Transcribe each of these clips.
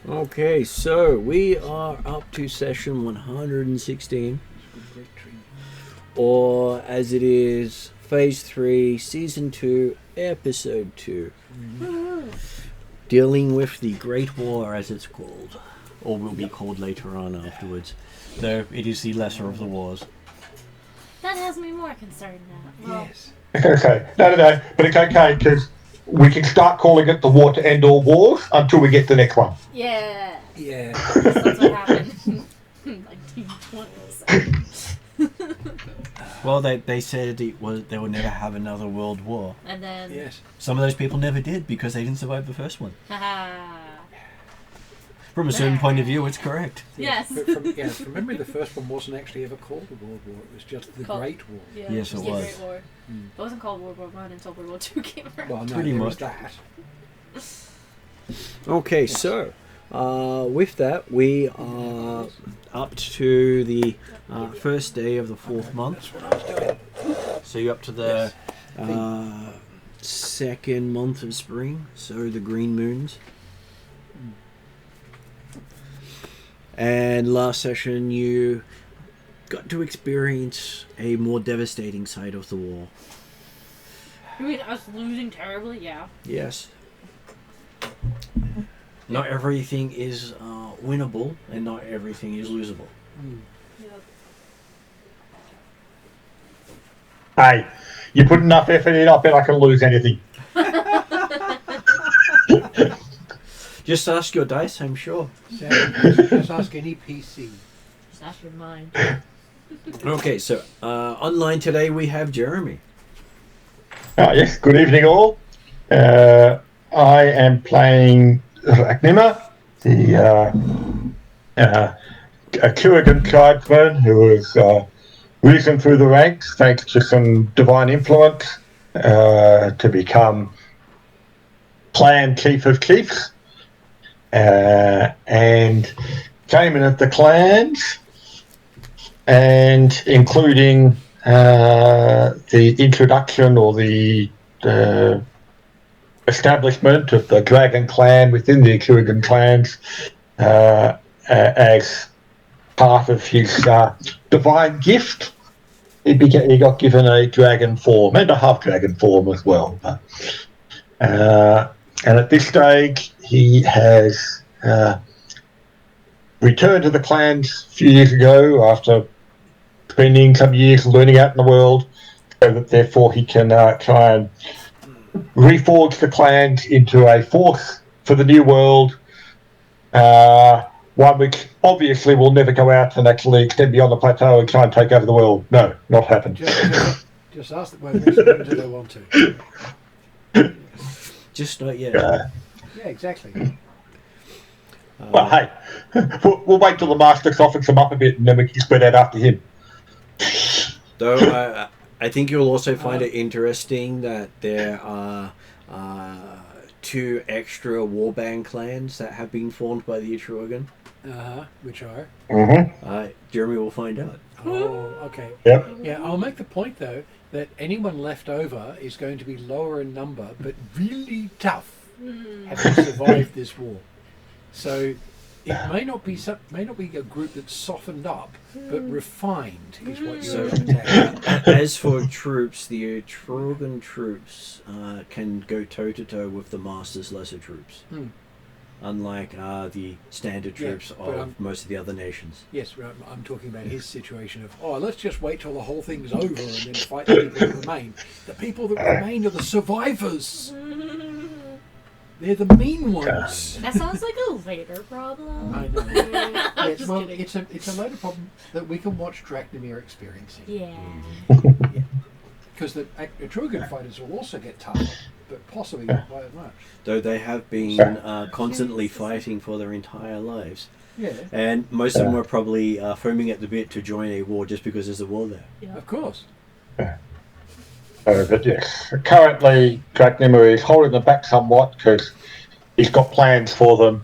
Okay, so we are up to session 116, or as it is, Phase 3, Season 2, Episode 2. Dealing with the Great War, as it's called, or will be called later on afterwards, though it is the lesser of the wars. That has me more concerned now. Well, Yes. Okay. No. But it's okay, because we can start calling it the war to end all wars until we get the next one. yeah. Yeah. That's what happened in 1920s. Well, they said they would never have another world war. And then... Yes. Some of those people never did because they didn't survive the first one. Haha. From a certain point of view, it's correct. Yes. But from memory, the first one wasn't actually ever called the World War. It was just the Great War. Yeah, Yes, it was. Great War. It wasn't called World War One until World War II came around. Well, no, Pretty there much. was that. Okay, so with that, we are up to the first day of the fourth month. That's what I was doing. So you're up to the second month of spring, so the green moons. And last session, you got to experience a more devastating side of the war. You mean us losing terribly? Yeah. Yes. Not everything is winnable, and not everything is losable. Hey, you put enough effort in, I bet I can lose anything. Just ask your dice, I'm sure. Just ask any PC. Just ask your mind. Okay, so online today we have Jeremy. Yes, good evening all. I am playing Ragnima, the Atruaghin tribesman who has risen through the ranks thanks to some divine influence to become clan chief of chiefs, and came in at the clans, and including the introduction or the establishment of the Dragon clan within the Atruaghin clans as part of his divine gift. He got given a dragon form and a half dragon form as well. And at this stage, he has returned to the clans a few years ago after spending some years learning out in the world, so that therefore he can try and reforge the clans into a force for the new world, one which obviously will never go out and actually extend beyond the plateau and try and take over the world. No, not happen. Just ask them when do they want to. Just not yet. Yeah, exactly. Well, hey, we'll wait till the master softens him up a bit and then we can spread out after him. Though I think you'll also find it interesting that there are 2 extra warband clans that have been formed by the Atruaghin. Which are? Jeremy will find out. Oh, okay. Yep. Yeah, I'll make the point though that anyone left over is going to be lower in number, but really tough, having survived this war. So it may not be a group that's softened up, but refined is what you're attacking. As for troops, the Atruaghin troops can go toe-to-toe with the Master's lesser troops. Unlike the standard troops of most of the other nations. Yes, I'm talking about his situation of, let's just wait till the whole thing's over and then fight the people that remain. The people that remain are the survivors. They're the mean ones. That sounds like a later problem. I know. Yes, well, it's a later problem that we can watch Drachnimir experiencing. Yeah. Because the Atruaghin fighters will also get tougher, but possibly not by as much. Though they have been constantly fighting for their entire lives. Yeah. And most of them are probably foaming at the bit to join a war just because there's a war there. Yeah. Of course. But yes, currently Dragnimir is holding them back somewhat because he's got plans for them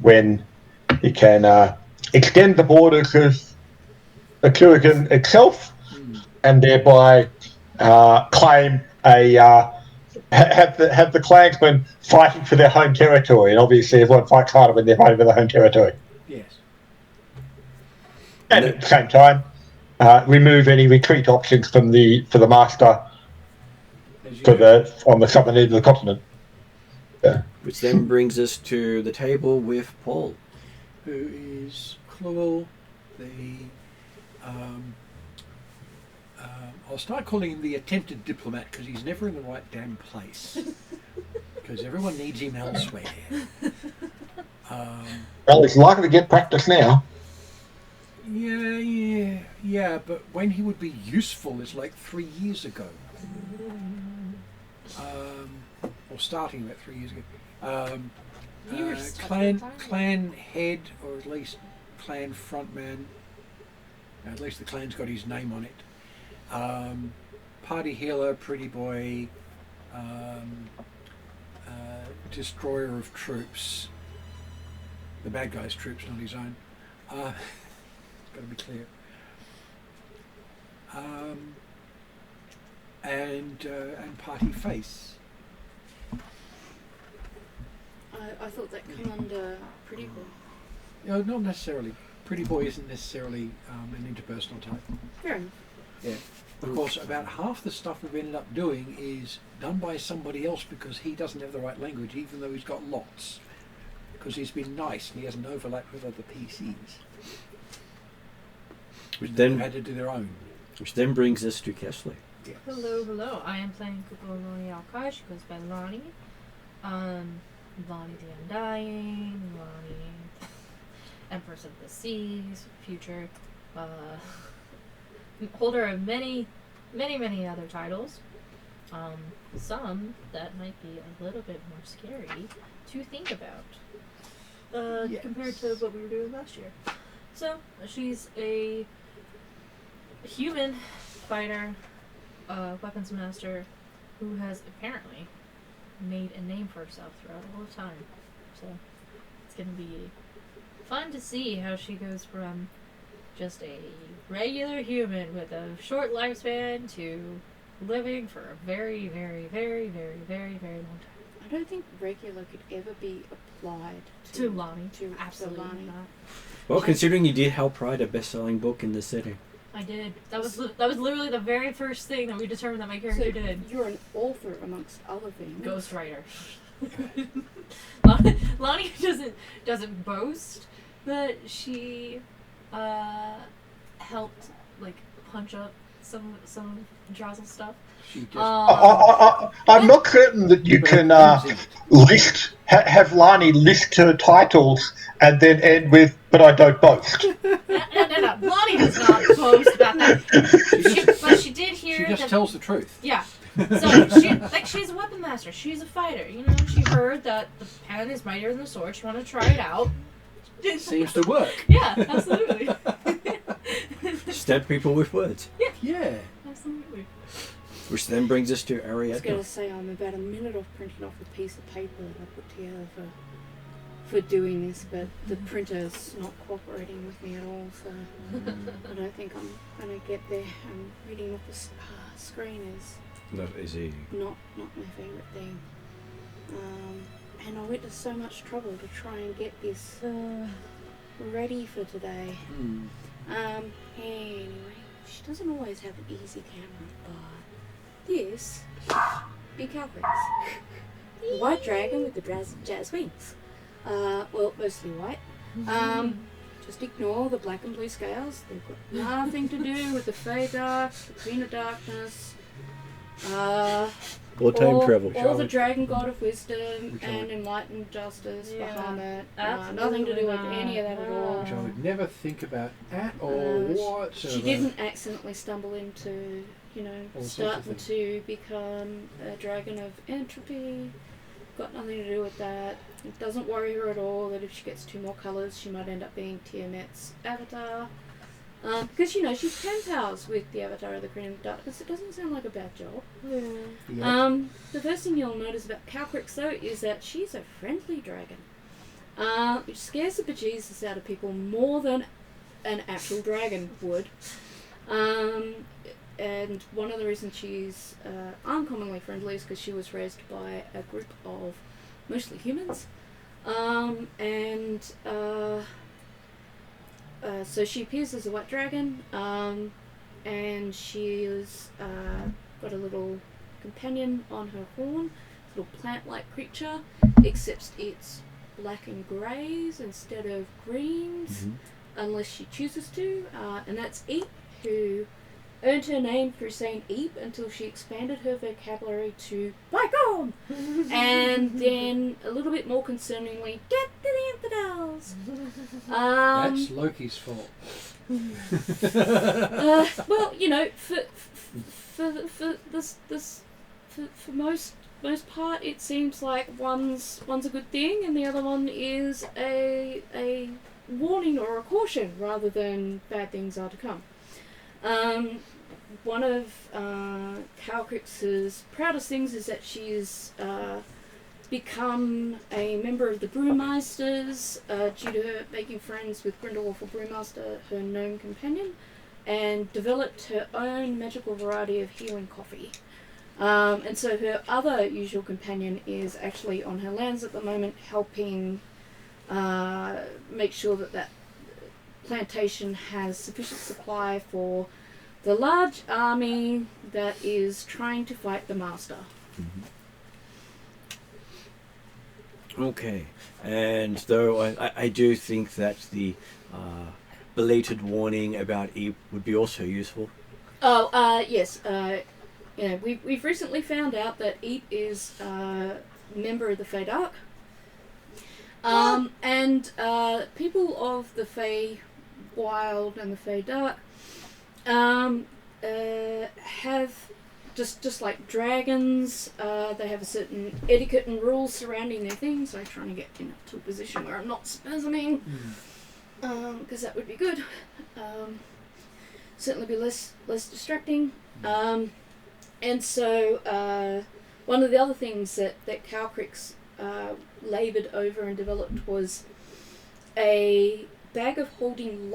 when he can extend the borders of Atruaghin itself and thereby claim a have the clansmen fighting for their home territory, and obviously everyone fights harder when they're fighting for their home territory. Yes. And at the same time, remove any retreat options for the master on the southern end of the continent. Yeah. Which then brings us to the table with Paul, who is Clawel, I'll start calling him the attempted diplomat because he's never in the right damn place. Because everyone needs him elsewhere. Well, he's likely to get practice now. Yeah, but when he would be useful is like 3 years ago. Or starting about 3 years ago. Clan head, or at least clan frontman. At least the clan's got his name on it. Party healer, pretty boy, destroyer of troops. The bad guy's troops, not his own. It's got to be clear. And party face. I thought that came under pretty boy. No, not necessarily. Pretty boy isn't necessarily an interpersonal type. Fair enough. Yeah. Of course, about half the stuff we've ended up doing is done by somebody else because he doesn't have the right language, even though he's got lots. Because he's been nice and he hasn't overlapped with other PCs. Which then had to do their own. Which then brings us to Kesley. Yes. Hello. I am playing Kukulori Alkai. She goes by Lonnie. Lonnie the Undying. Lonnie, Empress of the Seas. Future. Holder of many other titles. Some that might be a little bit more scary to think about Yes. compared to what we were doing last year. So she's a human fighter, weapons master, who has apparently made a name for herself throughout all of time. So it's going to be fun to see how she goes from just a regular human with a short lifespan to living for a very, very, very, very, very, very long time. I don't think regular could ever be applied To Lonnie. To Absolutely Lonnie. not. Well, considering you did help write a best-selling book in the setting. I did. That was literally the very first thing that we determined that my character did. You're an author amongst other things. Ghostwriter. Lonnie doesn't boast that she helped like punch up some Drazzle stuff. She just I'm not certain that you can have Lani list her titles and then end with, but I don't boast. No. Lonnie does not boast about that. But she did hear. She just tells the truth. Yeah. So she's a weapon master. She's a fighter. You know, she heard that the pen is mightier than the sword. She wanted to try it out. It seems to work. Yeah, absolutely. Stab people with words. Yeah. Absolutely. Which then brings us to I was going to Ariadne. say I'm about a minute off printing off a piece of paper that I put together for doing this, but the printer's not cooperating with me at all, so I don't think I'm going to get there. Reading off the screen is Not easy. not my favourite thing. And I went to so much trouble to try and get this ready for today. Anyway, she doesn't always have an easy camera, but this big Calcrix. The white dragon with the jazz wings. Well, mostly white. Just ignore the black and blue scales. They've got nothing to do with the Fey Dark, the Queen of Darkness. Or time travel. Or the Dragon God of Wisdom and Enlightened Justice, Bahamut. Nothing to do with any of that at all. Which I would never think about at all whatsoever. She didn't accidentally stumble into, All sorts of starting things. to become a Dragon of Entropy. Got nothing to do with that. It doesn't worry her at all that if she gets 2 more colours, she might end up being Tiamat's avatar. Because, she's pen pals with the avatar of the Queen of Darkness. It doesn't sound like a bad job. Yeah. The first thing you'll notice about Calcrix, though, is that she's a friendly dragon. Which scares the bejesus out of people more than an actual dragon would. and one of the reasons she's uncommonly friendly is because she was raised by a group of mostly humans. So she appears as a white dragon, and she's got a little companion on her horn, a little plant-like creature, except it's black and greys instead of greens, unless she chooses to, and that's Eep, who earned her name through saying Eep until she expanded her vocabulary to by gone, and then a little bit more concerningly, get to the infidels. That's Loki's fault. Well, you know, for most part, it seems like one's a good thing, and the other one is a warning or a caution rather than bad things are to come. One of Calcrix's proudest things is that she's become a member of the Brewmeisters due to her making friends with Grindelwald Brewmaster, her gnome companion, and developed her own magical variety of healing coffee. And so her other usual companion is actually on her lands at the moment, helping make sure that plantation has sufficient supply for the large army that is trying to fight the Master. Okay, and though I do think that the belated warning about Eep would be also useful. Oh, yes. You know, we've recently found out that Eep is a member of the Fey Dark. And people of the Fey Wild and the Fey Dark have, just like dragons, they have a certain etiquette and rules surrounding their things. So I'm trying to get to a position where I'm not spasming, because that would be good. Certainly be less distracting. And so one of the other things that Calcrix laboured over and developed was a bag of holding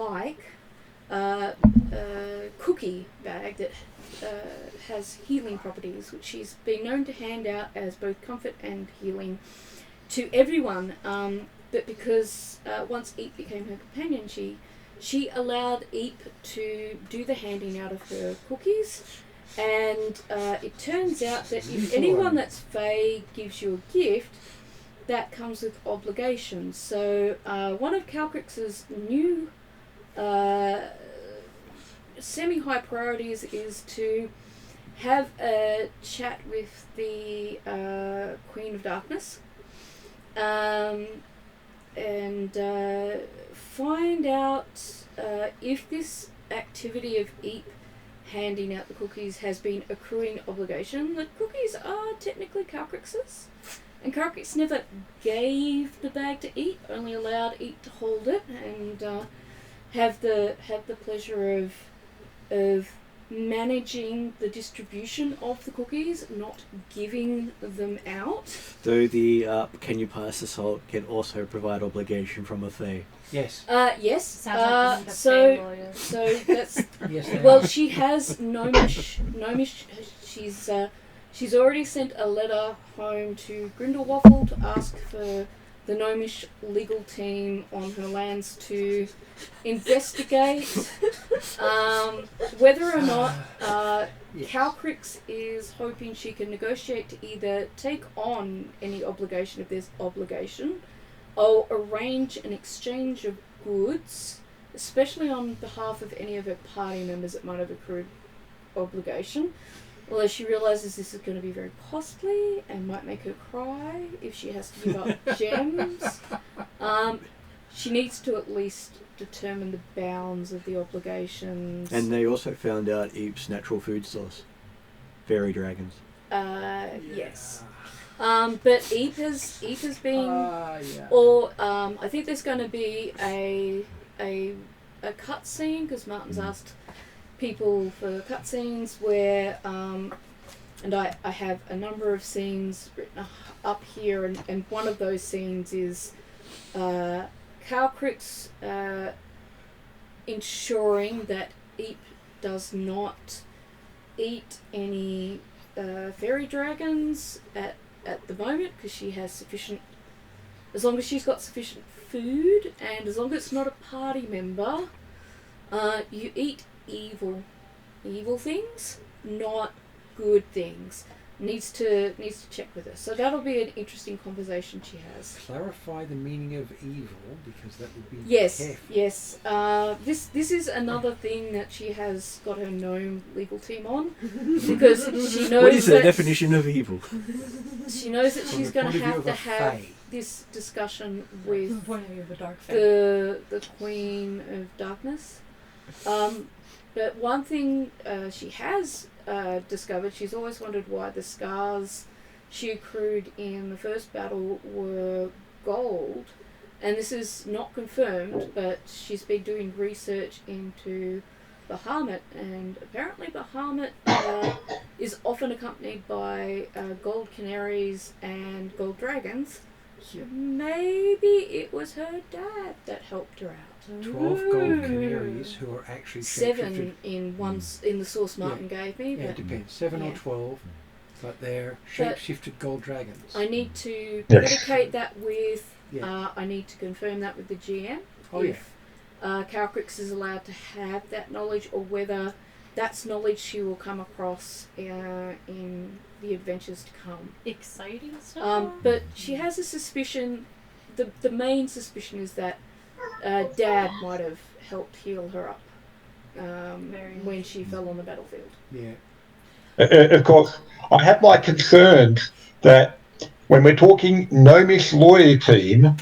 cookie bag that has healing properties, which she's been known to hand out as both comfort and healing to everyone. But because once Eep became her companion, she allowed Eep to do the handing out of her cookies. And it turns out that if anyone that's Fey gives you a gift, that comes with obligations. So one of Calcrix's new semi-high priorities is to have a chat with the Queen of Darkness, and find out if this activity of Eep handing out the cookies has been accruing obligation. The cookies are technically Calcrix's, and Calcrix never gave the bag to Eep, only allowed Eep to hold it and have the pleasure of managing the distribution of the cookies, not giving them out. Though the can you pass the salt can also provide obligation from a Fey. Yes. Yes. Sounds like So that's Yes. well. She has gnomish. She's already sent a letter home to Grindelwald to ask for the gnomish legal team on her lands to investigate whether or not Yes. Calcrix is hoping she can negotiate to either take on any obligation if there's obligation, or arrange an exchange of goods, especially on behalf of any of her party members that might have accrued obligation. Although she realises this is going to be very costly and might make her cry if she has to give up gems. She needs to at least determine the bounds of the obligations. And they also found out Eep's natural food source, fairy dragons. Yes. But Eep has been, Yeah. or I think there's going to be a cutscene, because Martin's asked people for cutscenes where, and I have a number of scenes written up here, and one of those scenes is Calcrix ensuring that Eep does not eat any fairy dragons at the moment because she has sufficient. As long as she's got sufficient food, and as long as it's not a party member, you eat evil things, not good things. Needs to check with her. So that'll be an interesting conversation she has. Clarify the meaning of evil, because that would be Yes, careful. yes. This is another thing that she has got her gnome legal team on, because she knows What is the that definition of evil? she knows that From she's the going point to of view have of to a have fae. this discussion From the with point of view of the dark fae. the Queen of Darkness. But one thing she has discovered, she's always wondered why the scars she accrued in the first battle were gold, and this is not confirmed, but she's been doing research into Bahamut, and apparently Bahamut is often accompanied by gold canaries and gold dragons. So maybe it was her dad that helped her out. 12 gold canaries who are actually 7 in the source Martin gave me. Yeah, But it depends. 7 or yeah. 12, but they're shape-shifted gold dragons. I need to Yes. predicate that with. Yeah. I need to confirm that with the GM. Oh, if Calcrix is allowed to have that knowledge, or whether that's knowledge she will come across in the adventures to come. Exciting stuff. But she has a suspicion. The main suspicion is that Dad might have helped heal her up when she fell on the battlefield. Yeah. Of course, I have my concerns that when we're talking gnomish lawyer team,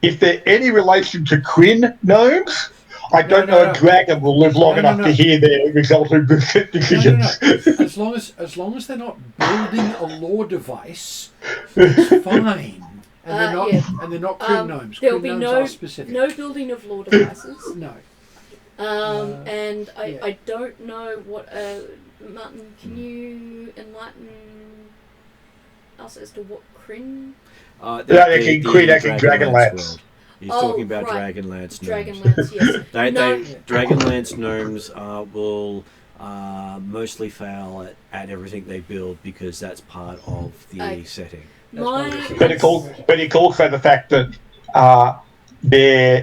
if they're any relation to Quinn gnomes, I don't know a dragon will live long enough to hear their resultant decisions. As long as they're not building a law device, it's fine. And they're not Quinn gnomes. There'll Quinn be gnomes are specific. no building of law devices. No. And I don't know what. Martin, can you enlighten us as to what Kryn? Dragonlance. World. He's talking about Dragonlance gnomes. Dragonlance, yes. Dragonlance gnomes will mostly fail at everything they build because that's part of the setting. But it's also the fact that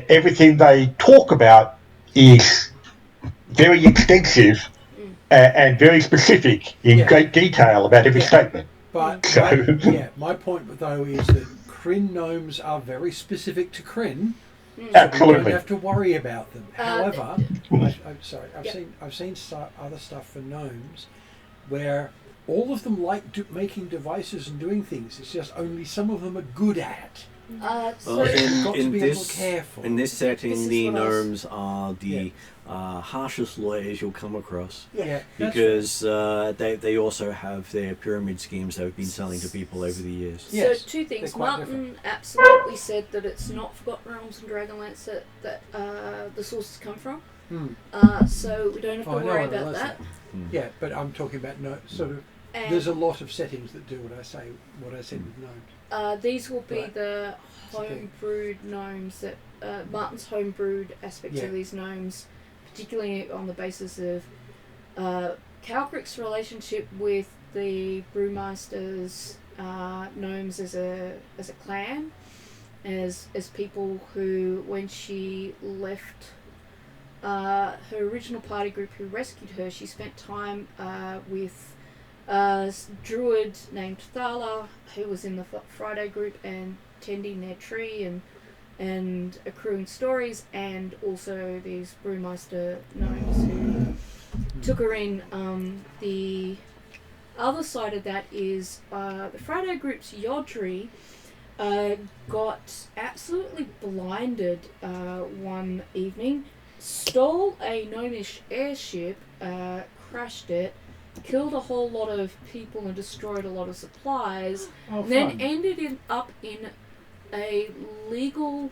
everything they talk about is very extensive and very specific in great detail about every statement. But my point though is that Kryn gnomes are very specific to Kryn. Absolutely. So we don't have to worry about them. However, I've seen other stuff for gnomes where all of them like making devices and doing things. It's just only some of them are good at. In this setting, the gnomes are the harshest lawyers you'll come across. Yeah. Because they also have their pyramid schemes they've been selling to people over the years. So two things. Martin absolutely said that it's not Forgotten Realms and Dragonlance that the sources come from. So we don't have to worry about that. Yeah, but I'm talking about there's a lot of settings that do what I said with gnomes. These will be the homebrewed gnomes that Martin's homebrewed aspects of these gnomes, particularly on the basis of Calcrick's relationship with the Brewmeister's gnomes as a clan, as people who, when she left her original party group who rescued her, she spent time with a druid named Thala, who was in the Friday group and tending their tree and accruing stories, and also these Brewmeister gnomes who took her in. The other side of that is the Friday group's Yodri got absolutely blinded one evening, stole a gnomish airship, crashed it, killed a whole lot of people and destroyed a lot of supplies, and then ended up in a legal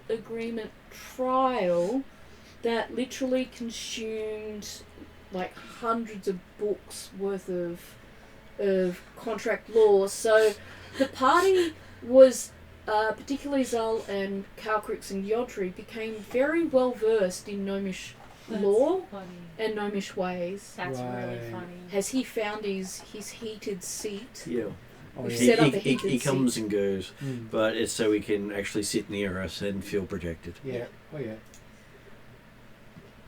agreement trial that literally consumed like hundreds of books worth of contract law. So the party was, particularly Zal and Calcrix and Yodri, became very well versed in gnomish lore funny. and gnomish ways. That's really Right. funny. Has he found his heated seat? Yeah. Oh, We've yeah. set up a heated He comes seat. and goes, Mm. but it's so he can actually sit near us and feel protected. Yeah. Oh yeah.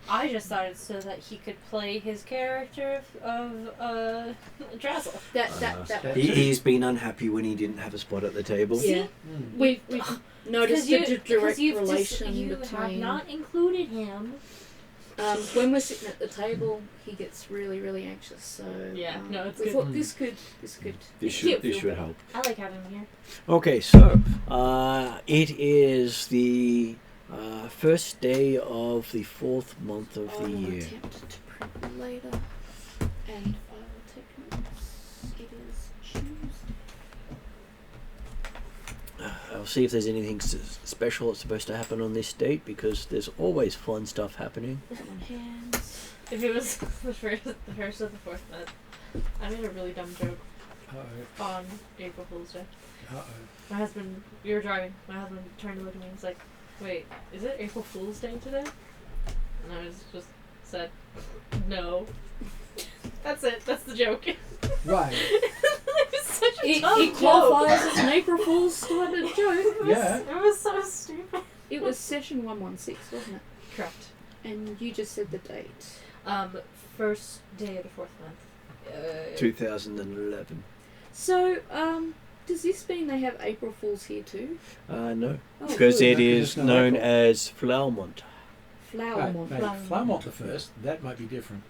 I just thought it's so that he could play his character of Drazzle. That He's been unhappy when he didn't have a spot at the table. yeah. Mm. We've noticed the direct you relation you have between. not included him. When we're sitting at the table, he gets really, really anxious. So Yeah, no, it's we good. thought this could. This Cute. should help. I like having him here. Okay, so it is the first day of the 4th month of I the will year. attempt to print them later, and I will take notes. It is Tuesday. I'll see if there's anything special that's supposed to happen on this date, because there's always fun stuff happening. Put them on hands. If it was the first of the 4th month, I made a really dumb joke Uh-oh. on April Fool's Day. Uh-oh. My husband, we were driving. My husband turned to look at me and was like, "Wait, is it April Fool's Day today?" And I just said, "No." That's it. That's the joke. Right. It was such a dumb It joke. qualifies as an April Fool's type of joke. Yeah. It was so stupid. It was session 116, wasn't it? Correct. And you just said the date. First day of the 4th month. 2011. So, does this mean they have April Fools here too? No, Oh, because good. it No, 'cause is it's not known April. as Flowermont. Flower Right, month. Flowermont the first. That might be different.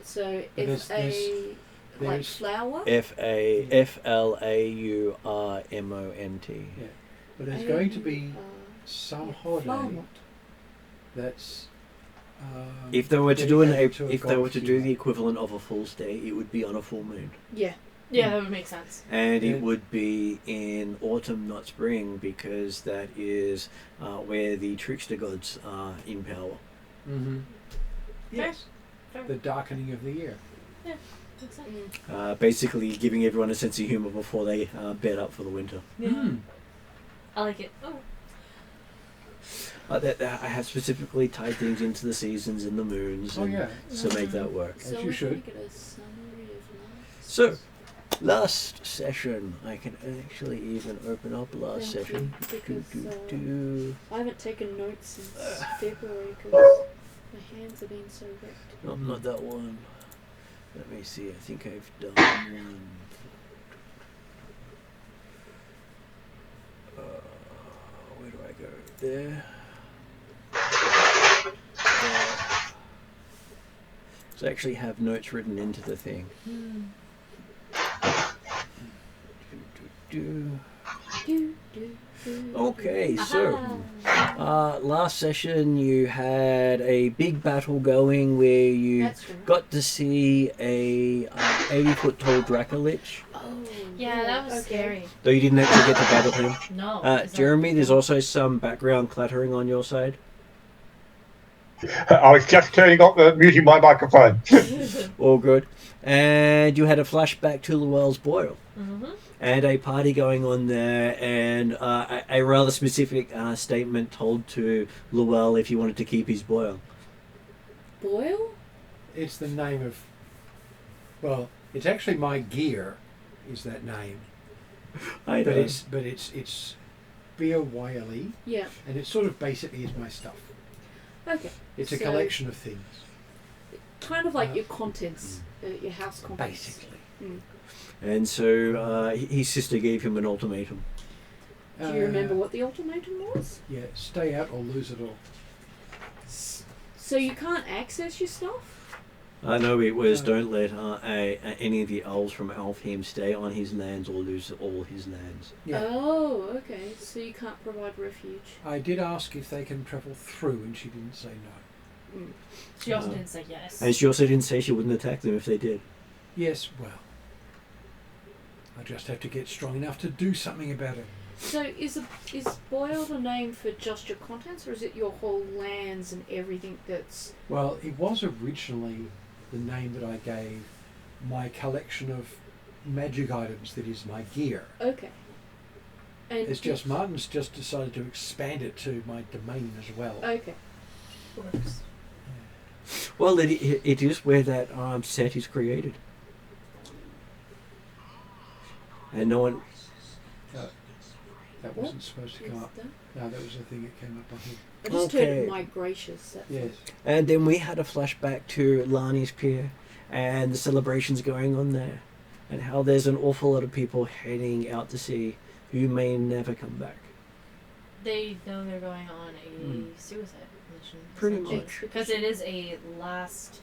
So, But like there's- flower? Flauermont. But there's going to be Uh, some yeah, holiday Flowermont. that's. If they were to do dedicated a if they were god to do hero. the equivalent of a Fool's Day, it would be on a full moon, Yeah. Yeah, that would make sense. and Yeah. it would be in autumn, not spring, because that is where the trickster gods are in power. Mm-hmm. Yes. Fair. The darkening of the year. Makes sense. Basically, giving everyone a sense of humor before they bed up for the winter. Mm. I like it. Oh. I have specifically tied things into the seasons and the moons, Oh and yeah. to make that work. As So you we're should. going to get a summary of life. So, last session, I can actually even open up last Thank session. you, because, I haven't taken notes since February because my hands have been so wrecked. No, not that one. Let me see. I think I've done one. Where do I go? There. So I actually have notes written into the thing. Okay, so last session you had a big battle going where you That's right. got to see a 80-foot tall Dracolich, Oh, Yeah, that was okay. scary. though you didn't actually get to battle him. No. is that- Jeremy, there's also some background clattering on your side. I was just turning off, muting my microphone. All good. And you had a flashback to Llewellyn's Boil. Mm-hmm. And a party going on there, and a rather specific statement told to Llewellyn if he wanted to keep his boil. Boyle? It's the name of. Well, it's actually my gear, is that name. I But know. it's B-O-Y-L-E, Yeah. and it sort of basically is my stuff. Okay. It's a So- collection of things, Kind of like your contents, your house contents. basically. And so his sister gave him an ultimatum. Do you remember what the ultimatum was? Yeah, stay out or lose it all. So you can't access your stuff? I know it was No. don't let any of the elves from Alfheim stay on his lands or lose all his lands. Yeah. Oh, okay. So you can't provide refuge. I did ask if they can travel through, and she didn't say no. She also didn't say yes. And she also didn't say she wouldn't attack them if they did. Yes, well, I just have to get strong enough to do something about it. So is Boyle the name for just your contents, or is it your whole lands and everything that's... Well, it was originally the name that I gave my collection of magic items that is my gear. Okay. And It's just Martin's just decided to expand it to my domain as well. Okay. Works. Well, it is where that set is created. And no one... That wasn't supposed to come up. No, that was the thing that came up on here. I just heard my gracious. Yes. And then we had a flashback to Lani's Pier and the celebrations going on there. And how there's an awful lot of people heading out to sea who may never come back. They know they're going on a suicide mission. Pretty much. Because it is a last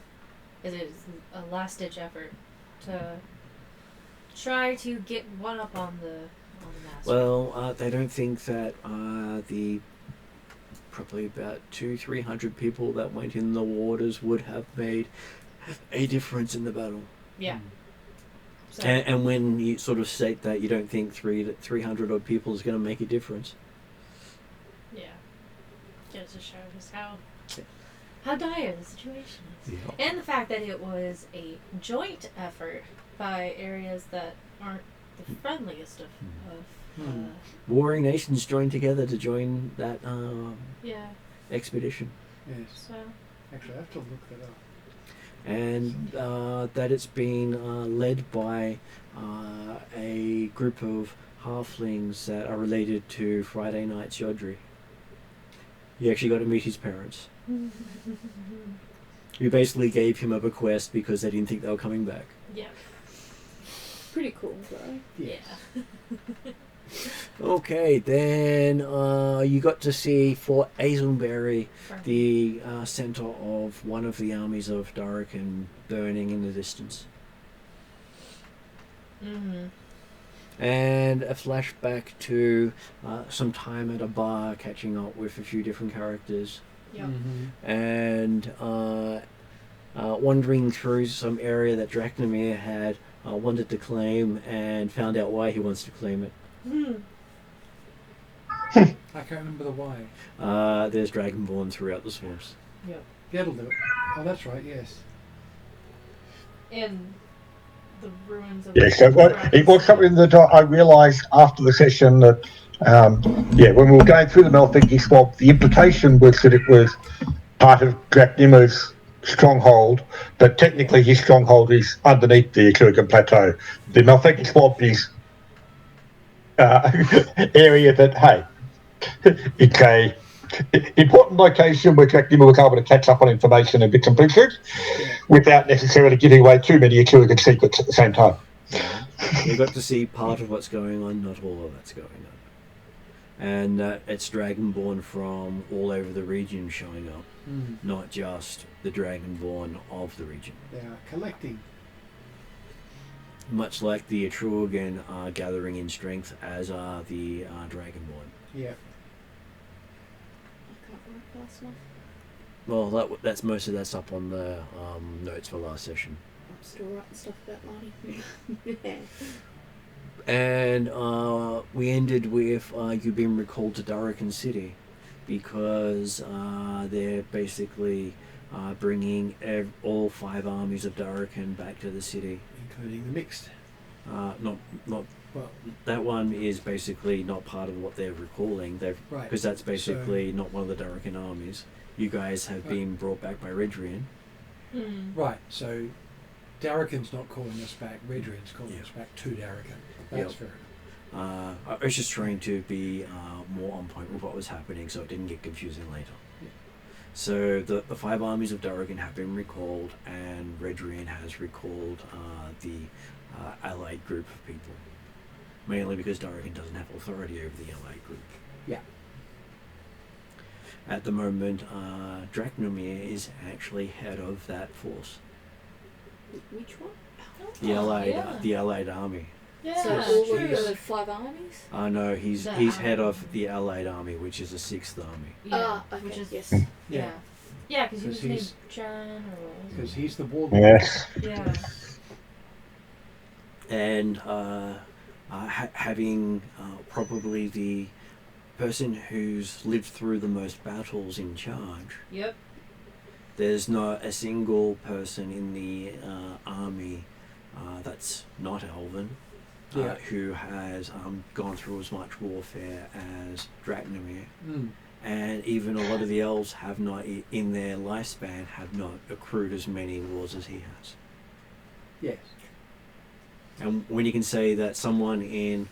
ditch effort to try to get one up on the master. Well, they don't think that the probably about 200-300 people that went in the waters would have made a difference in the battle. Yeah. So. And when you sort of state that you don't think 300 odd people is going to make a difference. Yeah. Just to show just how dire the situation is. Yeah. And the fact that it was a joint effort by areas that aren't the friendliest of Warring nations joined together to join that expedition. Yes. So. Actually, I have to look that up. And that it's been led by a group of halflings that are related to Friday Night's Yodri. You actually got to meet his parents. You basically gave him a bequest because they didn't think they were coming back. Yeah. Pretty cool, though. Yeah. Okay, then you got to see Fort Azelberry, the center of one of the armies of Darkin burning in the distance. Mm-hmm. And a flashback to some time at a bar catching up with a few different characters. Yep. Mm-hmm. And wandering through some area that Dracnomir had wanted to claim and found out why he wants to claim it. I can't remember the why. There's Dragonborn throughout the swamps. Yep. That'll do it. Oh, that's right, yes. And the ruins of Yeah, so it was something that I realised after the session that, when we were going through the Melfiki swamp, the implication was that it was part of Dracnima's stronghold, but technically his stronghold is underneath the Atruaghin Plateau. The Melfiki swamp is area that, hey, it's a important location where Dracnima was able to catch up on information and bits and pieces without necessarily giving away too many Atruaghin secrets at the same time. You got to see part of what's going on, not all of what's going on. And it's Dragonborn from all over the region showing up, not just the Dragonborn of the region. They are collecting. Much like the Atruaghin are gathering in strength, as are the Dragonborn. Yeah. I can't work fast enough. Well, that's most of that's up on the notes for last session. I'm still writing stuff about Lani. And we ended with you being recalled to Darkin City because they're basically bringing all 5 armies of Darkin back to the city. Including the mixed. Well, that one is basically not part of what they're recalling. Because that's basically not one of the Darkin armies. You guys have been brought back by Redrian. Right, so Darkin's not calling us back, Redrian's calling us back to Darkin. That's fair enough. I was just trying to be more on point with what was happening so it didn't get confusing later. Yeah. So the 5 armies of Darkin have been recalled, and Redrian has recalled the allied group of people. Mainly because Darkin doesn't have authority over the allied group. Yeah. At the moment, Dracnomir is actually head of that force. Which one? The allied army. Yeah, So all of the 5 armies? No, he's The head of the allied army, which is the 6th army. Yeah, Okay, which is yes. yeah, because he was 'Cause named he's- Jen or what was Because it? he's the war Yes. Yeah. And having probably the person who's lived through the most battles in charge. Yep. There's not a single person in the army that's not Elven who has gone through as much warfare as Dracnomir. And even a lot of the elves have not, in their lifespan, have not accrued as many wars as he has. Yes. And when you can say that someone in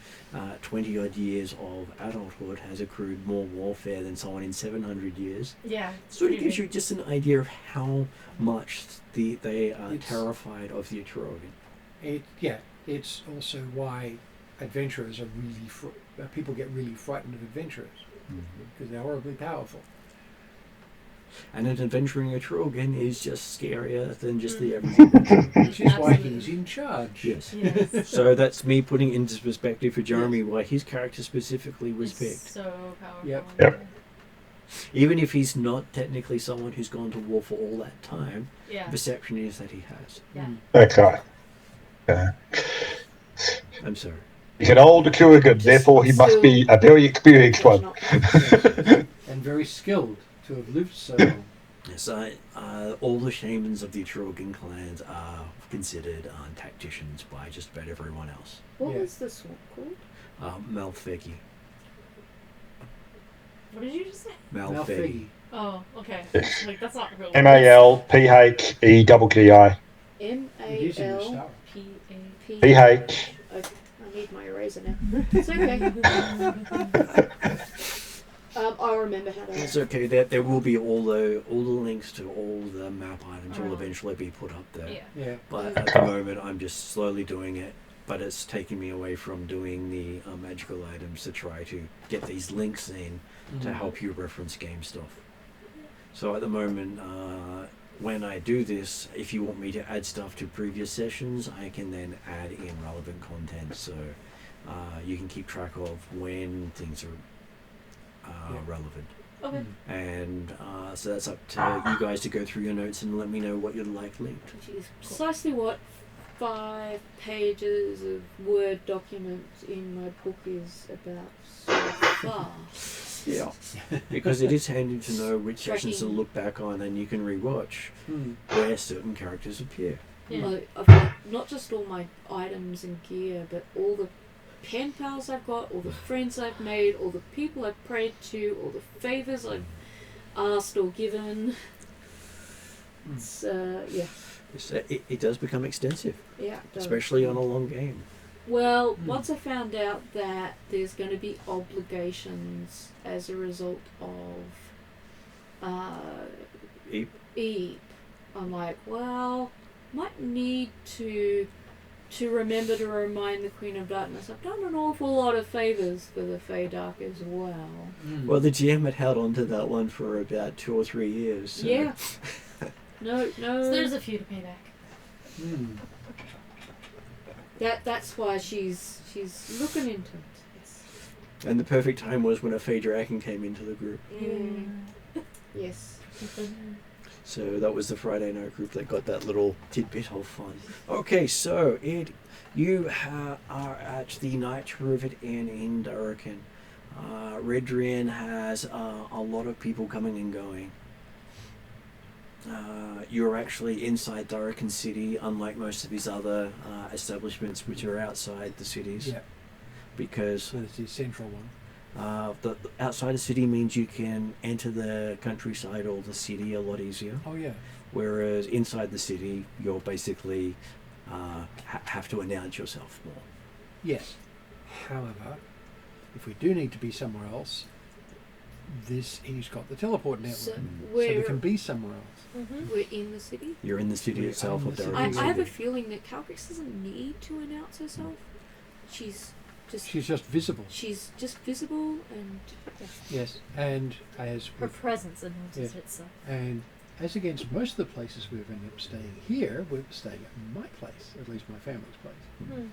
20 odd years of adulthood has accrued more warfare than someone in 700 years, Yeah. sort of gives you just an idea of how much they are It's- terrified of the Atruaghin. It's also why adventurers are really people get really frightened of adventurers because they're horribly powerful. And an adventuring Atruaghin is just scarier than just the average adventurer. Which is why Absolutely. he's in charge. Yes. Yes. So that's me putting into perspective for Jeremy why his character specifically was It's picked. so powerful. Yep. Yep. Even if he's not technically someone who's gone to war for all that time, Yeah. perception is that he has. Yeah. Okay. Yeah. I'm sorry. He's an old Atruaghin, therefore he must be a very experienced one. And very skilled to have lived so long. Yes, all the shamans of the Atruaghin clans are considered tacticians by just about everyone else. What Yeah. was the swamp called? Malfegi. What did you just say? Malfegi. Oh, okay. Like that's not real. MALPHEGGI. It is in MALPP. Mystara. Okay, PH. I need my eraser now. It's okay. I'll remember how to. It's okay. There will be all the links to all the map items will Oh. eventually be put up there. Yeah. Yeah. But at the moment, I'm just slowly doing it. But it's taking me away from doing the magical items to try to get these links in to help you reference game stuff. So at the moment, when I do this, if you want me to add stuff to previous sessions, I can then add in relevant content. So you can keep track of when things are relevant. Okay. And so that's up to you guys to go through your notes and let me know what you'd like linked. Which is precisely what 5 pages of Word document in my book is about so far. Yeah. Because it is handy to know which sessions to Tracking. look back on, and you can rewatch where certain characters appear. Yeah. I've got not just all my items and gear, but all the pen pals I've got, all the friends I've made, all the people I've prayed to, all the favours I've asked or given. It's, yeah. It does become extensive, Yeah. it does. especially on a long game. Well, once I found out that there's going to be obligations as a result of Eep. I'm like, well, might need to remember to remind the Queen of Darkness. I've done an awful lot of favours for the Fey Dark as well. Well, the GM had held on to that one for about 2 or 3 years. So. Yeah. No. So there's a few to pay back. That's why she's looking into it. And the perfect time was when a Fey Dragon came into the group. Yes. So that was the Friday night group that got that little tidbit of fun. Okay, so you are at the Night Rivet Inn in Durrican. Redrian has a lot of people coming and going. You're actually inside Durrican City, unlike most of his other establishments, which are outside the cities. Yeah. Because So it's the central one. the outside the city means you can enter the countryside or the city a lot easier. Oh yeah. Whereas inside the city, you're basically have to announce yourself more. Yes. However, if we do need to be somewhere else, he's got the teleport network, So so we're we can be somewhere else. we're in the city. You're in the city We itself own of the city. Durrican I have a City. feeling that Calgrix doesn't need to announce herself. She's just She's just visible. visible and Yes, and as Her with, presence announces itself. and as against most of the places we've ended up staying here, we're staying at my place, at least my family's place.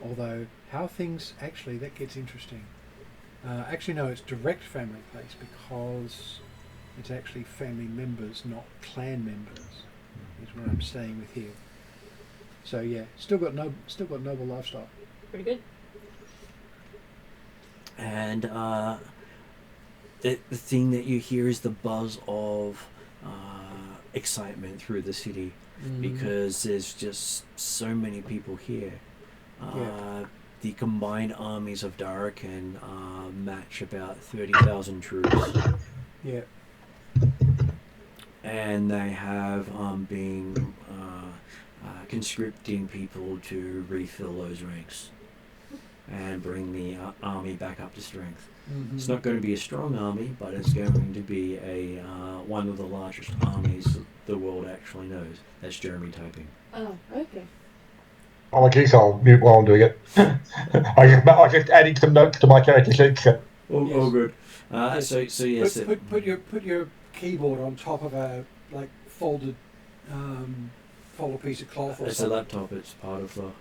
Although how things actually that gets interesting. Actually, no, it's direct family place because it's actually family members, not clan members. Is where I'm staying with here. So yeah, still got noble lifestyle. Pretty good. And the thing that you hear is the buzz of excitement through the city because there's just so many people here. Yeah. the combined armies of Darkin match about 30,000 troops. Yeah. And they have been conscripting people to refill those ranks and bring the army back up to strength. Mm-hmm. It's not going to be a strong army, but it's going to be a one of the largest armies the world actually knows. That's Jeremy typing. Oh, okay. Oh, okay, so I'll mute while I'm doing it. I just adding some notes to my character sheet. Oh, Yes. oh good. Yes. So yes. Put your keyboard on top of a folded piece of cloth or It's a something. laptop. It's part of the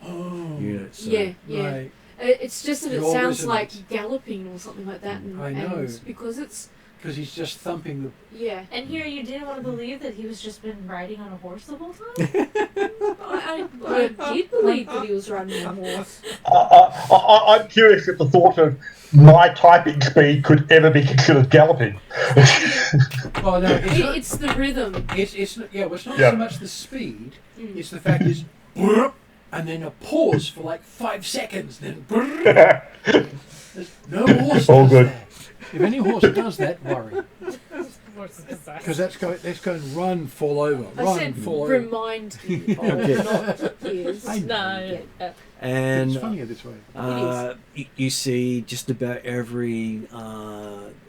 Oh. unit. So. Yeah. Right. It's just that it Your sounds like resonance. galloping or something like that. I know. And because it's, Because he's just thumping the. yeah. And here you didn't want to believe that he was just been riding on a horse the whole time? I did believe that he was riding a horse. I'm curious if the thought of my typing speed could ever be considered galloping. Oh no, it's not. It's the rhythm. It's not. Yeah, well, it's not Yeah. so much the speed. Mm. It's the fact is, and then a pause for like 5 seconds. Then there's no horse All does good. that. If any horse does that, worry. Because that's going to run, fall over, I run, said fall over. remind me of, Okay. not years. I know. No. And It's funnier this way. you see just about every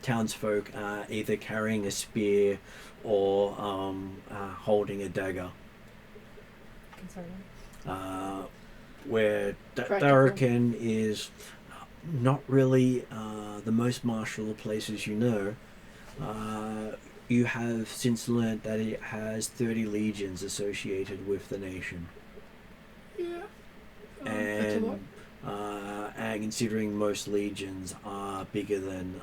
townsfolk either carrying a spear or holding a dagger. Concerning. Where Practical. Darkin is not really the most martial of places you know. You have since learnt that it has 30 legions associated with the nation. Yeah. That's a lot. And considering most legions are bigger than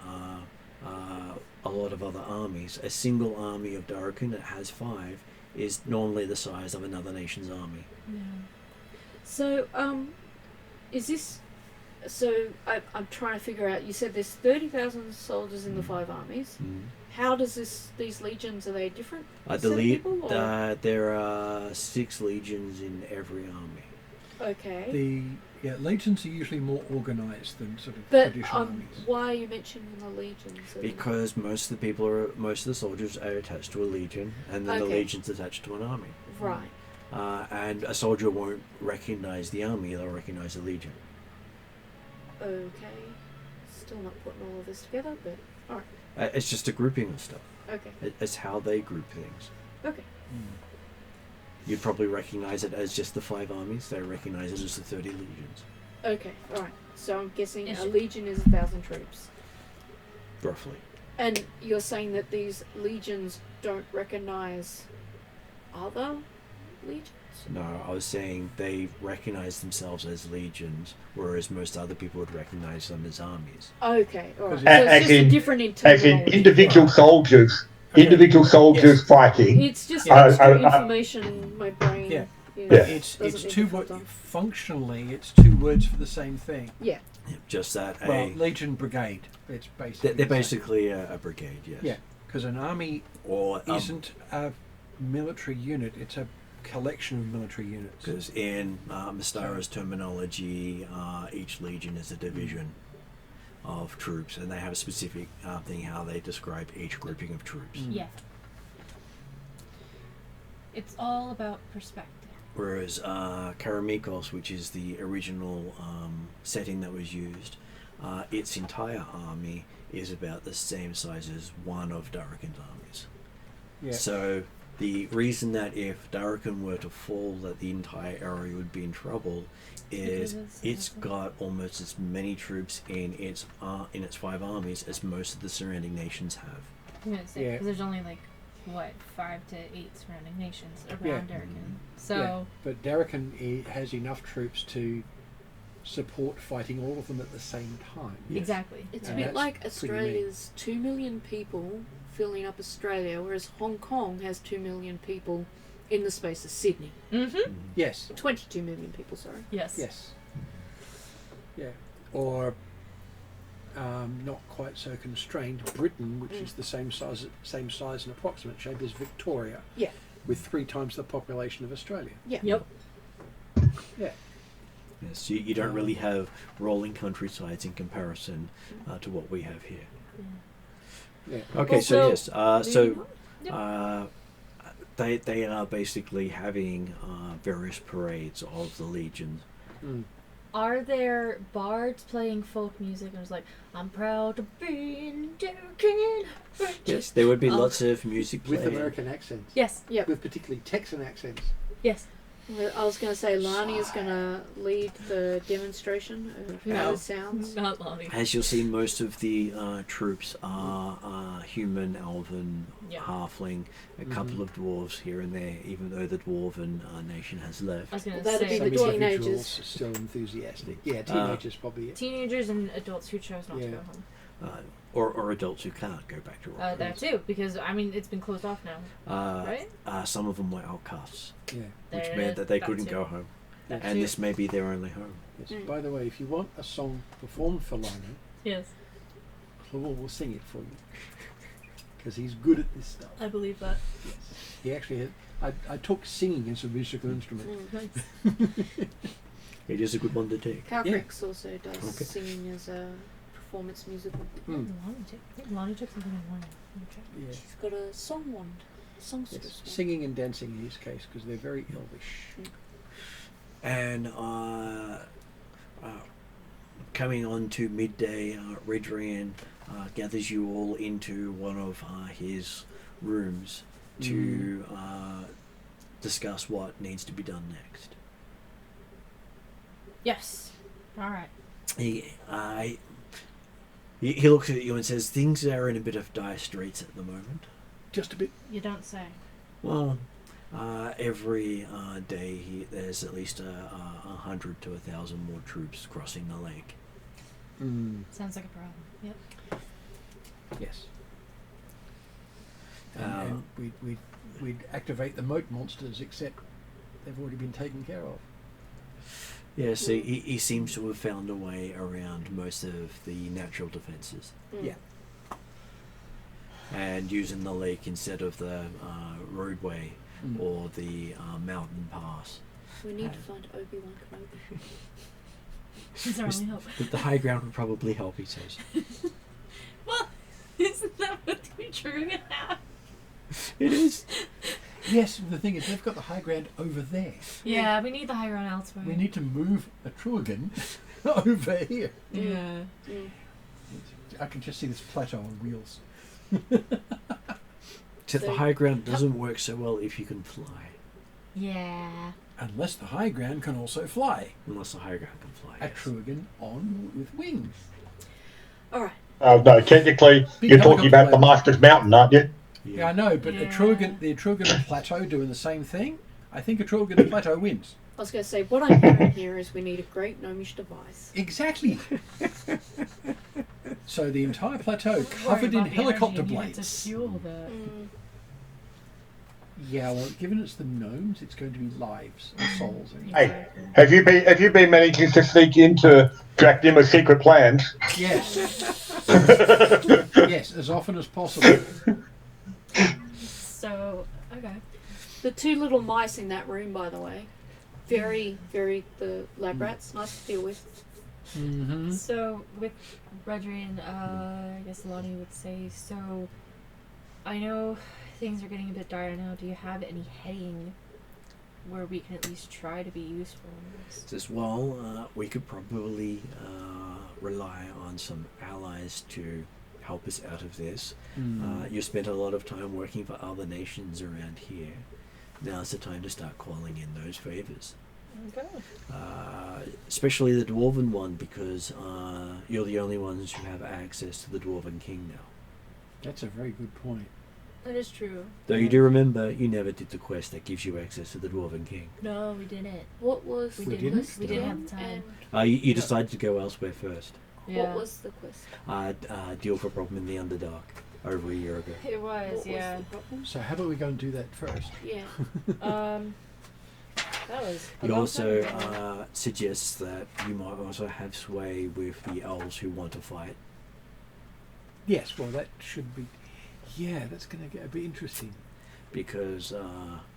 a lot of other armies, a single army of Darkin that has 5 is normally the size of another nation's army. Yeah. So, is this? So I'm trying to figure out. You said there's 30,000 soldiers in the 5 armies. How does these legions, are they different? I set of believe people, or- that there are 6 legions in every army. Okay. Legions are usually more organised than sort of But traditional armies. why are you mentioning the legions? Because most of the soldiers are attached to a legion, and then the Okay. legion's attached to an army. Right. And a soldier won't recognise the army; they'll recognise the legion. Okay. Still not putting all of this together, but alright. It's just a grouping of stuff. Okay. It's how they group things. Okay. You'd probably recognise it as just the 5 armies. They recognise it as the 30 legions, Okay. Alright. So I'm guessing Yes. a legion is 1,000 troops. roughly. And you're saying that these legions don't recognise other legions? No, I was saying they recognise themselves as legions, whereas most other people would recognise them as armies. Okay, alright. So As it's just a different As in terminology. individual soldiers. Okay. Individual soldiers Yes. fighting. It's just Yeah. extra information my brain. Yeah. you Yeah. know, It's doesn't two need to filter. functionally it's 2 words for the same thing. Just that Well, legion, brigade. It's basically they're the same. basically a brigade, yes. Yeah. Because an army Or isn't a military unit; it's a collection of military units. because in Mystara's terminology, each legion is a division of troops, and they have a specific thing how they describe each grouping of troops. Yeah. It's all about perspective. Whereas Karamikos, which is the original setting that was used, its entire army is about the same size as one of Darkin's armies. Yeah. So the reason that if Darkin were to fall, that the entire area would be in trouble, is Because it's got almost as many troops in its 5 armies as most of the surrounding nations have. I'm gonna say Yeah. because there's only like 5 to 8 surrounding nations around Yeah. Darkin. So Yeah. But Darkin has enough troops to support fighting all of them at the same time. Yes. exactly. It's a And bit that's like pretty Australia's 2 million people filling up Australia, whereas Hong Kong has 2 million people in the space of Sydney. Mm-hmm. Yes. 22 million people, sorry. Yes. Yes. Yeah. Or not quite so constrained, Britain, which is the same size and approximate shape as Victoria. Yeah. With 3 times the population of Australia. Yeah. Yep. Yeah. Yes, you don't really have rolling countrysides in comparison to what we have here. Yeah. Okay, Well, so yes, moving on. Yep. they are basically having various parades of the legions. Mm. Are there bards playing folk music? And it's like, I'm proud to be American. Yes, there would be Oh. lots of music With playing. American accents. Yes. Yep. With particularly Texan accents. Yes. Well, I was going to say Lani is going to lead the demonstration of how No. it sounds. Not Lonnie. As you'll see, most of the troops are human, elven, Yeah. halfling, a couple of dwarves here and there, even though the dwarven nation has I left. was going to That'd be say the Some teenagers. individuals are still enthusiastic. Yeah, teenagers probably. teenagers and adults who chose not to Yeah. go home. Or adults who can't go back to Rock. That too, because I mean it's been closed off now, right? Some of them were outcasts, Yeah. which There- meant that they that couldn't too. go home. That's And it. this may be their only home. Yes. Mm. By the way, if you want a song performed for Lionel, Yes, Claw will sing it for you. Because he's good at this stuff. I believe that. Yes. He actually had. I took singing as a musical instrument. Nice. It is a good one to take. Calcrix also does Okay. singing as a performance musical. Hmm. I think Lonnie took something in one. Let me check. Yeah. She's got a song wand. Songstress Yes. wand. Singing and dancing in his case because they're very elvish. And coming on to midday, Redrian gathers you all into one of his rooms to discuss what needs to be done next. Yes. All right. He looks at you and says, things are in a bit of dire straits at the moment. Just a bit. You don't say. Well, every day there's at least 100 to 1,000 more troops crossing the lake. Mm. Sounds like a problem. Yep. Yes. And we'd activate the moat monsters, except they've already been taken care of. Yeah, so he seems to have found a way around most of the natural defences. Mm. Yeah. And using the lake instead of the roadway Mm. or the mountain pass. We need to find Obi-Wan Kenobi. She's our only hope. The high ground would probably help, he says. Well, isn't that what we drew have? It is. Yes, the thing is, they've got the high ground over there. Yeah, we need the high ground elsewhere. We need to move Atruaghin over here. Yeah. Mm. I can just see this plateau on wheels. Except the So- high ground doesn't work so well if you can fly. Yeah. Unless the high ground can also fly. Unless the high ground can fly. yes. Atruaghin on with wings. Alright. No, technically, Big you're talking about the helicopter Master's Mountain, aren't you? Yeah, I know, but Yeah. the Atruaghin Plateau doing the same thing. I think Atruaghin Plateau wins. I was going to say, what I'm hearing here is we need a great gnomish device. Exactly. So the entire plateau Worry covered in about the helicopter energy needed blades. to fuel that. Mm. Yeah, well, given it's the gnomes, it's going to be lives and souls. And Hey, have you been managing to sneak into Draknima's secret plans? yes, yes, as often as possible. So, okay. The two little mice in that room, by the way, very, the lab rats, nice to deal with. Mm-hmm. So, with Redrian, I guess Lonnie would say, so, I know things are getting a bit dire now. Do you have any heading where we can at least try to be useful in this? Says, well, we could probably rely on some allies to help us out of this. You spent a lot of time working for other nations around here. Now's the time to start calling in those favours. Okay. Especially the Dwarven one, because you're the only ones who have access to the Dwarven King now. That's a very good point. That is true. Though you do remember, you never did the quest that gives you access to the Dwarven King. No, we didn't. What was We the didn't? quest We didn't have again? the time. And You decided to go elsewhere first. Yeah. what was the quest? Deal for problem in the Underdark over a year ago. It was, What yeah. was the problem? So how about we go and do that first? Yeah. That was. a He long also time ago. suggests that you might also have sway with the elves who want to fight. Yes, well that should be. Yeah, that's going to get a bit interesting, Because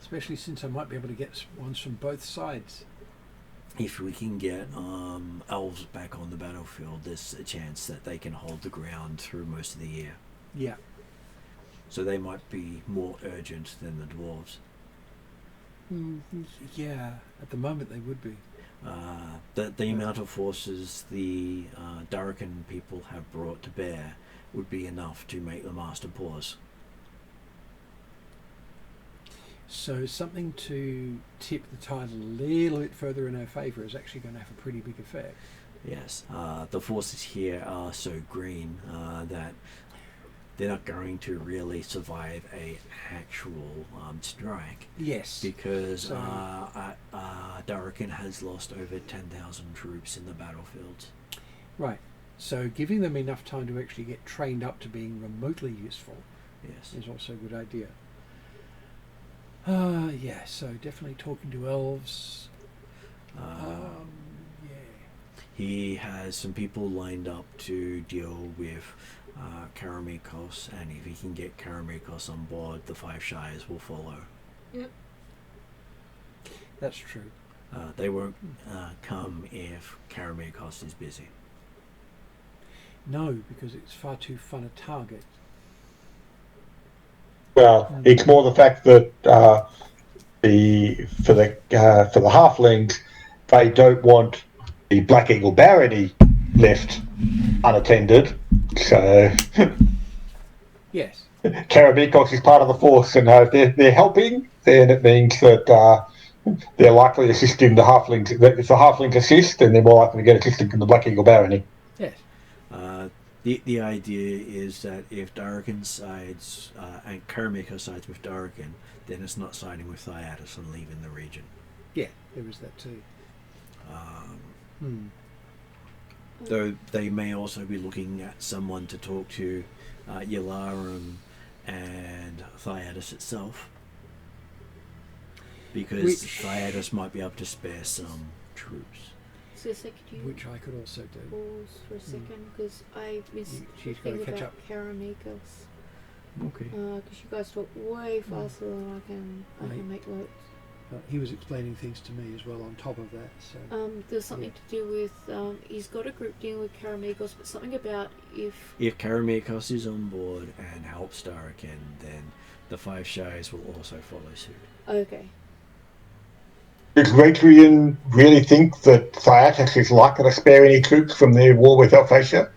especially since I might be able to get ones from both sides. if we can get elves back on the battlefield, there's a chance that they can hold the ground through most of the year. Yeah. So they might be more urgent than the dwarves. Yeah, at the moment they would be. The amount of forces the Darkin people have brought to bear would be enough to make the master pause. So something to tip the tide a little bit further in our favour is actually going to have a pretty big effect. Yes, the forces here are so green that they're not going to really survive a actual strike. Yes. Because So- Darkin has lost over 10,000 troops in the battlefield. Right. So giving them enough time to actually get trained up to being remotely useful Yes. is also a good idea. Yeah, so definitely talking to elves. Yeah. He has some people lined up to deal with Karamikos, and if he can get Karamikos on board, the Five Shires will follow. Yep. That's true. They won't come if Karamikos is busy. No, because it's far too fun a target. Well, it's more the fact that for the halflings, they don't want the Black Eagle barony left unattended. So Yes. Karabikos is part of the force, and if they're helping, then it means that they're likely assisting the halflings. If the halflings assist, then they're more likely to get assistance from the Black Eagle barony. Yes. The idea is that if Darkin sides and Karamiko sides with Darkin, then it's not siding with Thyatis and leaving the region. Yeah, there is that too. Though they may also be looking at someone to talk to Yalarum and Thyatis itself, because Thyatis might be able to spare some troops. So, could you Which I could also do. pause for a second? Because I missed She's the got to thing catch about up. Karamikos. Okay. Because you guys talk way faster than I can make notes. He was explaining things to me as well on top of that. So There's something to do with he's got a group dealing with Karamikos, but something about if If Karamikos is on board and helps Darkin, then the Five Shires will also follow suit. okay. Does Radrian really think that Thyatis is likely to spare any troops from their war with Alphasia?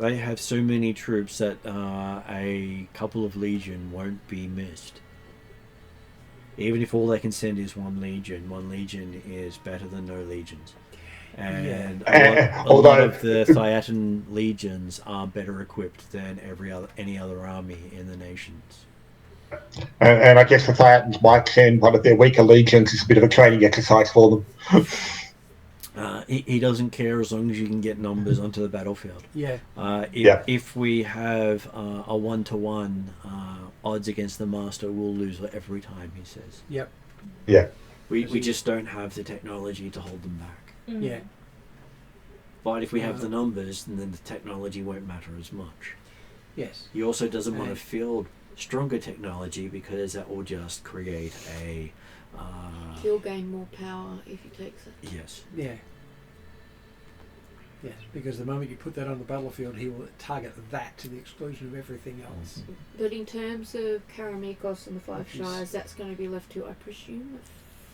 They have so many troops that a couple of legion won't be missed. Even if all they can send is one legion is better than no legions. And a lot of the Thyatin legions are better equipped than any other army in the nations. And I guess the Thayatins might send one of their weaker legions as a bit of a training exercise for them. He doesn't care as long as you can get numbers onto the battlefield. yeah, If we have a 1-to-1 odds against the master, we'll lose every time, he says. yep, Yeah. We just don't have the technology to hold them back. Mm. yeah, But if we have the numbers, then the technology won't matter as much. yes, He also doesn't want to field stronger technology because that will just create a... He'll gain more power if he takes it. yes. yeah. Yes, because the moment you put that on the battlefield, he will target that to the exclusion of everything else. But in terms of Karamikos and the Five Which is- Shires, that's going to be left to, I presume,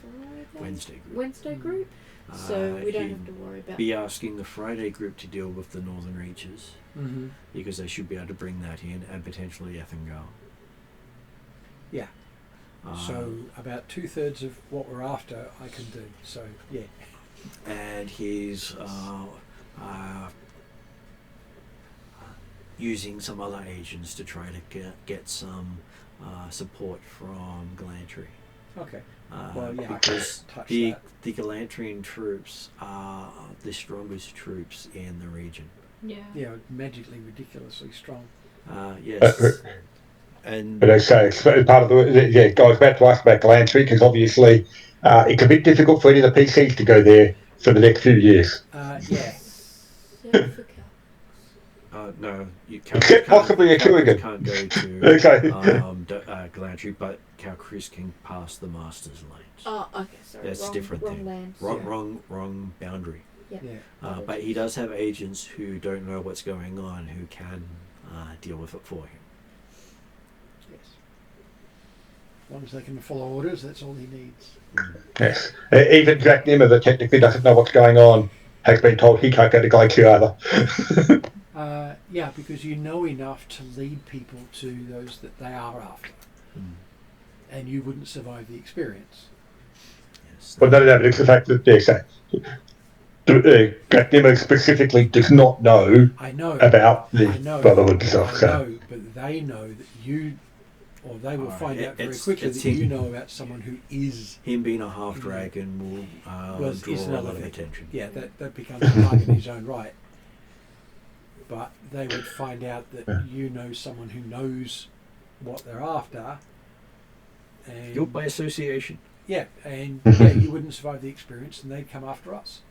the Friday? Wednesday group. Wednesday group. So we don't he'd have to worry about be asking the Friday group to deal with the Northern Reaches, Mm-hmm. because they should be able to bring that in, and potentially Ethengal. Yeah. So about 2/3 of what we're after, I can do. So yeah, And he's using some other agents to try to get some support from Galantry. okay. Well, yeah, I can Because touch the that. Galantrian troops are the strongest troops in the region. Yeah. Yeah, magically ridiculously strong. Yes. And But as I say, it's part of I was about to ask about Galantry because obviously it's a bit difficult for any of the PCs to go there for the next few years. Yeah. Except for Cal. no, you Except possibly a Calvins Atruaghin. can't go to Okay. Galantry, but Calcris can pass the Master's lanes. Oh, okay, sorry. That's wrong, different wrong thing. land. Wrong boundary. Yeah. Yeah. But he does have agents who don't know what's going on who can deal with it for him. Yes. As long as they can follow orders, that's all he needs. Yes. Even Jack Nimmer, that technically doesn't know what's going on, has been told he can't go to Glacier either. Yeah, because you know enough to lead people to those that they are after, and you wouldn't survive the experience. Yes. Well, no, but it's the fact that Jack Nimmer specifically does not know I know about the I know, Brotherhood stuff. I So. know, but they know that you, or they will find out very quickly that you know about someone who is. Him being a half dragon will draw is a another lot of thing. attention. Yeah, that becomes a target in his own right. But they would find out that you know someone who knows what they're after, and Guilt by association. yeah, and yeah, you wouldn't survive the experience, and they'd come after us.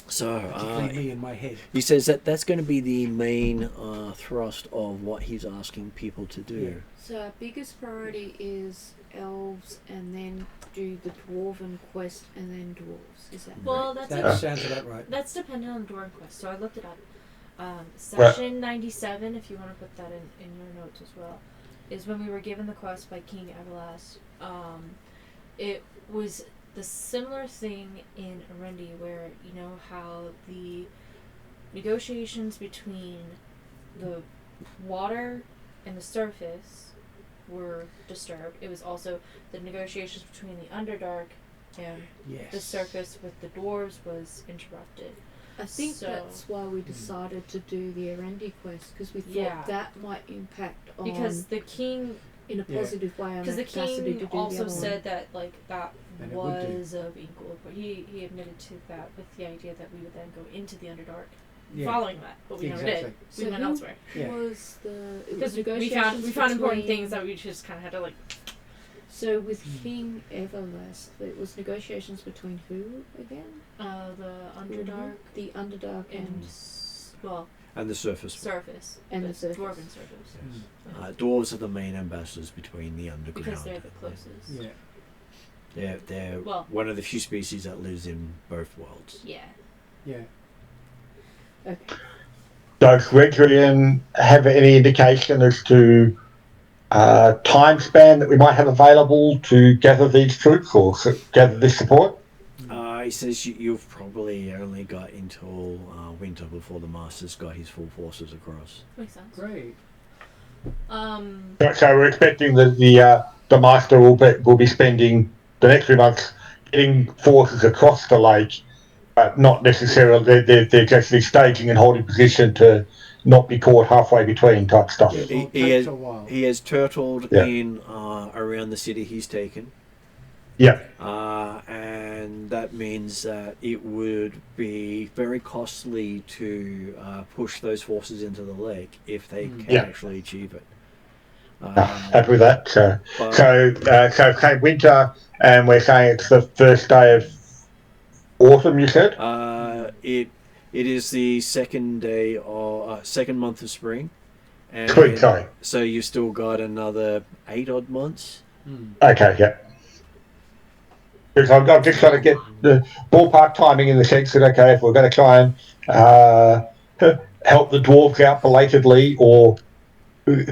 So Particularly me in my head. he says that that's going to be the main thrust of what he's asking people to do. Yeah. So our biggest priority is elves, and then do the dwarven quest, and then dwarves. Is that Well, right? that's That sounds about right. That's dependent on the Dwarven quest. So I looked it up. Section 97, if you want to put that in your notes as well, is when we were given the quest by King Everlast. It was the similar thing in Arendi, where you know how the negotiations between the water and the surface were disturbed. It was also the negotiations between the Underdark and Yes. the surface with the dwarves was interrupted. I think So- that's why we decided to do the Erendi quest, because we thought Yeah. that might impact on Because the king, in a Yeah. positive way on because the the capacity to king do also the other said that like that And it would do. was of equal. But he admitted to that with the idea that we would then go into the Underdark Yeah. following that, but we never Exactly. did. So We went who elsewhere Yeah. was the it was because we negotiations found important between- things that we just kind of had to like. So with King Everlast, it was negotiations between who again? The Underdark The Underdark and and well, And the surface. surface And the surface. dwarven surface Dwarves are the main ambassadors between the underground. because they're the closest. Yeah. They're Well- one of the few species that lives in both worlds. Yeah. Yeah. okay. Does Retrian have any indication as to time span that we might have available to gather these troops or gather this support? He says you've probably only got until winter before the Master's got his full forces across. Makes sense. Great. So we're expecting that the Master will be spending the next 3 months getting forces across the lake, but not necessarily they're actually staging and holding position to not be caught halfway between type stuff. Yeah, He, well, he takes has a while. he has turtled Yeah. in around the city he's taken. Yeah. And that means that it would be very costly to push those forces into the lake if they can Yeah. actually achieve it. Happy with that. But- So say winter, and we're saying it's the first day of autumn. You said. It is the second day or second month of spring, and Spring, sorry. so you still got another 8 odd months. Okay, yeah. Because I'm just trying to get the ballpark timing in the sense that, okay, if we're going to try and help the dwarves out belatedly, or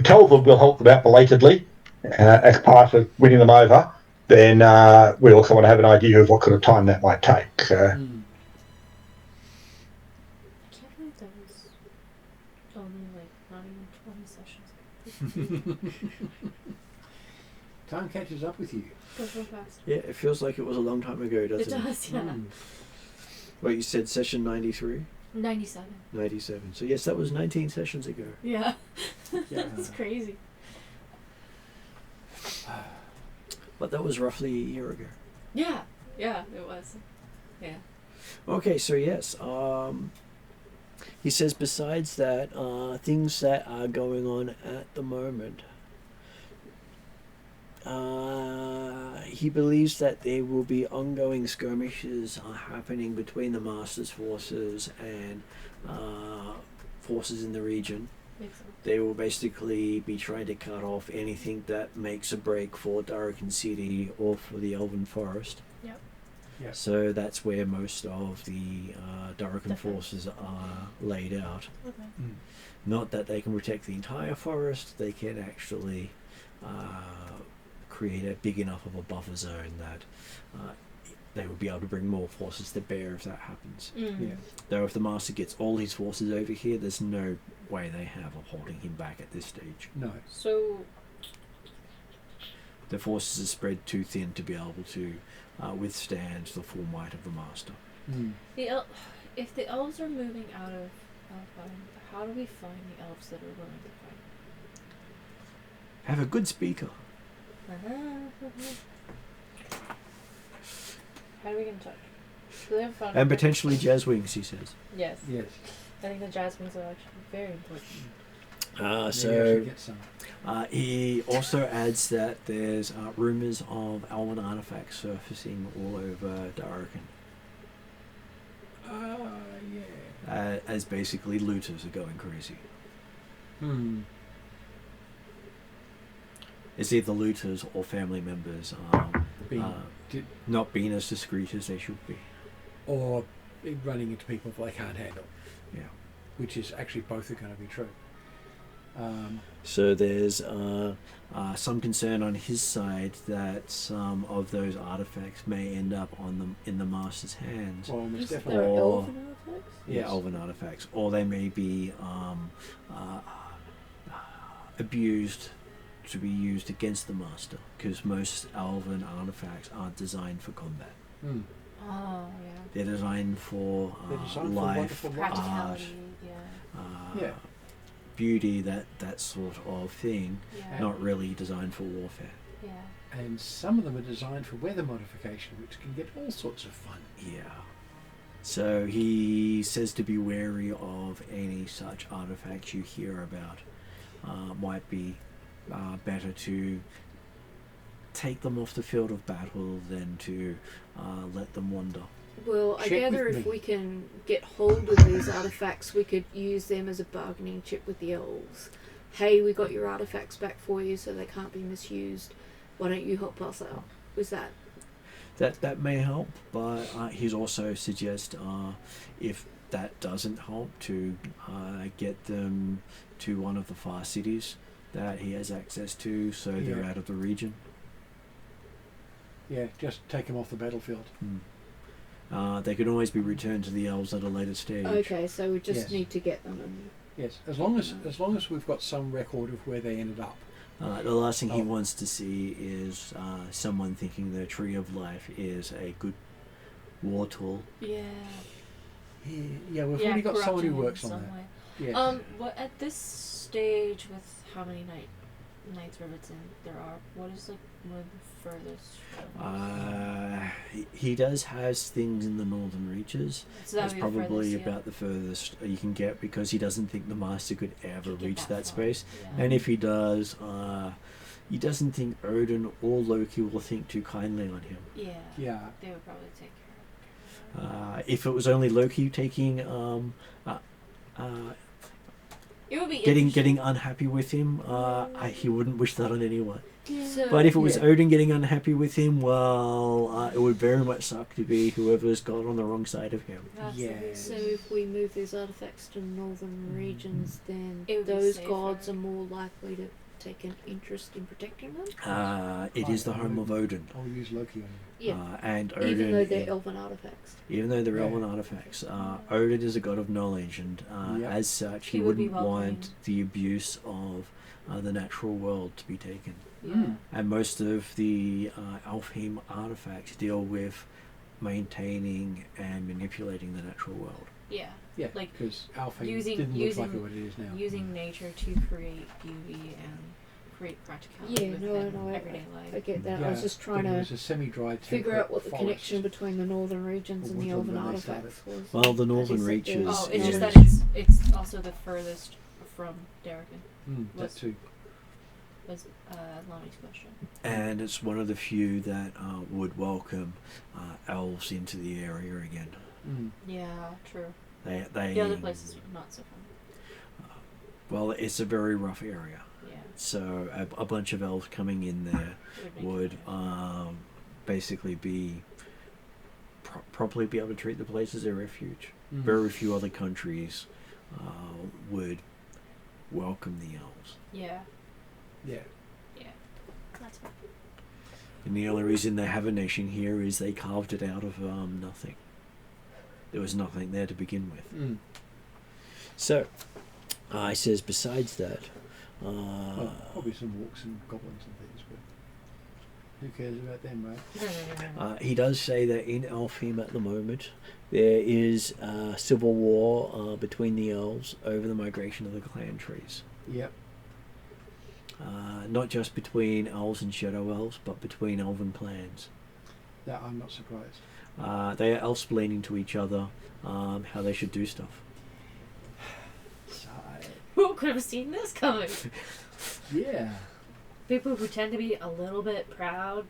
tell them we'll help them out belatedly as part of winning them over, then we also want to have an idea of what sort of time that might take. I can't believe that was only like not even 20 sessions. Time catches up with you. Goes real fast. Yeah, it feels like it was a long time ago, doesn't It it? does, yeah. Well, you said session 93, 97. 97. So yes, that was 19 sessions ago. Yeah. Yeah. That's crazy. But that was roughly a year ago. Yeah. Yeah, it was. Yeah. Okay, so yes, he says besides that, things that are going on at the moment, he believes that there will be ongoing skirmishes happening between the Master's forces and forces in the region. Makes sense. they will basically be trying to cut off anything that makes a break for Darkin City or for the Elven Forest. Yep. Yep. So that's where most of the Darkin Defense. forces are laid out. Okay. Mm. Not that they can protect the entire forest, they can actually create a big enough of a buffer zone that they would be able to bring more forces to bear if that happens. Mm. Yeah. Though if the Master gets all his forces over here, there's no way they have of holding him back at this stage. No. So, The forces are spread too thin to be able to withstand the full might of the Master. Mm. if the elves are moving out of Alpine, how do we find the elves that are willing to fight? Have a good speaker. How do we get in touch? Do they have phone And number? potentially Jazzwings, he says. Yes. Yes. I think the jasmines are actually very important. Maybe I should So get some. he also adds that there's rumours of Elven artifacts surfacing all over Darkin. Yeah. As basically looters are going crazy. Hmm. It's either looters or family members Being, di- not being as discreet as they should be. or running into people they can't handle, Yeah. which is actually both are going to be true. So there's some concern on his side that some of those artifacts may end up in the Master's hands. Well, You most said definitely. there are Or- elven artifacts? Yeah, Yes. elven artifacts, or they may be abused to be used against the Master, because most elven artifacts aren't designed for combat. Hmm. Oh, yeah. They're designed for They're designed for life, wonderful life. art, Practicality, yeah. Yeah. beauty, that sort of thing. Yeah. Not really designed for warfare. Yeah. And some of them are designed for weather modification, which can get all sorts of fun. Yeah. So he says to be wary of any such artifacts you hear about. Might be better to take them off the field of battle than to let them wander. Well, I Check gather with if me. we can get hold of these artifacts, we could use them as a bargaining chip with the elves. Hey, we got your artifacts back for you, so they can't be misused. Why don't you help us out? Was that? That may help, but he's also suggest if that doesn't help to get them to one of the far cities that he has access to, so they're Yeah. out of the region. Yeah, just take them off the battlefield. They can always be returned to the elves at a later stage. Okay, so we just Yes. need to get them and Yes, as long as we've got some record of where they ended up. The last thing he Oh. wants to see is someone thinking the Tree of Life is a good war tool. Yeah. Yeah, we've already got someone who corrupting in works on some that. way. Yes. What at this stage with how many Knights Rivets in there are? What is like one of the furthest? He does has things in the northern reaches. So that That's would be the probably furthest, yeah. about the furthest you can get, because he doesn't think the Master could ever Could get reach that far. space. Yeah. And if he does, he doesn't think Odin or Loki will think too kindly on him. Yeah. Yeah. They would probably take care of it. If it was only Loki taking, It would be getting unhappy with him, he wouldn't wish that on anyone. So, But if it was Yeah. Odin getting unhappy with him, well, it would very much suck to be whoever's got on the wrong side of him. absolutely. so if we move these artifacts to northern regions, then It would be those safer. gods are more likely to take an interest in protecting them. It is the home of Odin. I'll use Loki on Yeah, And Odin, even though they're elven artifacts. even though they're Yeah. elven artifacts, Odin is a god of knowledge, and Yep. as such, He he would be wouldn't want welcoming. the abuse of the natural world to be taken. Yeah. Mm. And most of the Alfheim artifacts deal with maintaining and manipulating the natural world. Yeah. Yeah, Like, because Alpha using- didn't look like using- what it is now. Using nature to create beauty and create practicality Yeah, within no, everyday I life. get that. Yeah, I was just trying but it to was a semi-dried figure out temperate what the forest. connection between the northern regions Or and the woodland elven where they started. artifacts was. Well, the As you northern said, reaches there's Oh, it's just is- that it's also the furthest from Darkin. That was- too. Was Lonnie's question. and it's one of the few that would welcome elves into the area again. Mm. Yeah, true. They The other places are not so fun. Well, it's a very rough area. Yeah. So a bunch of elves coming in there would basically be probably be able to treat the place as a refuge. Very few other countries would welcome the elves. Yeah. Yeah. That's fine. And the only reason they have a nation here is they carved it out of nothing. There was nothing there to begin with. So, I says, besides that, Well, probably some orcs and goblins and things, but who cares about them, right? he does say that in Elfheim at the moment, there is a civil war between the elves over the migration of the clan trees. Yep. Not just between elves and shadow elves, but between elven clans. That I'm not surprised. They are elf-splaining to each other how they should do stuff. Sigh. Who could have seen this coming? Yeah. People who tend to be a little bit proud.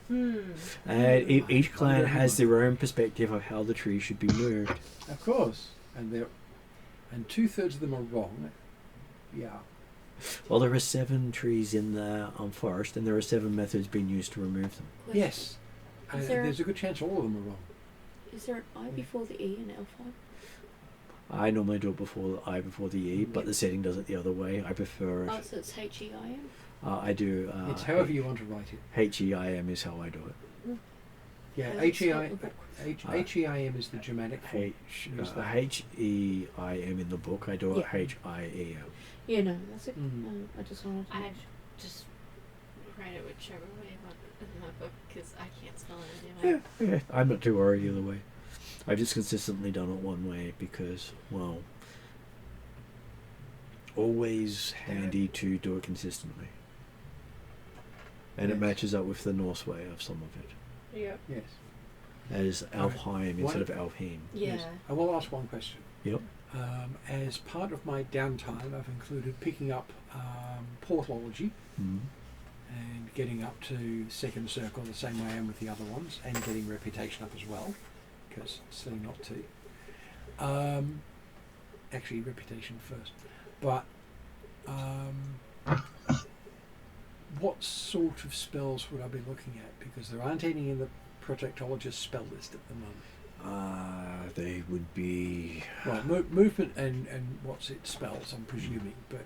And each clan has their own perspective of how the tree should be moved. Of course. And 2/3 of them are wrong. Yeah. Well, there are 7 trees in the forest, and there are 7 methods being used to remove them. Yes. And Is there- there's a good chance all of them are wrong. Is there an I before the E in Elfheim? I normally do it before the I before the E, but the setting does it the other way. I prefer Oh, it. so it's H-E-I-M? I do. It's however you want to write it. H-E-I-M is how I do it. Yeah, Yeah, it's not the book. H-E-I-M is the Germanic form. Is the- H-E-I-M in the book. I do it Yeah. H-I-E-M. Yeah, no, that's it. Mm. I just wanted to... I just write it whichever way I want in my book because I can't spell it anyway. Yeah, I'm not too worried either way. I've just consistently done it one way because, well, always handy to do it consistently. And it Yes. matches up with the Norse way of some of it. Yeah. Yes. As Alfheim instead of Alfheim. Yeah. Yes. I will ask one question. Yep. As part of my downtime, I've included picking up portalology Mm. and getting up to second circle the same way I am with the other ones, and getting reputation up as well, because silly not to. Actually, reputation first. But what sort of spells would I be looking at? Because there aren't any in the Protectologist spell list at the moment. They would be. Well, movement and what's it spells, I'm presuming, but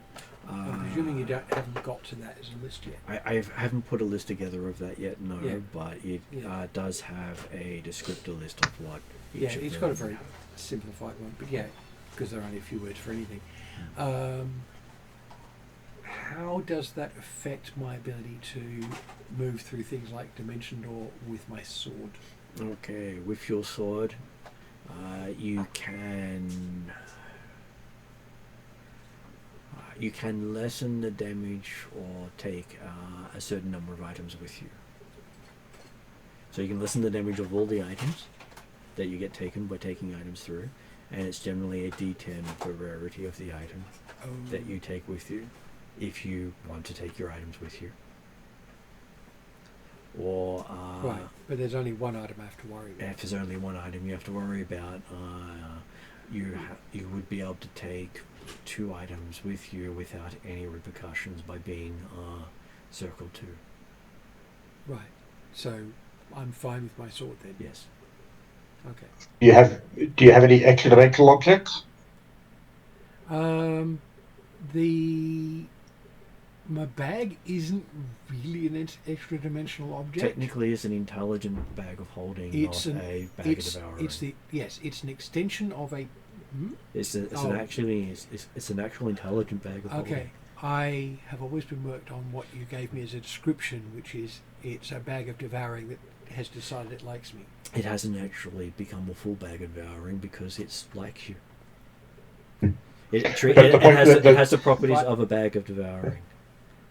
I'm presuming you haven't got to that as a list yet. I haven't put a list together of that yet, no, Yeah. but it Yeah. does have a descriptor list of what each Yeah, of it's them- got a very simplified one, but yeah, because there are only a few words for anything. How does that affect my ability to move through things like Dimension Door with my sword? Okay, with your sword, you can lessen the damage or take a certain number of items with you. So you can lessen the damage of all the items that you get taken by taking items through, and it's generally a D10 of the rarity of the item that you take with you, if you want to take your items with you. Or Right, but there's only one item I have to worry about. if there's only one item you have to worry about, you would be able to take 2 items with you without any repercussions by being circled 2. Right, so I'm fine with my sword then. Yes. Okay. Do you have any extra dimensional objects? My bag isn't really an extra dimensional object. Technically, it's an intelligent bag of holding, It's not an- a bag of devouring. It's an extension of a. It's an actual intelligent bag of holding. Okay, I have always been worked on what you gave me as a description, which is it's a bag of devouring that has decided it likes me. It hasn't actually become a full bag of devouring because it's like you. It has the properties of a bag of devouring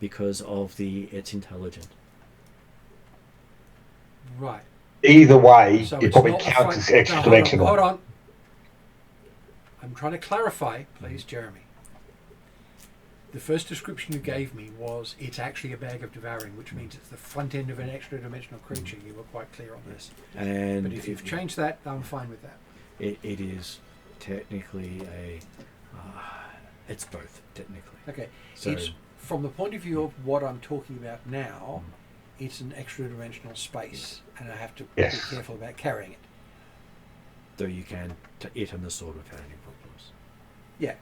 because of it's intelligent. Right. Either way, So it it's probably not a counts as fight- extra No, dimensional. Hold on. I'm trying to clarify, please, Jeremy. The first description you gave me was it's actually a bag of devouring, which means it's the front end of an extra dimensional creature. You were quite clear on this. And But if you've changed that, I'm fine with that. it is technically It's both, technically. Okay. So, It's from the point of view of what I'm talking about now. It's an extra dimensional space, and I have to be careful about carrying it. though you can, it and the sword without any problems. Yeah,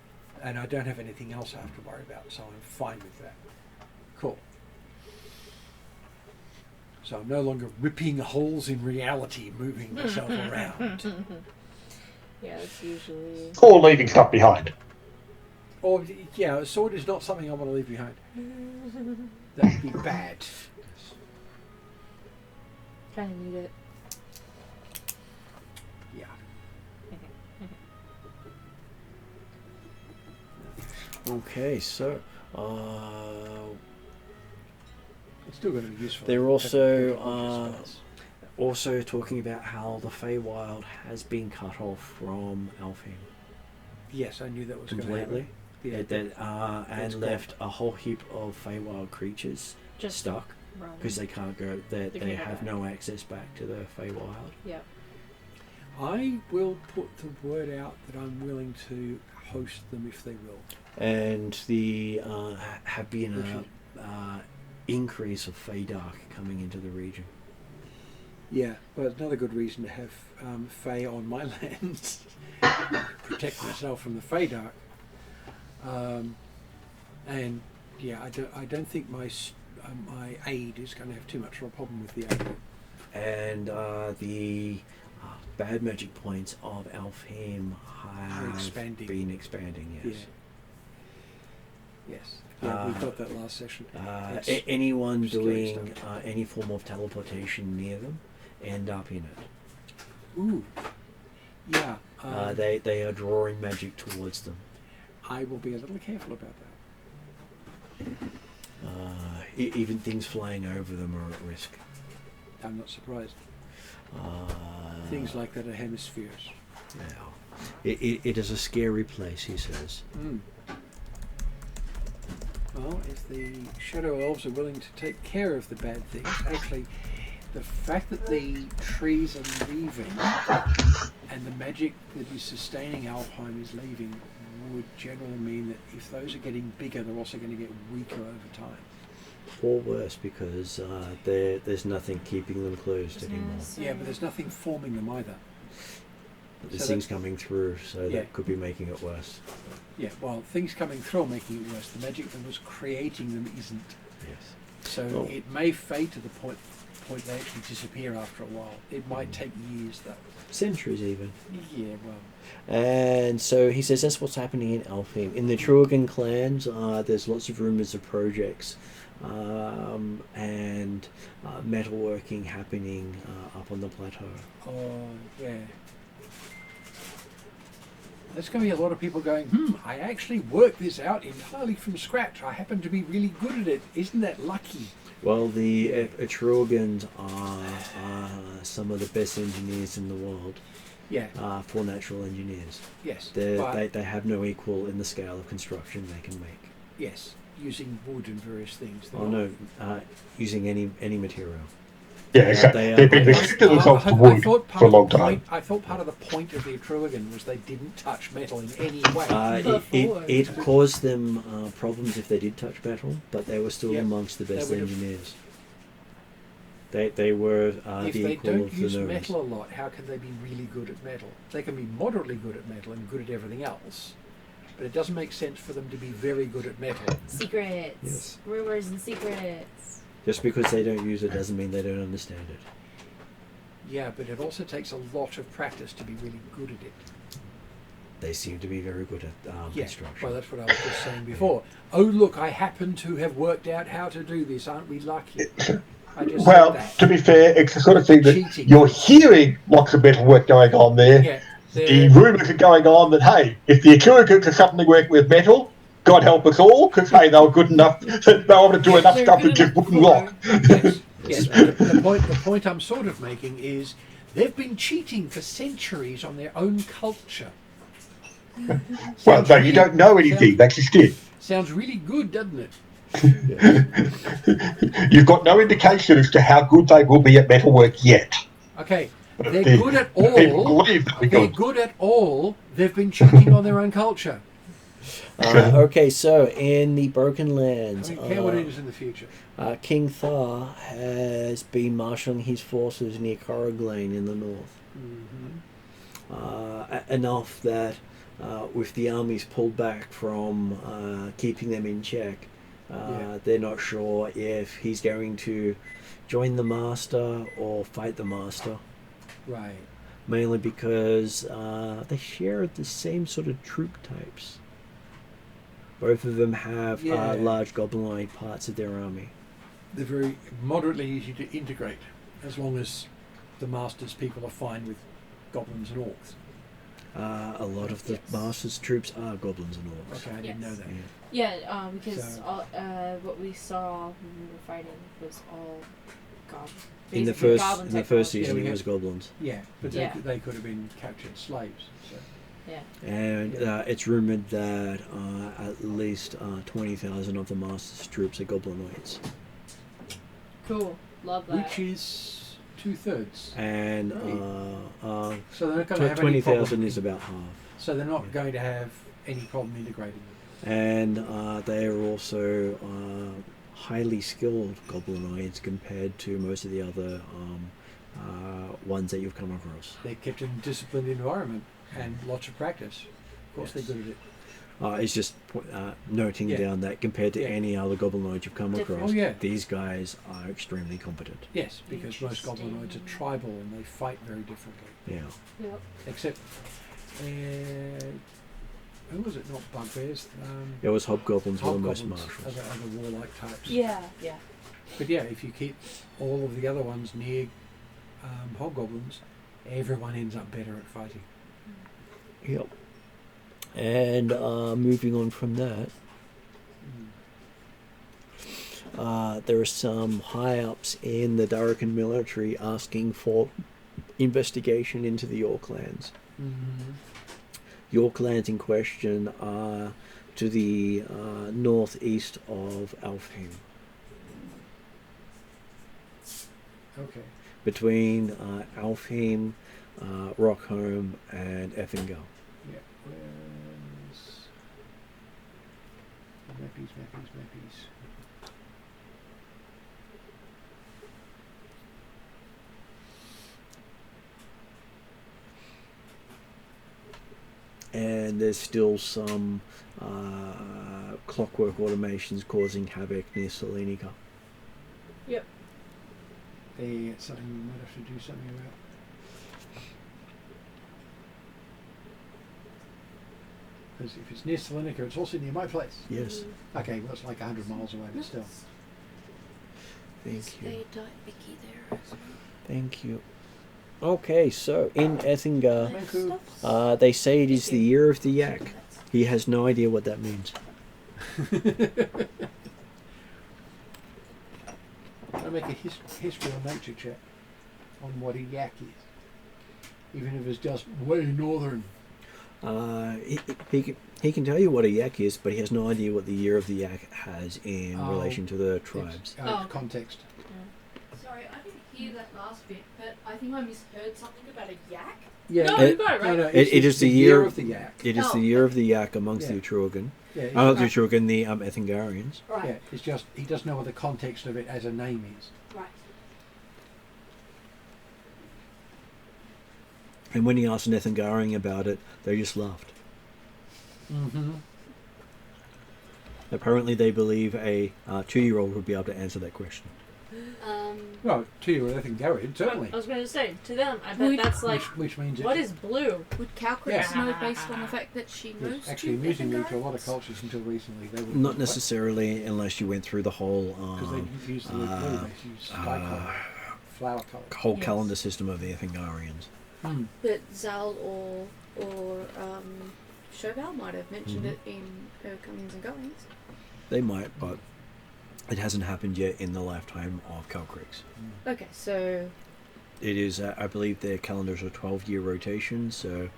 and I don't have anything else I have to worry about, so I'm fine with that. Cool. So I'm no longer ripping holes in reality, moving myself around. Yeah, it's usually. Or leaving stuff behind. Or, yeah, a sword is not something I want to leave behind. That would be bad. Kind of need it. Yeah. Okay, so It's still going to be useful. they're also Spells. also talking about how the Feywild has been cut off from Alfheim Yes, I knew that was going to completely. happen. Yeah, And That's left a whole heap of Feywild creatures Just stuck run. because they can't go. They can't go have back. no access back to the Feywild. Yeah. I will put the word out that I'm willing to host them if they will. And the have been a increase of Feydark coming into the region. Yeah, but it's another good reason to have Fey on my lands. Protect myself from the Feydark. And yeah, I don't think my aid is going to have too much of a problem with the aid. And the bad magic points of Alfheim have been expanding. Yes. Yes. Yeah, we got that last session. Anyone scary doing any form of teleportation near them end up in it. Ooh. Yeah. They are drawing magic towards them. I will be a little careful about that. Even things flying over them are at risk. I'm not surprised. Things like that are hemispheres. Yeah. It is a scary place, he says. Well, if the Shadow Elves are willing to take care of the bad things, actually, the fact that the trees are leaving and the magic that is sustaining Alfheim is leaving would generally mean that if those are getting bigger, they're also going to get weaker over time. Or worse, because there's nothing keeping them closed anymore. Yeah, but there's nothing forming them either. There's So things coming through, so Yeah. that could be making it worse. Yeah, well, things coming through are making it worse. The magic that was creating them isn't. Yes. So Oh. it may fade to the point they actually disappear after a while. It might take years, though. Centuries even. Yeah, well. And so he says that's what's happening in Alfheim. In the Atruaghin clans, there's lots of rumours of projects and metalworking happening up on the plateau. Oh, yeah. There's going to be a lot of people going, I actually worked this out entirely from scratch. I happen to be really good at it. Isn't that lucky? Well, the Atruaghins are some of the best engineers in the world. Yeah. For natural engineers. Yes. They have no equal in the scale of construction they can make. Yes. Using wood and various things. Oh no, using any material. Yeah, exactly. They've been restricted themselves to wood for a long time. I thought part of the point of the Atruaghin was they didn't touch metal in any way. It caused them problems if they did touch metal, but they were still Yep. amongst the best They would've- engineers. They were if the they equal don't of the use gnomes. metal a lot, how can they be really good at metal? They can be moderately good at metal and good at everything else, but it doesn't make sense for them to be very good at metal. Secrets. Yes. Rumors and secrets. Just because they don't use it doesn't mean they don't understand it. Yeah, but it also takes a lot of practice to be really good at it. They seem to be very good at construction. Well, that's what I was just saying before. Oh, look, I happen to have worked out how to do this. Aren't we lucky? I just Well, said that. to be fair, it's the sort of thing that Cheating. you're hearing lots of metalwork going on there. Yeah, The rumours are going on that, hey, if the Atruaghin could suddenly work with metal, God help us all, because, hey, they were good enough, they were able to do enough They're stuff good with just enough wood and rock. Yes, yes. The point I'm sort of making is they've been cheating for centuries on their own culture. Well, no, you don't know anything, that's just it. Sounds really good, doesn't it? You've got no indication as to how good they will be at metalwork yet. Okay, they're good at People all. believe that They're good at all. They've been cheating on their own culture. Okay, so in the Broken Lands, I don't care what it is in the future. King Thar has been marshalling his forces near Corriglane in the north. Enough that with the armies pulled back from keeping them in check, they're not sure if he's going to join the Master or fight the Master. Right. Mainly because they share the same sort of troop types. Both of them have large goblinoid parts of their army. They're very moderately easy to integrate, as long as the Master's people are fine with goblins and orcs. A lot of the Master's troops are goblins and orcs. Okay, I didn't know that. Yeah, because So- what we saw when we were fighting was all goblins. In the Basically first goblin season, Yeah, we it had- was goblins, Yeah, but Yeah. They could have been captured slaves. So. and it's rumored that at least 20,000 of the Master's troops are goblinoids, Cool. Love that. Which is 2/3. and So they're not going to have any 20,000 problem. is about half. So they're not going to have any problem integrating them. And they are also highly skilled goblinoids compared to most of the other ones that you've come across. They're kept in a disciplined environment and lots of practice. Of course, Yes. they're good at it. It's just noting Yeah. down that compared to Yeah. any other goblinoid you've come Different. across, Oh, yeah. these guys are extremely competent. Yes, because most Interesting. goblinoids are tribal and they fight very differently. Yeah. Yep. Except, who was it? Not bugbears. It was hobgoblins were the most Hobgoblins, martial. other warlike types. Yeah. But yeah, if you keep all of the other ones near hobgoblins, everyone ends up better at fighting. Yep. And moving on from that, there are some high ups in the Darrakan military asking for investigation into the York lands. York lands in question are to the northeast of Alfheim, Okay. between Alfheim, Rockholm, and Effingham. Yeah. Where's mappies? And there's still some clockwork automations causing havoc near Salonika. It's something we might have to do something about. Because if it's near Salonika, it's also near my place. Yes, Okay, well, it's like 100 miles away, but still. thank you. They died Vicky there as well. Thank you. Okay, so in Ethinger, Thank you. they say it is the year of the yak. He has no idea what that means. I make a history or nature check on what a yak is, even if it's just way northern. He can tell you what a yak is, but he has no idea what the year of the yak has in Oh, relation to the tribes. Oh. Context. Sorry, I didn't hear that last bit, but I think I misheard something about a yak. Yeah. No, you got it right. No, It is the year of the yak. It is Oh. the year of the yak amongst Yeah. the Atruaghin. Yeah, Not the Atruaghin, the Ethingarians. Right, yeah, it's just he doesn't know what the context of it as a name is. right. And when he asked an Ethingarian about it, they just laughed. Mm-hmm. Apparently, they believe a 2-year-old would be able to answer that question. Well, to you, I think Gary, certainly. I was going to say, to them, I bet that's like, Which means what it, is blue? Would Calcrix Yeah. know based on the fact that she knows was actually two amusingly to a Ethingarians? lot of cultures until recently. They would Not necessarily, unless you went through the whole because they didn't use the word blue, they used sky colour, flower colour. whole Yes. calendar system of the Ethingarians. Hmm. But Zal or Chauvel might have mentioned Mhm. it in her comings and goings. They might, but it hasn't happened yet in the lifetime of Calcrix. Okay, so It is, I believe, their calendars are 12-year rotations, so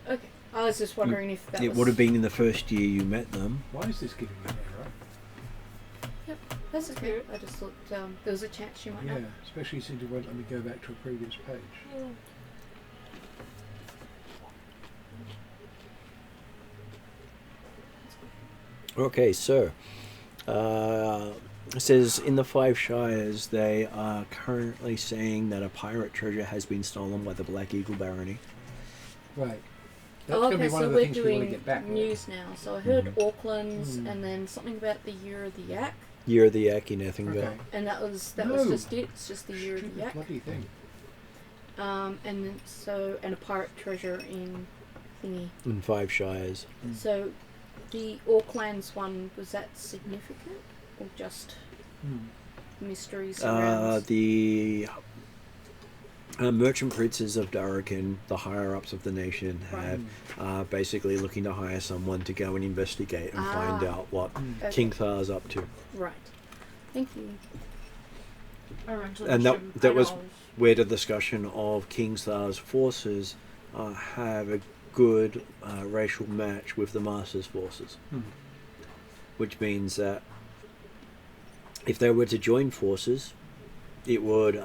okay, I was just wondering if that it was. would have been in the first year you met them. Why is this giving me an error? That's okay. I just thought there was a chance she might Yeah, know. especially since it won't let me go back to a previous page. Okay, so it says in the Five Shires they are currently saying that a pirate treasure has been stolen by the Black Eagle Barony. Right. That's going to be one of the we're things we want to doing get back. news now. So I heard Mhm. Auckland's and then something about the Year of the Yak. Year of the Yak in Effingham. Okay. And that was No. just it. It's just the Year of the Stupid Yak. bloody thing. And then and a pirate treasure in thingy. In Five Shires. So the Auckland's one, was that significant or just mysteries around? The merchant princes of Darrakin, the higher ups of the nation, have basically looking to hire someone to go and investigate and find out what Okay. King Thar's up to. Right. Thank you. And that was where the discussion of King Thar's forces have a good racial match with the Master's forces. Which means that if they were to join forces, it would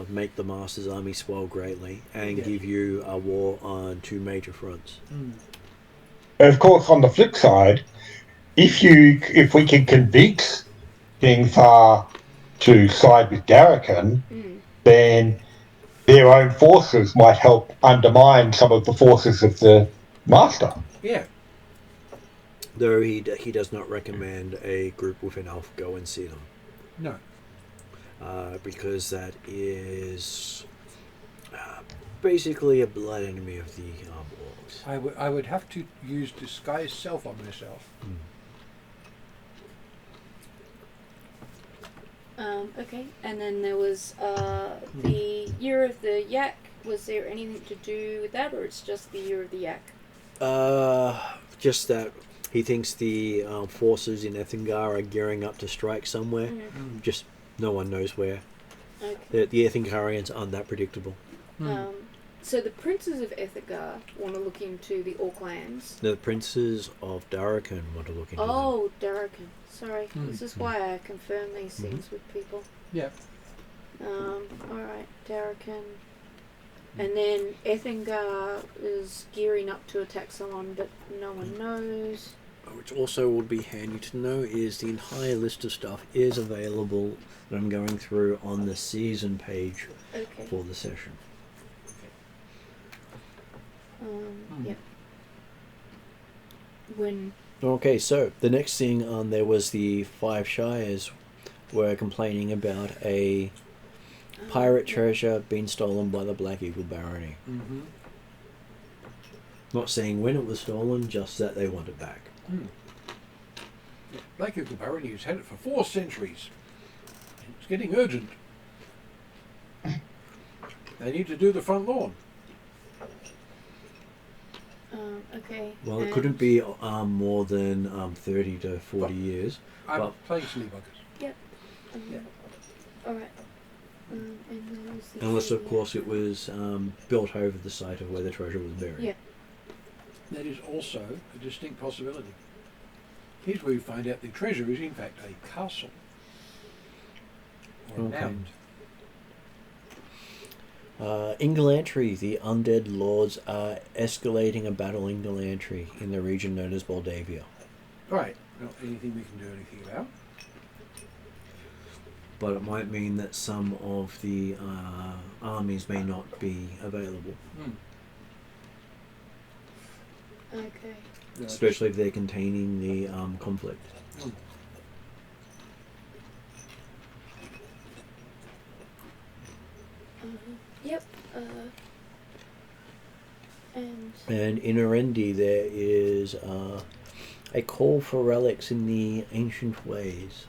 make the Master's army swell greatly and give you a war on two major fronts. And of course, on the flip side, if we can convince King Thar to side with Darrakin, then their own forces might help undermine some of the forces of the Master. Yeah. Though he does not recommend a group with an elf go and see them. No. Because that is basically a blood enemy of the orcs. I would have to use disguise self on myself. Okay, and then there was the Year of the Yak. Was there anything to do with that, or it's just the Year of the Yak? Just that he thinks the forces in Ethingar are gearing up to strike somewhere. Just no one knows where. Okay. The Ethingarians aren't that predictable. So the princes of Ethingar want to look into the Aucklands. The princes of Darrakin want to look into them. Oh, Darrakin. Sorry, this is why I confirm these things with people. Yeah. Alright, Darrakin. And then Ethingar is gearing up to attack someone, but no one knows. Which also would be handy to know is the entire list of stuff is available that I'm going through on the season page for the session. Yep. When... Okay, so the next thing on there was the Five Shires were complaining about a pirate treasure being stolen by the Black Eagle Barony. Not saying when it was stolen, just that they want it back. Black Eagle Barony has had it for 4 centuries. It's getting urgent. They need to do the front lawn. Okay. Well, it couldn't be more than 30 to 40 years. I'm playing silly buggers. Yep. Alright. And there was the Unless, of course, it was built over the site of where the treasure was buried. Yeah. That is also a distinct possibility. Here's where we find out the treasure is in fact a castle. Or a mound. In Galantry, the undead lords are escalating a battle in Galantry in the region known as Moldavia. Right. Not anything we can do anything about. But it might mean that some of the armies may not be available. Okay. Especially if they're containing the conflict. Yep. And in Erendi there is a call for relics in the ancient ways.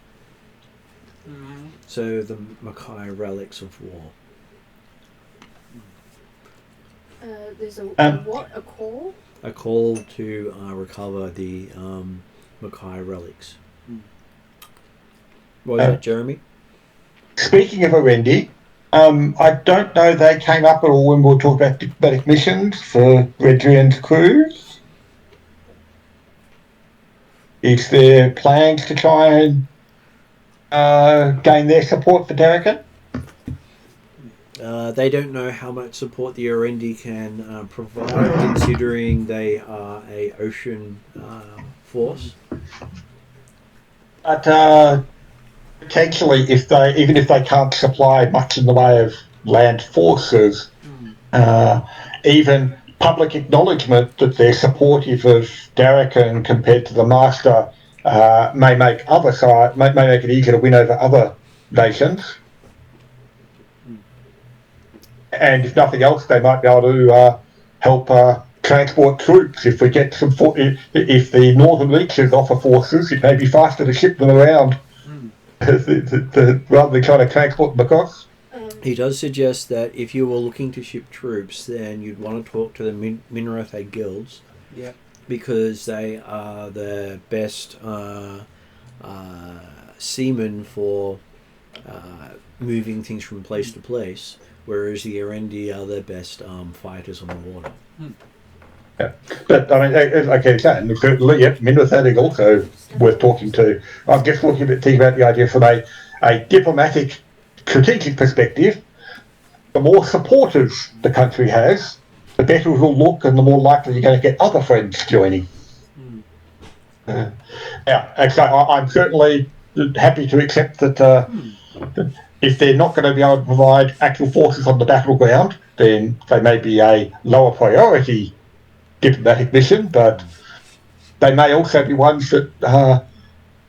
So the Mackay relics of war. There's a what? A call? A call to recover the Mackay relics. What was that, Jeremy? Speaking of Erendi, I don't know they came up at all when we were talking about diplomatic missions for Redrian's crews. Is there plans to try and gain their support for Darrakin? They don't know how much support the Erendi can provide, considering they are a ocean force. But potentially, even if they can't supply much in the way of land forces, even public acknowledgement that they're supportive of Darrakan compared to the Master may make may make it easier to win over other nations. And if nothing else, they might be able to help transport troops. If we get if the northern reaches offer forces, it may be faster to ship them around rather than trying to transport them across. He does suggest that if you were looking to ship troops, then you'd want to talk to the Minrathe guilds. Yep. Because they are the best seamen for moving things from place to place, whereas the Erendi are the best fighters on the water. Yeah. But I mean, okay, certainly, yep, Minrathe is also worth talking to. I'm just thinking about the idea from a diplomatic, strategic perspective. The more supporters the country has, the better it will look, and the more likely you're going to get other friends joining. Yeah, so I'm certainly happy to accept that if they're not going to be able to provide actual forces on the battleground, then they may be a lower priority diplomatic mission, but they may also be ones that,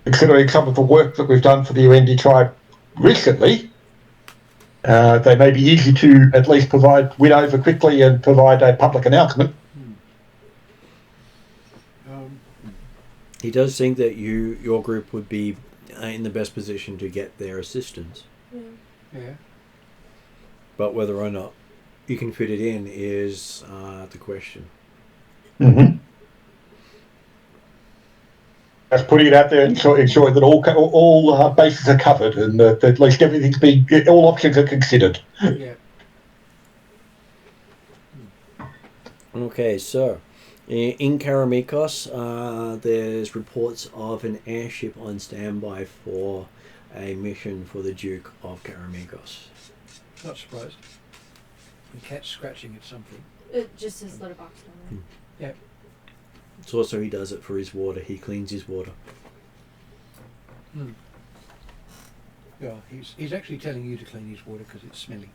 considering some of the work that we've done for the Erendi tribe recently, they may be easy to at least win over quickly and provide a public announcement. He does think that your group would be in the best position to get their assistance. Yeah. But whether or not you can fit it in is the question. Mm-hmm. Just putting it out there and ensuring that all bases are covered and that at least all options are considered. Yeah. Okay, so in Karamikos, there's reports of an airship on standby for a mission for the Duke of Karamikos. Not surprised. The cat's scratching at something. It just says letterbox down Yep. It's also he does it for his water. He cleans his water. Yeah, he's actually telling you to clean his water because it's smelly.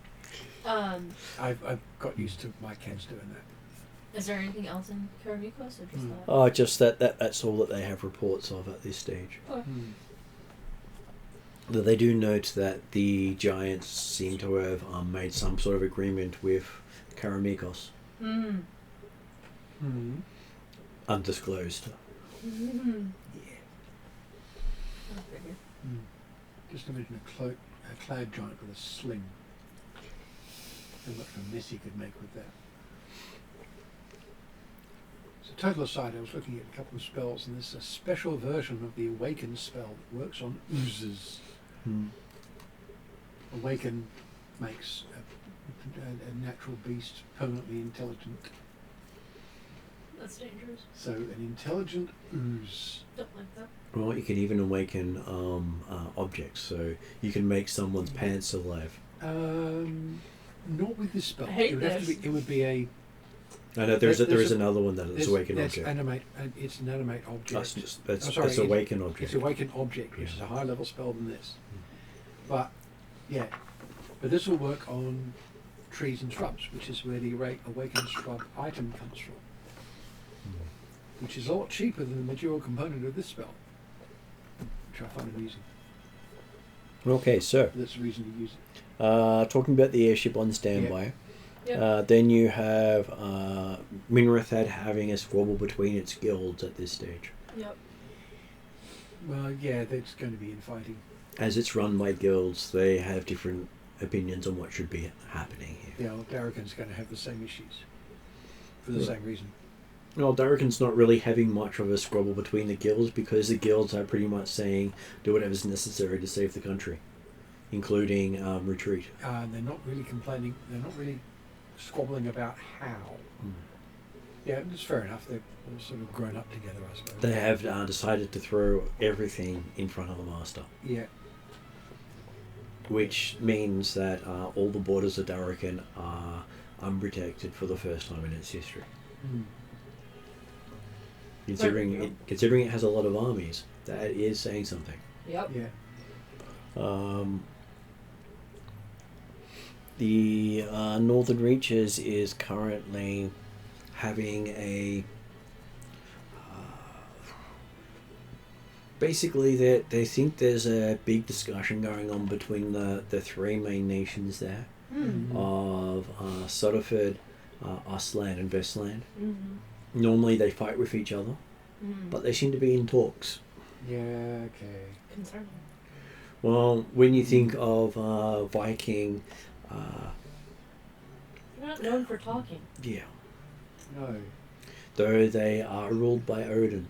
there. I've got used to my cats doing that. Is there anything else in Karamikos or just that? Just that's all that they have reports of at this stage. Okay. Though they do note that the giants seem to have made some sort of agreement with Karamikos. Undisclosed. Just imagine a cloud giant with a sling. How much of a mess he could make with that. So total aside, I was looking at a couple of spells, and there's a special version of the Awaken spell that works on oozes. Awaken makes a natural beast permanently intelligent. That's dangerous. So an intelligent ooze. Don't like that. Well, you can even awaken objects, so you can make someone's pants alive. Not with this spell. I hate It would have to this. be. It would be a. I know there is another one that is awaken that's object. It's an animate object. That's awaken object. It's awaken object, which is a higher level spell than this. But yeah, but this will work on trees and shrubs, which is where the awakened shrub item comes from, which is a lot cheaper than the material component of this spell, which I find amusing. Okay, so That's the reason to use it. talking about the airship on standby. Yep. Then you have Minrathad having a squabble between its guilds at this stage. Yep. Well, yeah, that's going to be infighting. As it's run by guilds, they have different opinions on what should be happening here. Yeah, well, Darrakan's going to have the same issues for the same reason. Well, Darrakan's not really having much of a squabble between the guilds because the guilds are pretty much saying do whatever's necessary to save the country, including retreat. They're not really complaining. They're not really squabbling about how. Yeah, it's fair enough. They've all sort of grown up together, I suppose. They have decided to throw everything in front of the master. Yeah. Which means that all the borders of Darrakan are unprotected for the first time in its history. Considering it has a lot of armies, That is saying something. Yep. Yeah. The Northern Reaches is currently having a. Basically, they think there's a big discussion going on between the three main nations there of Sutterford, Ostland, and Vestland. Mm-hmm. Normally, they fight with each other, but they seem to be in talks. Yeah, okay. Concerning. Well, when you think of Viking, You're not known for talking. yeah, No. though they are ruled by Odin.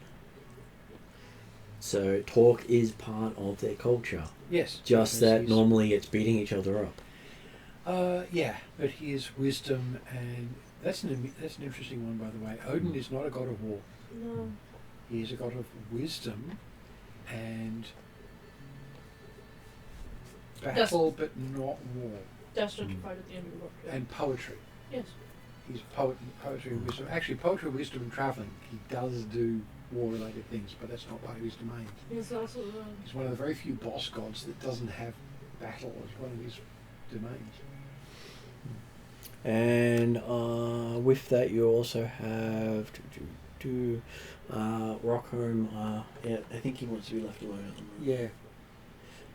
So talk is part of their culture. Yes. Just because that he's- normally it's beating each other up. Yeah, but his wisdom, and that's an interesting one, by the way. Odin is not a god of war. No. He is a god of wisdom and battle, but not war, Destined to fight at the end of the book. and poetry. Yes. He's poetry and wisdom. Actually, poetry, wisdom, and travelling. He does do war-related things, but that's not part of his domain. He's also He's one of the very few boss gods that doesn't have battle as one of his domains. And with that, you also have Rockholm. Yeah, I think he wants to be left alone at the moment.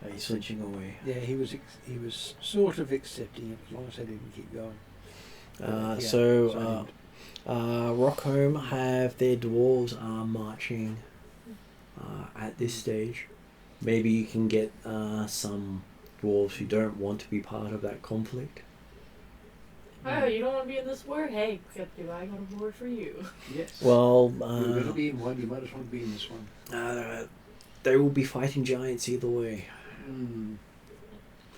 Yeah, He's flinching away. yeah. He was sort of accepting it as long as they didn't keep going. Rockholm have their dwarves marching at this stage. Maybe you can get some dwarves who don't want to be part of that conflict. oh, you don't want to be in this war? Hey, do I go to war for you? Yes. Well, You're going to be in one. You might as well be in this one. they will be fighting giants either way. Mm.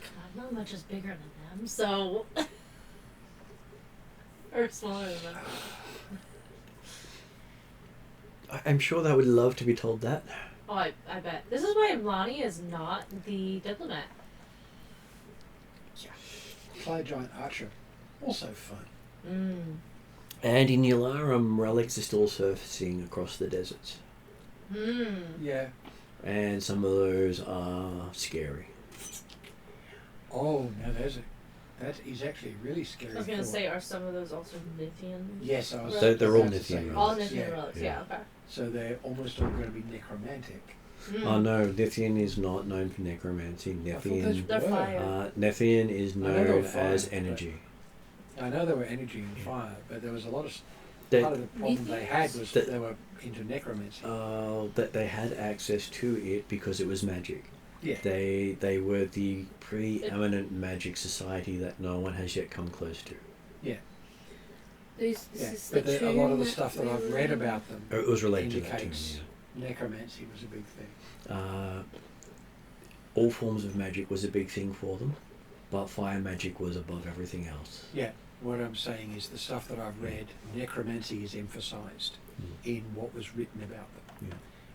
God, not much is bigger than them, so. Or smaller than them. I'm sure they would love to be told that. Oh, I bet. This is why Lonnie is not the diplomat. Fly a giant archer. Also fun. Mm. And in Yularum, relics are still surfacing across the deserts. Mm. Yeah. And some of those are scary. Oh, now that is actually a really scary. I was gonna thought. say, are some of those also Nithian? Yes, I was. They're all about to Nithian say relics. All yes, Nithian relics, yeah, okay. So they're almost all going to be necromantic. Mm. Oh no, Nithian is not known for necromancy. I thought those Nethian, They're were. fire. Nethian is I know they were known fire, as but- energy. I know they were energy and fire, but there was a lot of They, part of the problem they had was That- that they were into necromancy. that they had access to it because it was magic. Yeah. They were the preeminent magic society that no one has yet come close to. This Yeah, is but the a lot of the tomb stuff that we I've were read in. about them It was related to that too. indicates necromancy was a big thing. Yeah. All forms of magic was a big thing for them, but fire magic was above everything else. Yeah, what I'm saying is the stuff that I've read, necromancy is emphasised in what was written about them.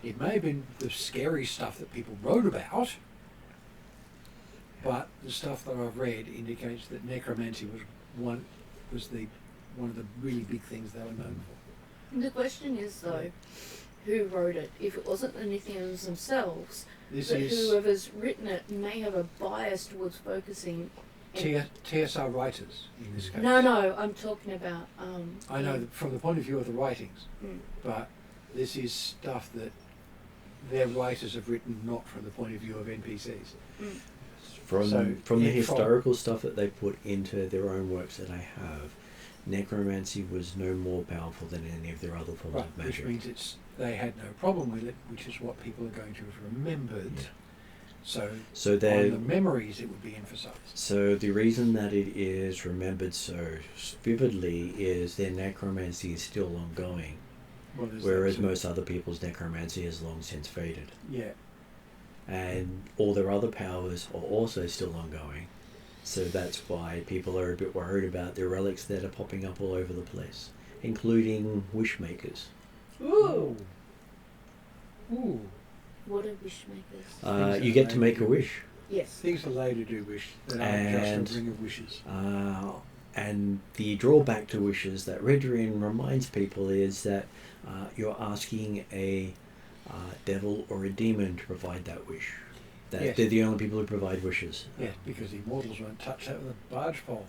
Yeah. It may have been the scary stuff that people wrote about, but the stuff that I've read indicates that necromancy was one of the really big things they were known for. The question is though, who wrote it? If it wasn't the Nithians themselves, This but is whoever's written it may have a bias towards focusing. TSR writers in this case. No, I'm talking about. I know that from the point of view of the writings, Mm. but this is stuff that their writers have written not from the point of view of NPCs. Mm. From So, from the yeah, historical stuff that they put into their own works that I have, necromancy was no more powerful than any of their other forms Right, of which magic. means they had no problem with it, which is what people are going to have remembered. Yeah. So So on they the memories it would be emphasised. so the reason that it is remembered so vividly is their necromancy is still ongoing, Well, there's whereas that too. most other people's necromancy has long since faded. Yeah. And all their other powers are also still ongoing. So that's why people are a bit worried about the relics that are popping up all over the place, including wish makers. Ooh. Ooh. What are wishmakers? Things You that get to they make a do. wish. Yes. Things that they do wish that aren't And- just a ring of wishes. And the drawback to wishes that Redrin reminds people is that you're asking a devil or a demon to provide that wish. Yes. They're the only people who provide wishes. Yeah, because the Immortals won't touch that with a barge pole.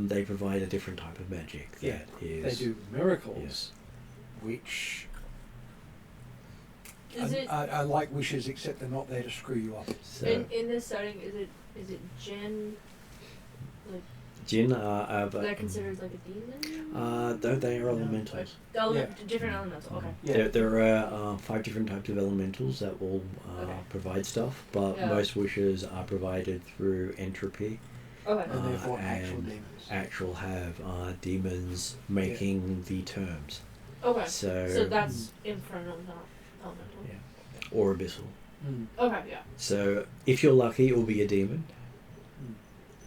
They provide a different type of magic. Yeah, That is, they do miracles, Yes. which Is it are like wishes, except they're not there to screw you up. So, in this setting? Is it Jinn? Like Jinn are they're considered like a demon? though they are elementals. Different elementals. Okay. Yeah. There are 5 different types of elementals that will Okay. provide stuff, but Yeah. most wishes are provided through entropy. Okay. And therefore and actual demons. Actual have demons making the terms. Okay. So, So that's infernal, not elemental. Yeah. Or abyssal. Mm. Okay. Yeah. So if you're lucky, it will be a demon.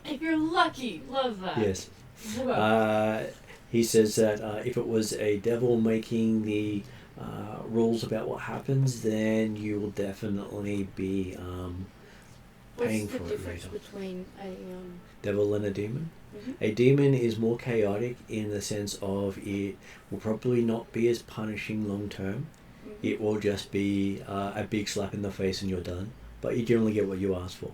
If you're lucky, love that. Yes. Okay. He says that if it was a devil making the rules about what happens, then you will definitely be paying What's the for it difference later. between a Devil and a demon? Mhm. A demon is more chaotic in the sense of it will probably not be as punishing long term. It will just be a big slap in the face and you're done. But you generally get what you asked for.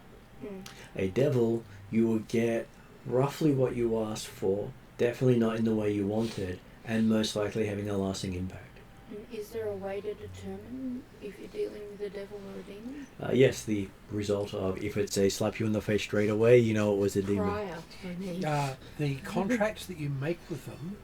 A devil, you will get roughly what you asked for, definitely not in the way you wanted, and most likely having a lasting impact. Is there a way to determine if you're dealing with a devil or a demon? Yes, the result of if it's a slap you in the face straight away, you know it was a demon. Prior for me. The contracts that you make with them,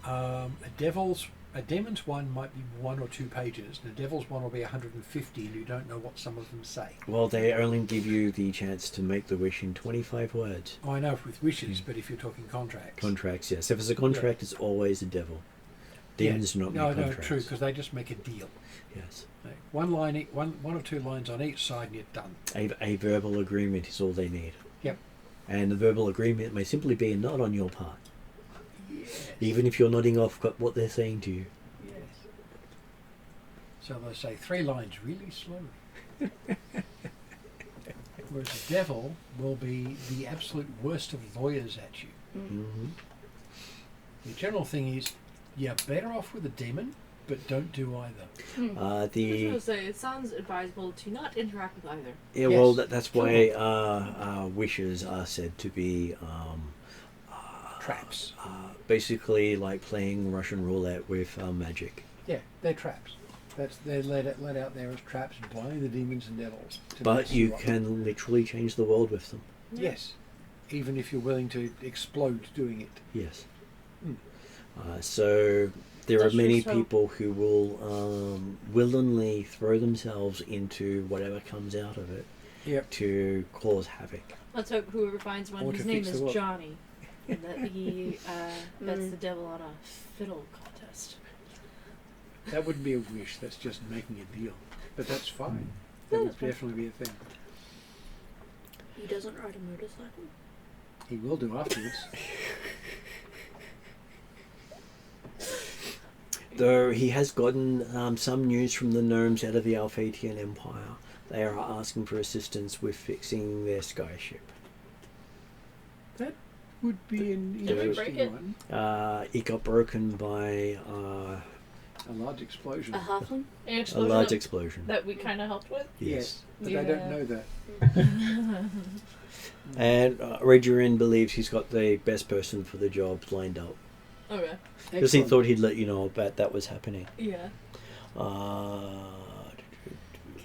a demon's one might be 1 or 2 pages, and a devil's one will be 150, and you don't know what some of them say. Well, they only give you the chance to make the wish in 25 words. Oh, I know with wishes, but if you're talking contracts. Contracts, yes. If it's a contract, it's always a devil. Demons do not make No, contracts. true, because they just make a deal. Yes. Like, one or 2 lines on each side, and you're done. A verbal agreement is all they need. Yep. And the verbal agreement may simply be a nod on your part. Yes. Even if you're nodding off what they're saying to you. Yes. So they say 3 lines really slowly. Whereas the devil will be the absolute worst of lawyers at you. Mm-hmm. The general thing is, you're better off with a demon, but don't do either. I was The gonna say it sounds advisable to not interact with either. yeah, Yes. well, that's why wishes are said to be Traps. basically like playing Russian roulette with magic. Yeah, they're traps. They're let out there as traps by the demons and devils. to But mess you up. can literally change the world with them. Yes, even if you're willing to explode doing it. Yes. Mm. So there are That's many true, so- people who will willingly throw themselves into whatever comes out of it Yep. to cause havoc. Let's hope whoever finds one Or whose to name fix the is world. Johnny, and that he bets the devil on a fiddle contest. That wouldn't be a wish. That's just making a deal. But that's fine. Yeah, That would that's fine. definitely be a thing. He doesn't ride a motorcycle? He will do afterwards. Though he has gotten some news from the gnomes out of the Alphatian Empire. They are asking for assistance with fixing their skyship. Would be an Did we break interesting it? one. It got broken by A large explosion. A halfling? An a explosion large that- explosion. that we kind of helped with. Yes, but Yeah. they don't know that. And Regirin believes he's got the best person for the job lined up. Okay. Because he Excellent. thought he'd let you know about that was happening. Yeah. Can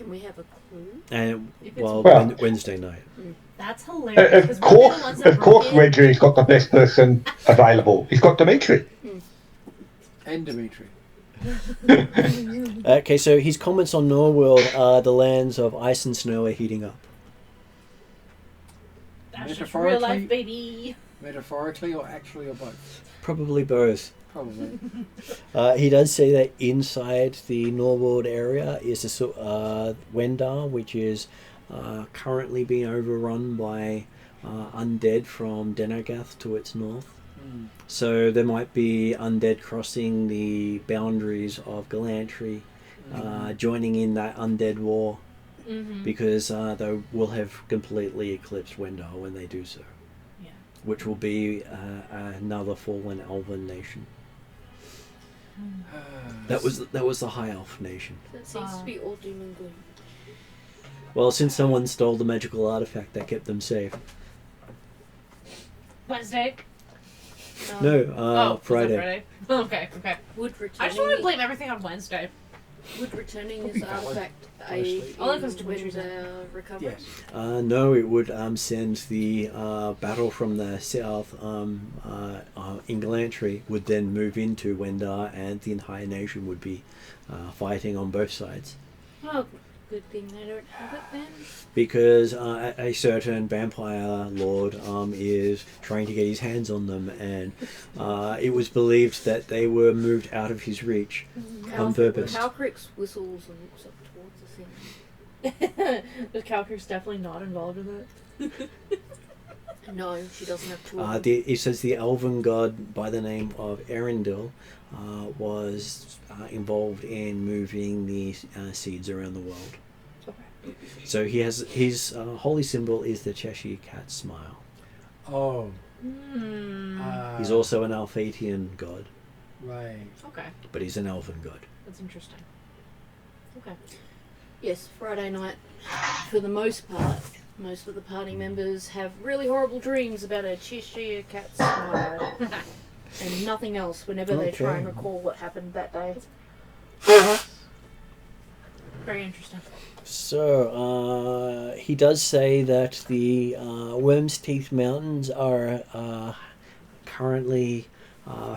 we have a clue? And If it's- well, Well- Wednesday night. That's hilarious. 'cause Of we're the course, ones that of course, broke in. Reggie has got the best person available. He's got Dimitri. And Dimitri. Okay, so his comments on Norworld are the lands of ice and snow are heating up. That's just real life, Metaphorically- baby. Metaphorically or actually or both? Probably both. Probably. He does say that inside the Norworld area is Wendar, which is currently being overrun by undead from Denagath to its north. Mm. So there might be undead crossing the boundaries of Galantry, joining in that undead war, Mm-hmm. because they will have completely eclipsed Wendar when they do so, Yeah. which will be another fallen elven nation. That was the High Elf nation. That seems to be all doom and gloom. Well, since someone stole the magical artifact that kept them safe. Wednesday. No, Was that Friday. Friday. Okay. Would I just want to returning, blame everything on Wednesday. would returning Would this be valid, artifact honestly. Only because to Witcher's recovery? Yes. No, it would send the battle from the south in Galantry would then move into Wendar, and the entire nation would be fighting on both sides. Oh, good thing they don't have it then. Because a certain vampire lord is trying to get his hands on them, and it was believed that they were moved out of his reach on purpose. Calcrix whistles and looks up towards the thing. The Calcur's definitely not involved in that. No, she doesn't have two. It says the elven god by the name of Erendil was involved in moving the seeds around the world. Okay. So he has his holy symbol is the Cheshire cat smile. Oh. He's also an Alphatian god, Right. Okay. but he's an elven god. That's interesting. Okay. Yes, Friday night. For the most part, most of the party members have really horrible dreams about a Cheshire cat smile and nothing else whenever they try and Okay. recall what happened that day. Very interesting. So he does say that the Worm's Teeth Mountains are currently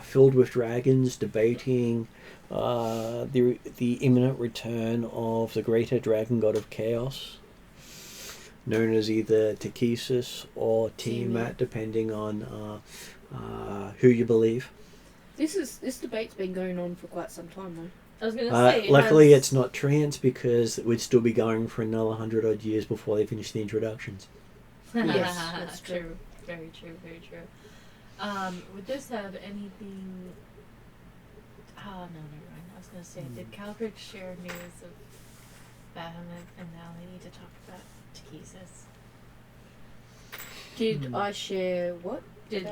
filled with dragons debating the imminent return of the greater dragon god of chaos, known as either Takesis or Tiamat, depending on who you believe. This debate's been going on for quite some time though. I was gonna say. Luckily, it's not trance, because it would still be going for another 100 odd years before they finish the introductions. Yes, that's true. Very true. Very true. Would this have anything? Oh no, never mind. I was gonna say, did Calvert share news of Bahamut, and now they need to talk about Takesis? Did I share what? Did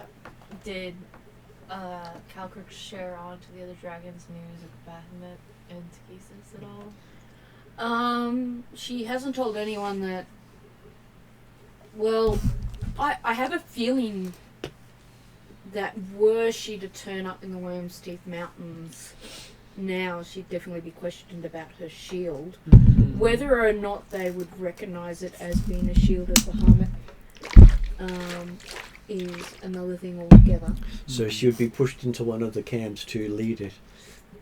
Calcrick share on to the other dragons news of Bahamut and Takesis at all? She hasn't told anyone that. Well, I have a feeling that were she to turn up in the Worm's Teeth Mountains now, she'd definitely be questioned about her shield. Whether or not they would recognise it as being a shield of Bahamut is another thing altogether. So she would be pushed into one of the camps to lead it,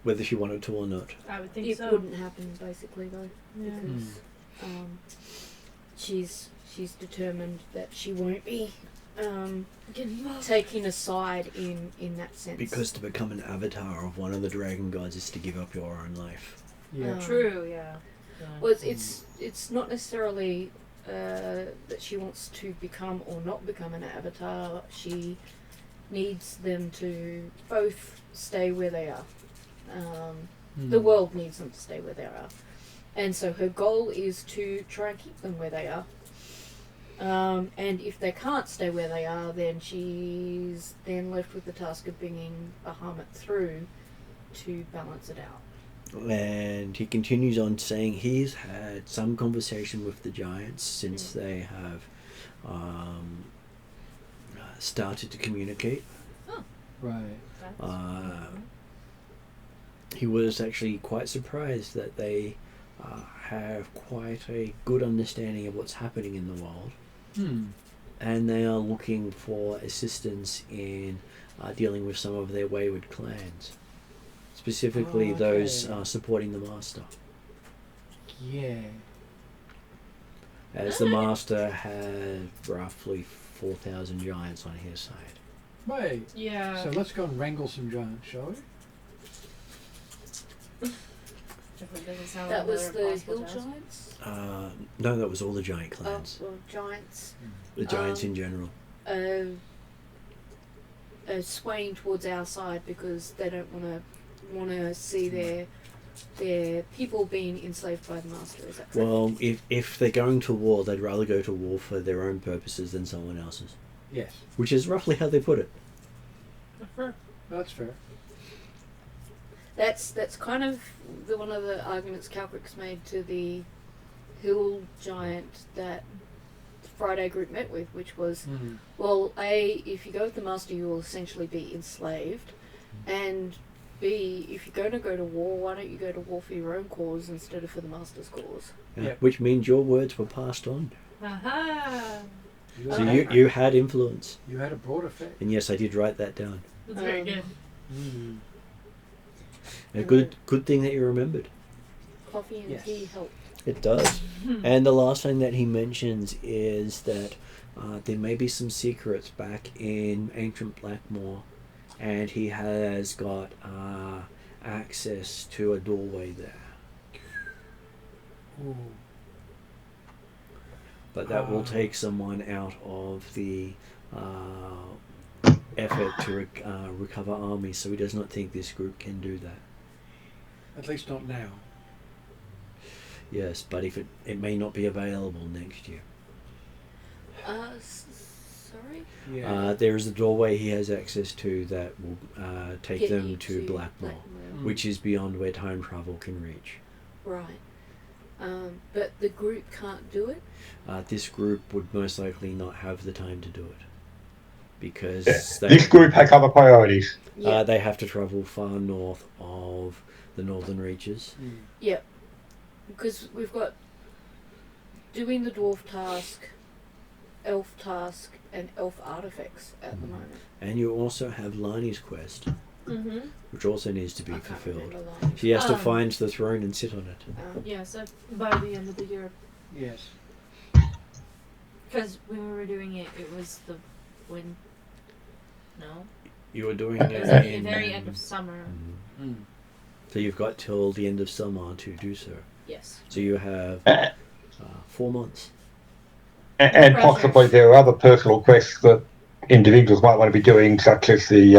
whether she wanted to or not. I would think It so. wouldn't happen basically though, Yeah. because she's determined that she won't be taking a side in that sense. Because to become an avatar of one of the dragon gods is to give up your own life. Yeah. True. Yeah. Well, it's not necessarily that she wants to become or not become an avatar. She needs them to both stay where they are. The world needs them to stay where they are. And so her goal is to try and keep them where they are. And if they can't stay where they are, then she's then left with the task of bringing Bahamut through to balance it out. And he continues on saying he's had some conversation with the giants since they have started to communicate. Right. He was actually quite surprised that they have quite a good understanding of what's happening in the world. And they are looking for assistance in dealing with some of their wayward clans. Specifically those supporting the Master. Yeah. As the Master had roughly 4,000 giants on his side. Right. Yeah. So let's go and wrangle some giants, shall we? Definitely doesn't sound That like was another the possible hill task. giants. No, that was all the giant clans. Well, giants. The giants in general. Swaying towards our side because they don't want to see their people being enslaved by the Master. Is that correct? Well, if they're going to war, they'd rather go to war for their own purposes than someone else's. Yes. Which is roughly how they put it. That's fair. That's kind of one of the arguments Calcrix made to the hill giant that the Friday group met with, which was, well, A, if you go with the Master, you will essentially be enslaved, and B, if you're going to go to war, why don't you go to war for your own cause instead of for the Master's cause? Yep. Which means your words were passed on. Aha! You, So Okay. you had influence. you had a broad effect. And yes, I did write that down. That's very good. A good thing that you remembered. Coffee and Yes. tea help. It does. And the last thing that he mentions is that there may be some secrets back in ancient Blackmoor, and he has got access to a doorway there. Ooh. But that will take someone out of the effort to recover armies, so he does not think this group can do that. At least not now. Yes, but if it may not be available next year. Sorry? Yeah. There is a doorway he has access to that will take Get them you to Blackmoor, which is beyond where time travel can reach. Right. But the group can't do it? This group would most likely not have the time to do it because This group has other priorities. Yeah. they have to travel far north of the northern reaches. Yep. Because we've got doing the dwarf task, elf task, and elf artifacts at the moment. And you also have Lani's quest, which also needs to be I can't fulfilled. remember that. She has to find the throne and sit on it. Yeah, so by the end of the year. Yes. Because when we were doing it, it was the when. No, You were doing it it was at the in very end of summer. Mm. So you've got till the end of summer to do so. Yes. So you have 4 months. And Pressure. possibly there are other personal quests that individuals might want to be doing, such as the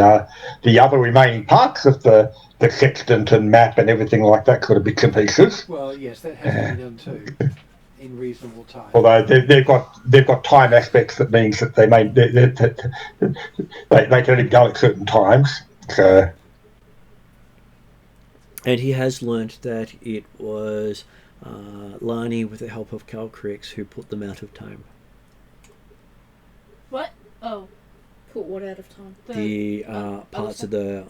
other remaining parts of the sextant and map and everything like that, sort of bits and pieces. Well, yes, that has to be done too, in reasonable time. Although they've got time aspects that means that they can only be done at certain times. So And he has learnt that it was Lani, with the help of Calcrix, who put them out of time. What? Oh, Put what out of time? The parts artifact? of the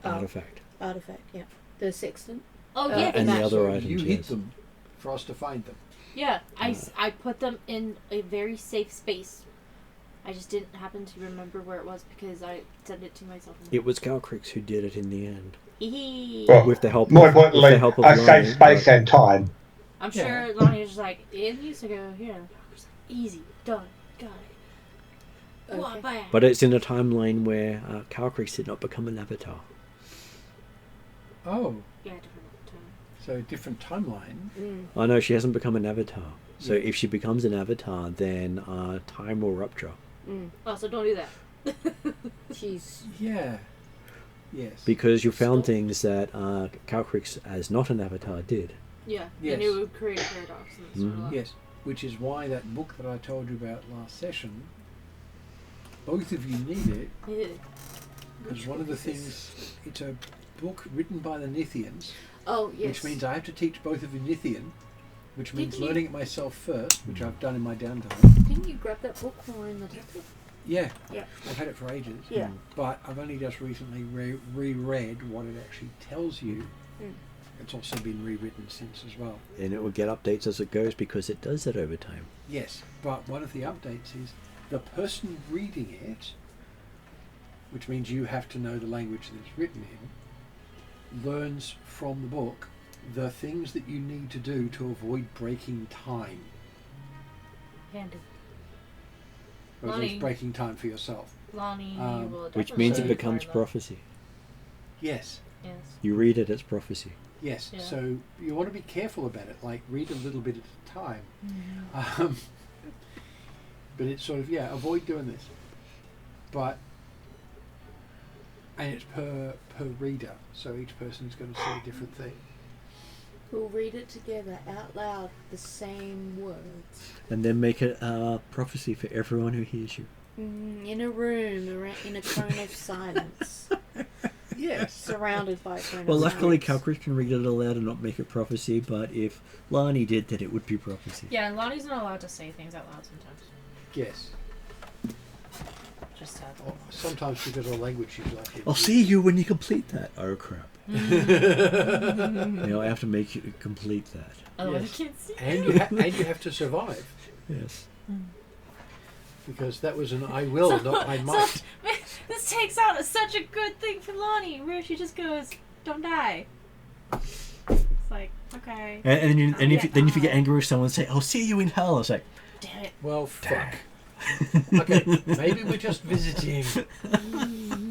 artifact. Artifact, yeah. The sextant. oh Uh, yeah, and that- the other So items, you hid yes. them for us to find them. Yeah, I put them in a very safe space. I just didn't happen to remember where it was because I sent it to myself. It was Calcrix who did it in the end. Well, With the help more of, with importantly, the help of a Lani, safe space but- and time. I'm Yeah. sure Lonnie was just like, it used to go here. I was like, easy, done, got it. Go on, Okay. bye. But it's in a timeline where Calcrix did not become an avatar. Oh, Yeah, different time. so different timeline. Oh no, she hasn't become an avatar. So Yeah. if she becomes an avatar, then time will rupture. Oh, so don't do that. She's Yeah. Yes. Because you found Stop. things that Calcrix, as not an avatar, did. Yeah, Yes. and it would create a paradox. And sort of like, Yes, which is why that book that I told you about last session, both of you need it, yeah. because one of the things, it's a book written by the Nithians, oh yes. which means I have to teach both of you Nithian, which means Didn't you- learning it myself first, which I've done in my downtime. Didn't you grab that book when we were in the temple? Yeah, Yeah. I've had it for ages. Yeah. But I've only just recently reread what it actually tells you. Mm. It's also been rewritten since as well. And it will get updates as it goes because it does that over time. Yes, but one of the updates is the person reading it, which means you have to know the language that it's written in, learns from the book the things that you need to do to avoid breaking time. Handy. Or at Lonnie. least breaking time for yourself. Lonnie will Which definitely means So- it becomes learn that. prophecy. Yes, Yes. You read it as prophecy. yes. Yeah. So you want to be careful about it, like read a little bit at a time. Mm-hmm. But it's sort of, yeah, avoid doing this. But, and it's per reader, so each person's going to see a different thing. We'll read it together out loud, the same words. And then make it prophecy for everyone who hears you. In a room, in a cone of silence. Yes. surrounded by it. Well, luckily Calcris can read it aloud and not make it prophecy, but if Lani did, then it would be prophecy. Yeah, Lonnie's not allowed to say things out loud sometimes. Yes. Just sad. Or sometimes because of the language she's like. I'll see you when you complete that. Oh crap. Now I have to make you complete that. Otherwise Yes. I can't see. And you have to survive. Yes. Because that was an I will, not I might. This takes out such a good thing for Lonnie, where she just goes, "Don't die." It's like, okay. And if Yeah. you get angry with someone and say, I'll see you in hell, it's like, Damn it. Well, fuck. Okay, maybe we're just visiting.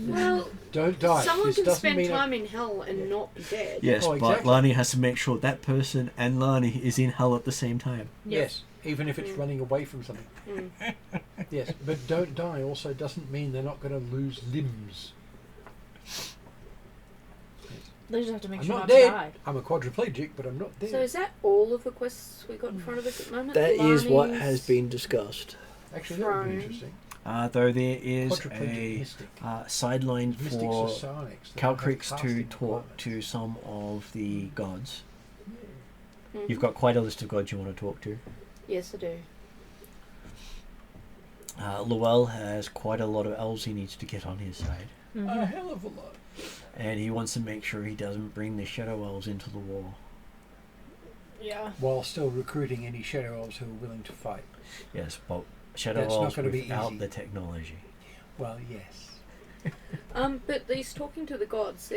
Well, Don't die. someone This can doesn't spend mean time in hell and not be dead. yes, Oh, but exactly. Lani has to make sure that person and Lani is in hell at the same time. Yes, even if it's running away from something. Mm. Yes, but don't die also doesn't mean they're not going to lose limbs. They just have to make I'm sure not not dead. to die. I'm a quadriplegic, but I'm not dead. So is that all of the quests we got in front of us at the moment? That is what Lani's- has been discussed. Actually, that would be Throne. interesting. Though there is Quadriplegic a mystic. sideline Mystics for are psionics. They don't have Calcrix to casting talk requirements. to some of the gods. Mhm. You've got quite a list of gods you want to talk to. Yes, I do. Luell has quite a lot of elves he needs to get on his side. A hell of a lot. And he wants to make sure he doesn't bring the shadow elves into the war. Yeah. While still recruiting any shadow elves who are willing to fight. Yes, but shadow That's not elves gonna be without easy. the technology. Well, yes. But these talking to the gods,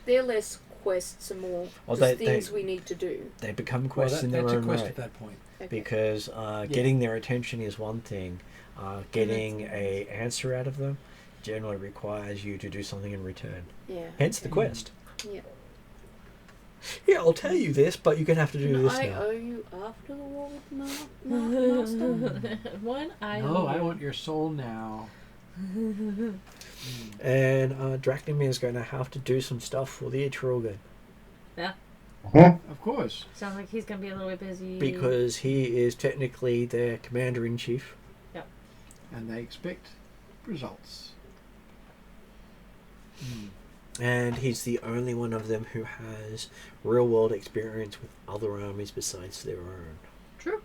they're less quests and more Oh, just they- things we need to do. They become Well, quests in their that's a own quest right. at that point. Okay. Because getting their attention is one thing. Getting that's a answer out of them generally requires you to do something in return. Yeah. Hence the quest. Yeah. Yeah, I'll tell you this, but you're going to have to do Can this I now. owe you after the war with Master? One eye. No, I want your soul now. And Drachnimir is going to have to do some stuff for the Atruaghin. Of course. Sounds like he's gonna be a little bit busy. Because he is technically their commander-in-chief. And they expect results. And he's the only one of them who has real-world experience with other armies besides their own. True.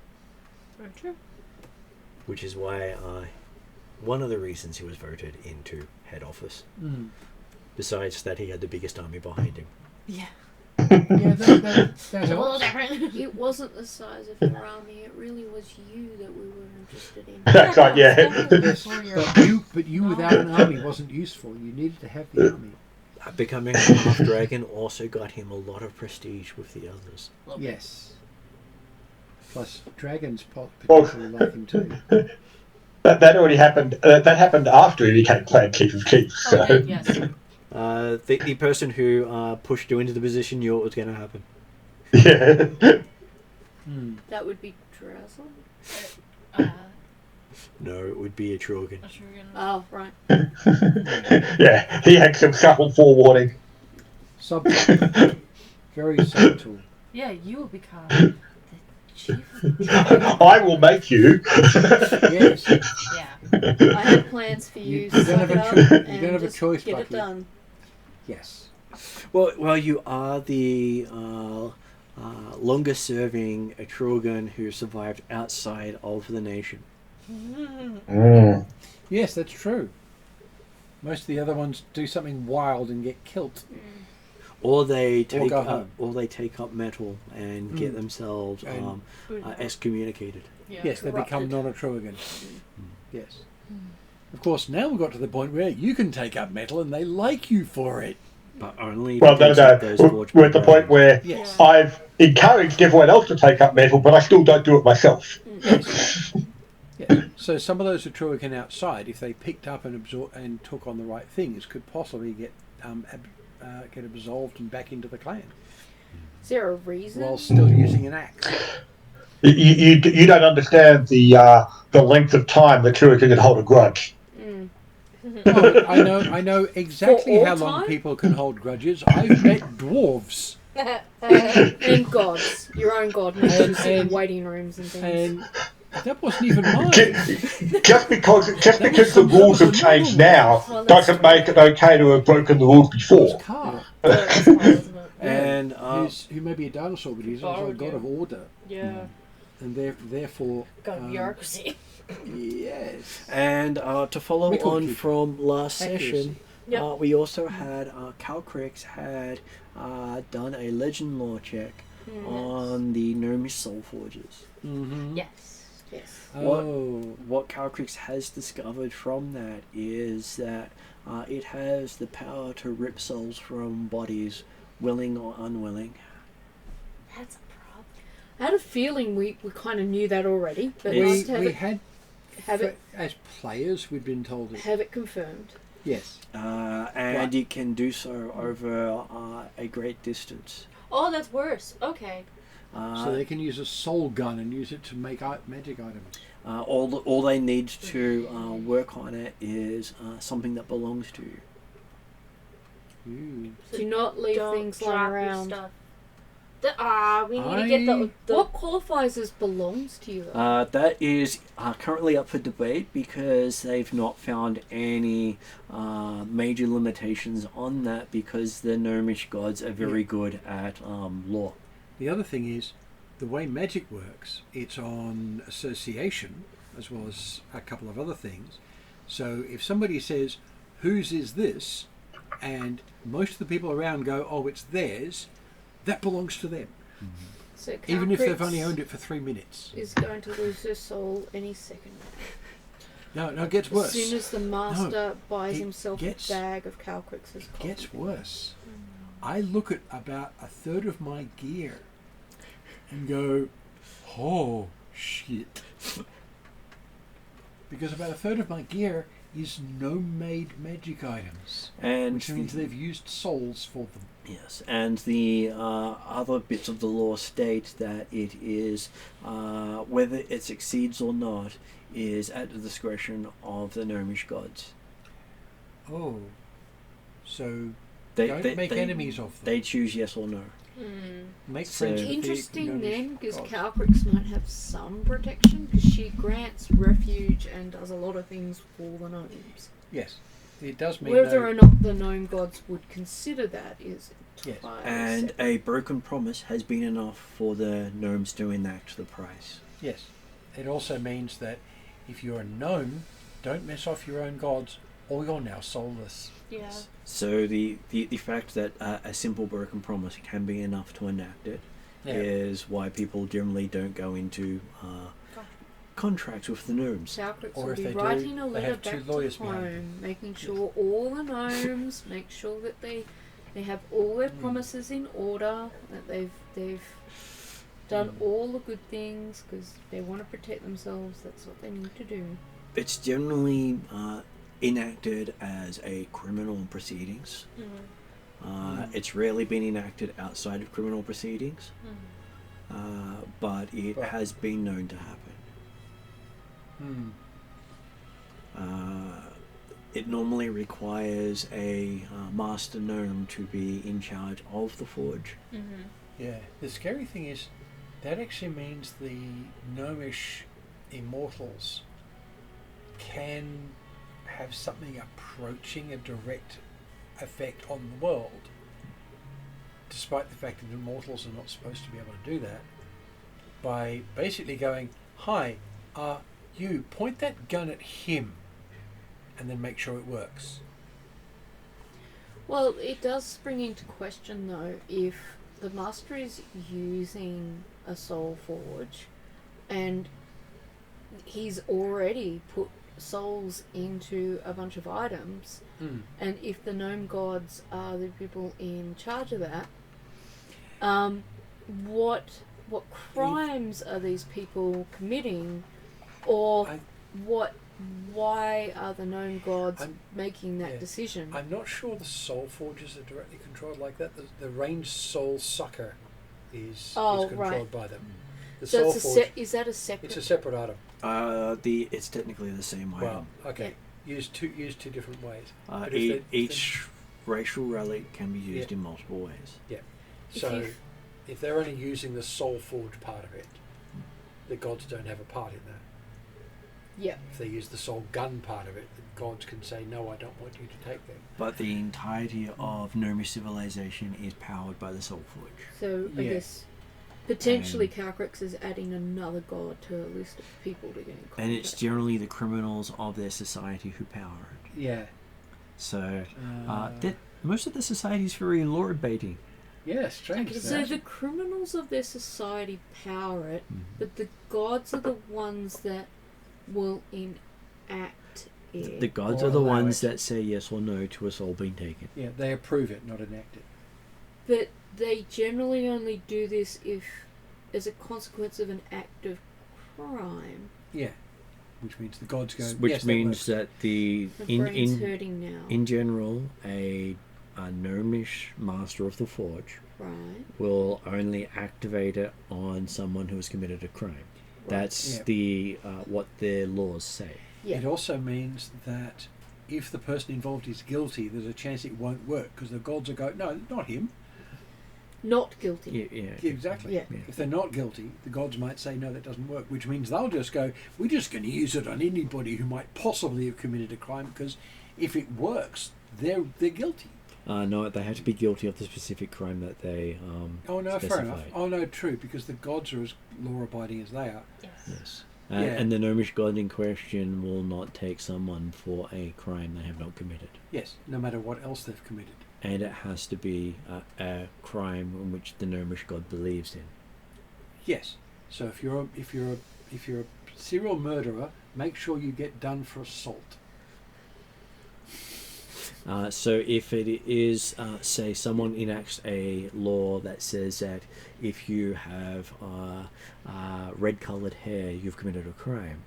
Very true. Which is why one of the reasons he was voted into head office. Besides that, he had the biggest army behind him. Yeah. Yeah, that It's a little helps. different. It wasn't the size of your army, it really was you that we were interested in. That's right, yeah. Yes, but you without an army wasn't useful. You needed to have the army. Becoming a half-dragon also got him a lot of prestige with the others. Yes. Plus, dragons particularly like him too. That already happened. That happened after he became clan chief of chiefs. So. Okay, yes. The person who pushed you into the position knew what was going to happen. Yeah. That would be Drazzle? No, it would be a Atruaghin. Oh, right. Yeah, he had some subtle forewarning. Subtle. Very subtle. Yeah, you will become the chief of I will make you. Yes. Yeah. I have plans for you, You don't suck have it a up cho- you and don't have a just choice, get it Bucky. done. Yes. Well, you are the longest-serving Atruaghin who survived outside of the nation. Yes, that's true. Most of the other ones do something wild and get killed. Or they take go up, home. or they take up metal and get themselves And- excommunicated. Yeah. Yes, they become Corrupted. non-Atruaghin. Yes. Of course, now we've got to the point where you can take up metal and they like you for it. But only Well, no, because of those no. forged We're at the point dragons. where Yes. I've encouraged everyone else to take up metal, but I still don't do it myself. Yes. Yes. So some of those Atruaghin outside, if they picked up and absorbed and took on the right things, could possibly get absolved and back into the clan Is there a reason? while still using an axe. You don't understand the length of time the Turek can hold a grudge. Oh, I know exactly all how long time? people can hold grudges. I've met dwarves And gods. Your own god makes you sit in And- waiting rooms and things. That wasn't even mine. Just because the some rules have other changed normal now Oh, that's doesn't make it okay to have broken the rules It was before. Carl. Oh, that's Carl, isn't it? And Who may be a dinosaur, but he's also a Borrowed god you. of order, Yeah. and therefore. Got bureaucracy. Yes. And to follow Record on keeping. from last Accuracy. session, Yep. we also had Calcrix had done a legend lore check on the Gnomish Soul Forges. Mm-hmm. Yes. Yes. Oh. What Calcrix has discovered from that is that it has the power to rip souls from bodies, willing or unwilling. That's a problem. I had a feeling we kind of knew that already, but It's- let's have We it, had, have it as players, we'd been told it. have it confirmed. Yes. And Right. it can do so over a great distance. Oh, that's worse. Okay. So they can use a soul gun and use it to make magic items. All they need to work on it is something that belongs to you. Ooh. Do not leave Don't things drop lying your around. stuff. We need to get the What qualifies as belongs to you? Though? That is currently up for debate because they've not found any major limitations on that because the Gnomish gods are very good at lore. The other thing is, the way magic works, it's on association as well as a couple of other things. So if somebody says, whose is this? And most of the people around go, oh, it's theirs, that belongs to them. So Even if they've Calcrix only owned it for 3 minutes. is going to lose her soul any second. No, it gets worse. As soon as the master buys it himself gets- a bag of Calcrix's It coffee. gets worse. I look at about a third of my gear and go, oh, shit. Because about a third of my gear is no-made magic items, And which means they've used souls for them. yes, and the other bits of the law state that it is whether it succeeds or not is at the discretion of the Gnomish gods. Oh, so They don't they, make they, enemies of them. They choose yes or no. Make So- friends with the Interesting Gnomish then, because gods. Calcrix might have some protection, because she grants refuge and does a lot of things for the gnomes. Yes, it does mean Whether no- or not the gnome gods would consider that is Yes. entirely And separate. a broken promise has been enough for the gnomes to enact the price. Yes. It also means that if you're a gnome, don't mess off your own gods, or you're now soulless. Yeah. So the fact that a simple broken promise can be enough to enact it is why people generally don't go into contracts with the gnomes. Calcrix Or will if be they do, writing a they letter have two back to lawyers behind home, making sure all the gnomes make sure that they have all their promises in order, that they've done all the good things because they want to protect themselves. That's what they need to do. It's generally enacted as a criminal proceedings. It's rarely been enacted outside of criminal proceedings, but it But- has been known to happen. It normally requires a master gnome to be in charge of the forge. Yeah. The scary thing is, that actually means the gnomish immortals can have something approaching a direct effect on the world, despite the fact that immortals are not supposed to be able to do that, by basically going, hi, you point that gun at him and then make sure it works. Well, it does spring into question though if the master is using a soul forge and he's already put souls into a bunch of items, and if the gnome gods are the people in charge of that, what crimes are these people committing, or why are the gnome gods making that decision? I'm not sure the soul forges are directly controlled like that. The ranged soul sucker is controlled right. by them. The So soul it's forge, is that a separate? it's a separate item. It's technically the same item. Well, okay. Used two different ways. But Each racial relic can be used in multiple ways. Yeah. If So you- if they're only using the soul forge part of it, the gods don't have a part in that. Yeah. If they use the soul gun part of it, the gods can say, no, I don't want you to take them. But the entirety of Gnomish civilization is powered by the Soul Forge. So I Yeah. guess potentially Calcrix is adding another god to a list of people to get in contact. And it's generally the criminals of their society who power it. Yeah. So most of the society is very law-baiting. Yeah, strange. Okay, so the criminals of their society power it, but the gods are the ones that will enact it. The gods Or are the allow ones it. that say yes or no to a soul being taken. Yeah, they approve it, not enact it. But they generally only do this if as a consequence of an act of crime. Yeah. Which means the gods go, Which yes, means that works. that the My brain's hurting now. in general, a gnomish master of the forge Right. will only activate it on someone who has committed a crime. That's Yeah. the what their laws say. Yeah. It also means that if the person involved is guilty, there's a chance it won't work because the gods will go, no, not him. Not guilty. Yeah. Exactly. Yeah. If they're not guilty, the gods might say, no, that doesn't work, which means they'll just go, we're just going to use it on anybody who might possibly have committed a crime because if it works, they're guilty. No, they have to be guilty of the specific crime that they Oh, no, fair enough. specified. Oh, no, true, because the gods are as law-abiding as they are. Yes. Yes. Yeah. And the gnomish god in question will not take someone for a crime they have not committed. Yes, no matter what else they've committed. And it has to be a crime in which the gnomish god believes in. Yes. So if you're a serial murderer, make sure you get done for assault. So if it is, say, someone enacts a law that says that if you have red-coloured hair, you've committed a crime,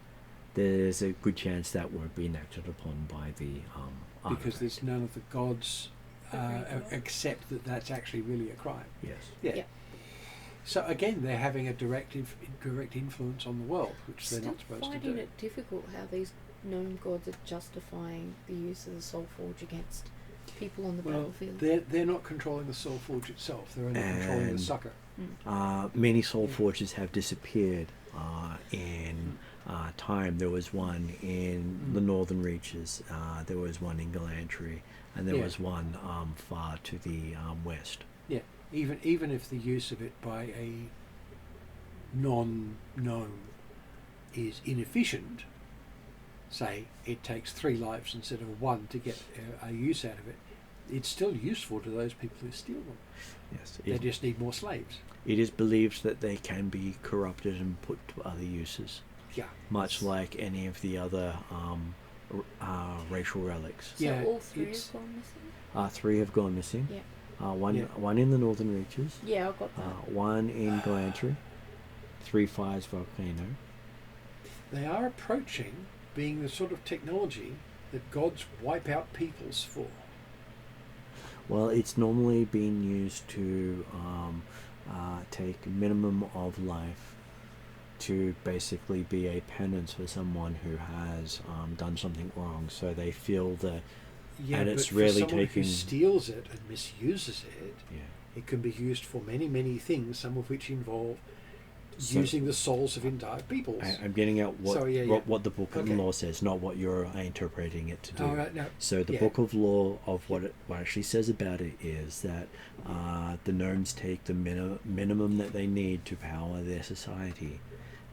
there's a good chance that won't be enacted upon by the Because artifact. there's none of the gods accept that that's actually really a crime. Yes. Yeah. Yeah. So again, they're having a direct influence on the world, which they're Still not supposed to finding do. it difficult how these gnome gods are justifying the use of the soul forge against people on the Well, battlefield. they're not controlling the soul forge itself. They're only controlling the And- sucker. Many soul forges have disappeared in time. There was one in the northern reaches. There was one in Galantry, and there Yeah. was one far to the west. Yeah. Even if the use of it by a non-gnome is inefficient, say it takes 3 lives instead of 1 to get a use out of it, it's still useful to those people who steal them. Yes, They just need more slaves. it is believed that they can be corrupted and put to other uses, Yeah. much like any of the other racial relics. So yeah, all three it's- have gone missing? 3 have gone missing. Yeah. One in the northern reaches. Yeah, I got that. One in Galantry. 3 fires volcano. They are approaching being the sort of technology that gods wipe out peoples for. Well, it's normally been used to take minimum of life to basically be a penance for someone who has done something wrong. So they feel that, Yeah, and but it's for really someone taken. who steals it and misuses it, Yeah. it can be used for many, many things, some of which involve So- using the souls of entire peoples. I'm getting at what So, yeah, yeah. what the book of Okay. law says, not what you're interpreting it to do. All right, no. So the Yeah. book of law of what it actually says about it is that the gnomes take the minimum that they need to power their society,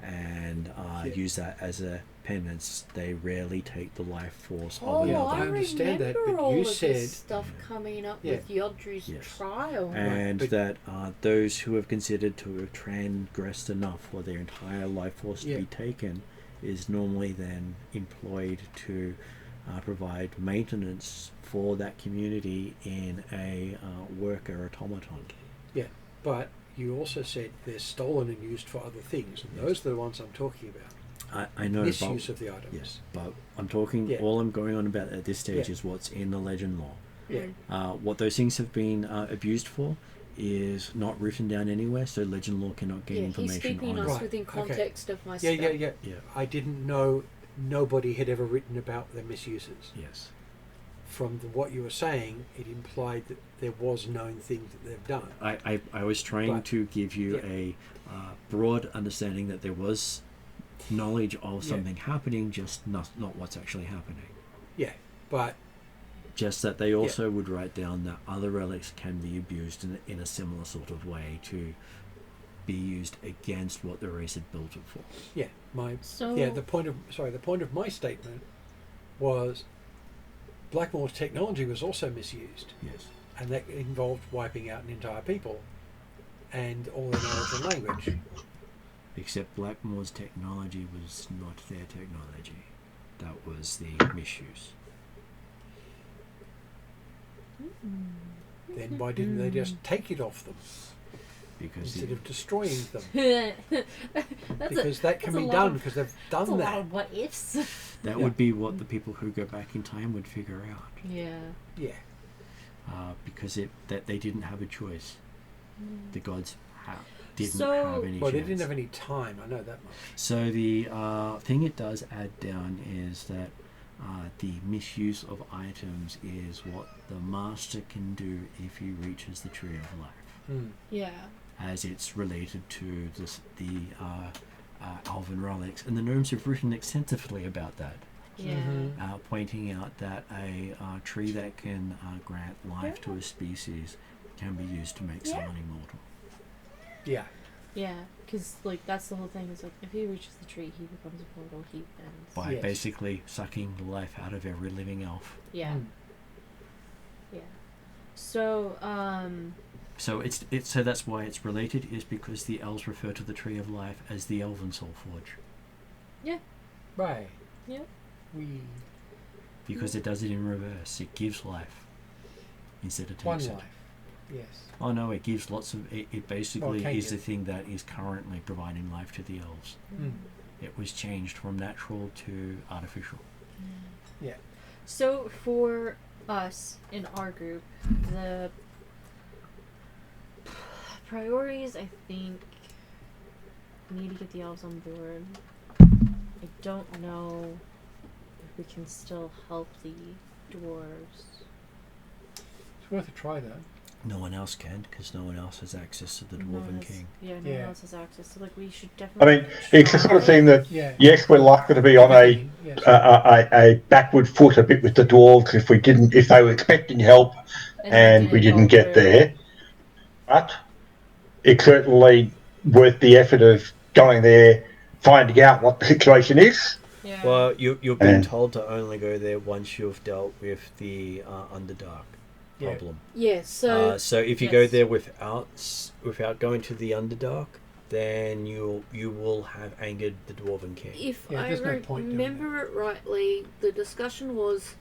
and use that as a penance. They rarely take the life force Oh, of yeah, another. I understand that, remember but all you of said- this stuff coming up Yeah. with Yodri's Yes. trial. And But- that those who have considered to have transgressed enough for their entire life force Yeah. to be taken is normally then employed to provide maintenance for that community in a worker automaton. Yeah, but you also said they're stolen and used for other things, and those are the ones I'm talking about. I know, Misuse but, of the items. yes, but I'm talking. Yeah. All I'm going on about at this stage Yeah. is what's in the legend law. Yeah. What those things have been abused for is not written down anywhere, so legend law cannot gain Yeah, he's information keeping on us it. Right, within okay. context of my Yeah, stuff. yeah, yeah. Yeah. I didn't know nobody had ever written about their misuses. Yes. from what you were saying, it implied that there was known things that they've done. I was trying But- to give you yeah. a broad understanding that there was knowledge of Yeah. something happening, just not what's actually happening. Yeah, but Just that they also would write down that other relics can be abused in a similar sort of way to be used against what the race had built it for. the point of my statement was Blackmore's technology was also misused, Yes. and that involved wiping out an entire people and all their knowledge and language. Except Blackmore's technology was not their technology. That was the misuse. Then why didn't they just take it off them Because instead of destroying them? That's Because that can that's a be lot done of- because they've that's a done lot that. of what ifs. that Yeah. would be what the people who go back in time would figure out. Yeah. Yeah. Because that they didn't have a choice. The gods didn't So- have any Well, they chance. didn't have any time. I know that much. So the thing it does add down is that the misuse of items is what the master can do if he reaches the Tree of Life, Yeah. as it's related to the elven relics, and the gnomes have written extensively about that, Yeah. Mhm. pointing out that a tree that can grant life to a species can be used to make someone immortal. Yeah. Yeah. Because like that's the whole thing. Is like if he reaches the tree, he becomes immortal. He ends. By Yes. basically sucking the life out of every living elf. Yeah. Mm. Yeah. So So so that's why it's related, is because the elves refer to the Tree of Life as the Elven Soul Forge, Right. Yeah. because it does it in reverse. It gives life instead of One takes it. life. Yes. Oh no, it gives lots of. It basically can is the give. thing that is currently providing life to the elves. Mm. It was changed from natural to artificial. So for us in our group, the priorities, I think, we need to get the elves on board. I don't know if we can still help the dwarves. It's worth a try, though. No one else can, because no one else has access to the No Dwarven one has- King. Yeah, no Yeah. one else has access. So like we should I definitely. mean, it's the sort of thing that, Yeah. yes, we're likely to be on Yes. a backward foot a bit with the dwarves if they were expecting help and we didn't get there. But it's certainly worth the effort of going there, finding out what the situation is. Yeah. Well, you've been And- told to only go there once you've dealt with the Underdark Yeah. problem. Yeah, so So if you go yes. there without going to the Underdark, then you will have angered the Dwarven King. if Yeah, I there's no point doing remember it rightly, the discussion was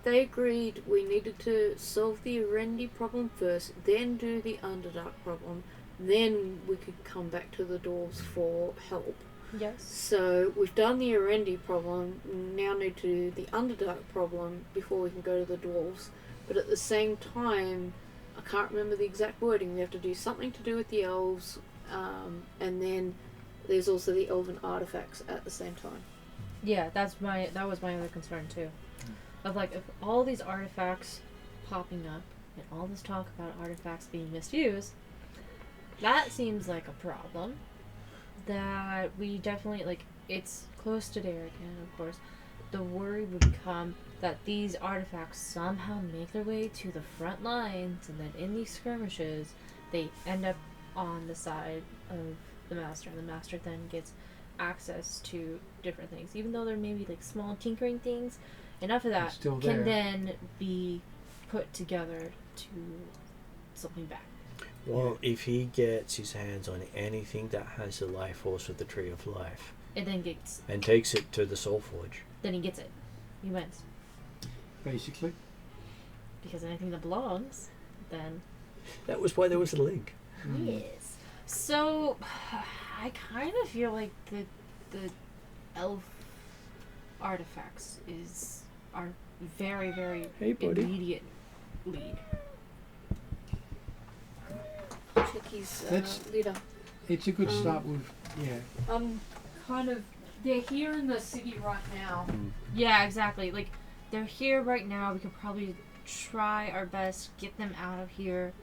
they agreed we needed to solve the Erendi problem first, then do the Underdark problem, then we could come back to the dwarves for help. yes. So we've done the Erendi problem, now need to do the Underdark problem before we can go to the dwarves. But at the same time, I can't remember the exact wording, we have to do something to do with the elves, and then there's also the elven artifacts at the same time. Yeah, that was my other concern too. Of like if all these artifacts popping up and all this talk about artifacts being misused, that seems like a problem. That we definitely like it's close to Darrigan, of course. The worry would become that these artifacts somehow make their way to the front lines and then in these skirmishes they end up on the side of the master, and the master then gets access to different things, even though they're maybe like small tinkering things. Enough of that It's still can there. then be put together to something back. Well, if he gets his hands on anything that has the life force of the Tree of Life And then gets and takes it to the Soul Forge, then he gets it. He wins. Basically. Because anything that belongs, then that was why there was a link. yes. So I kind of feel like the elf artifacts are very, very Hey, buddy. immediate lead. Check his That's- leader. It's a good start with, yeah. Kind of, they're here in the city right now. Yeah, exactly. Like they're here right now. We could probably try our best get them out of here,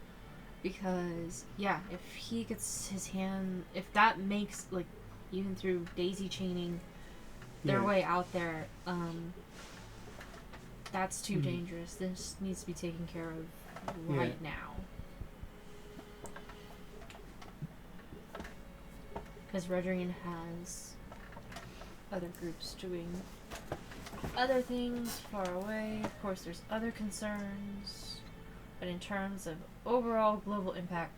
because yeah, if he gets his hand, if that makes like even through daisy chaining their way out there, that's too dangerous. This needs to be taken care of right now. Because Redring has other groups doing other things far away. Of course, there's other concerns. But in terms of overall global impact,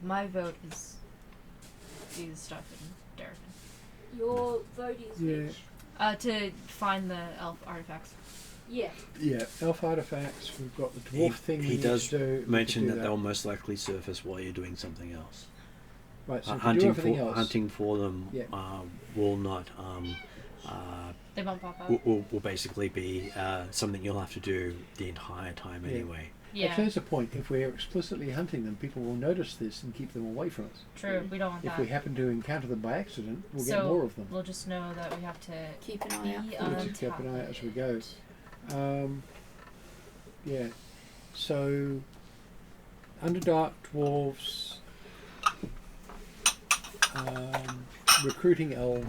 my vote is do the stuff in Darwin. Your vote is which? To find the elf artifacts. Yeah. Yeah, elf artifacts. We've got the dwarf thing. He does do, mention that they'll most likely surface while you're doing something else. Right, so Hunting for them will not. They won't pop up. Will basically be something you'll have to do the entire time anyway. Yeah. Actually, there's a point. If we're explicitly hunting them, people will notice this and keep them away from us. True, we don't want that. If we happen to encounter them by accident, we'll get So more of them. we'll just know that we have to Keep an eye out. be We'll on just keep top an eye out of as we it. go. Yeah. So, Underdark dwarves, recruiting elves.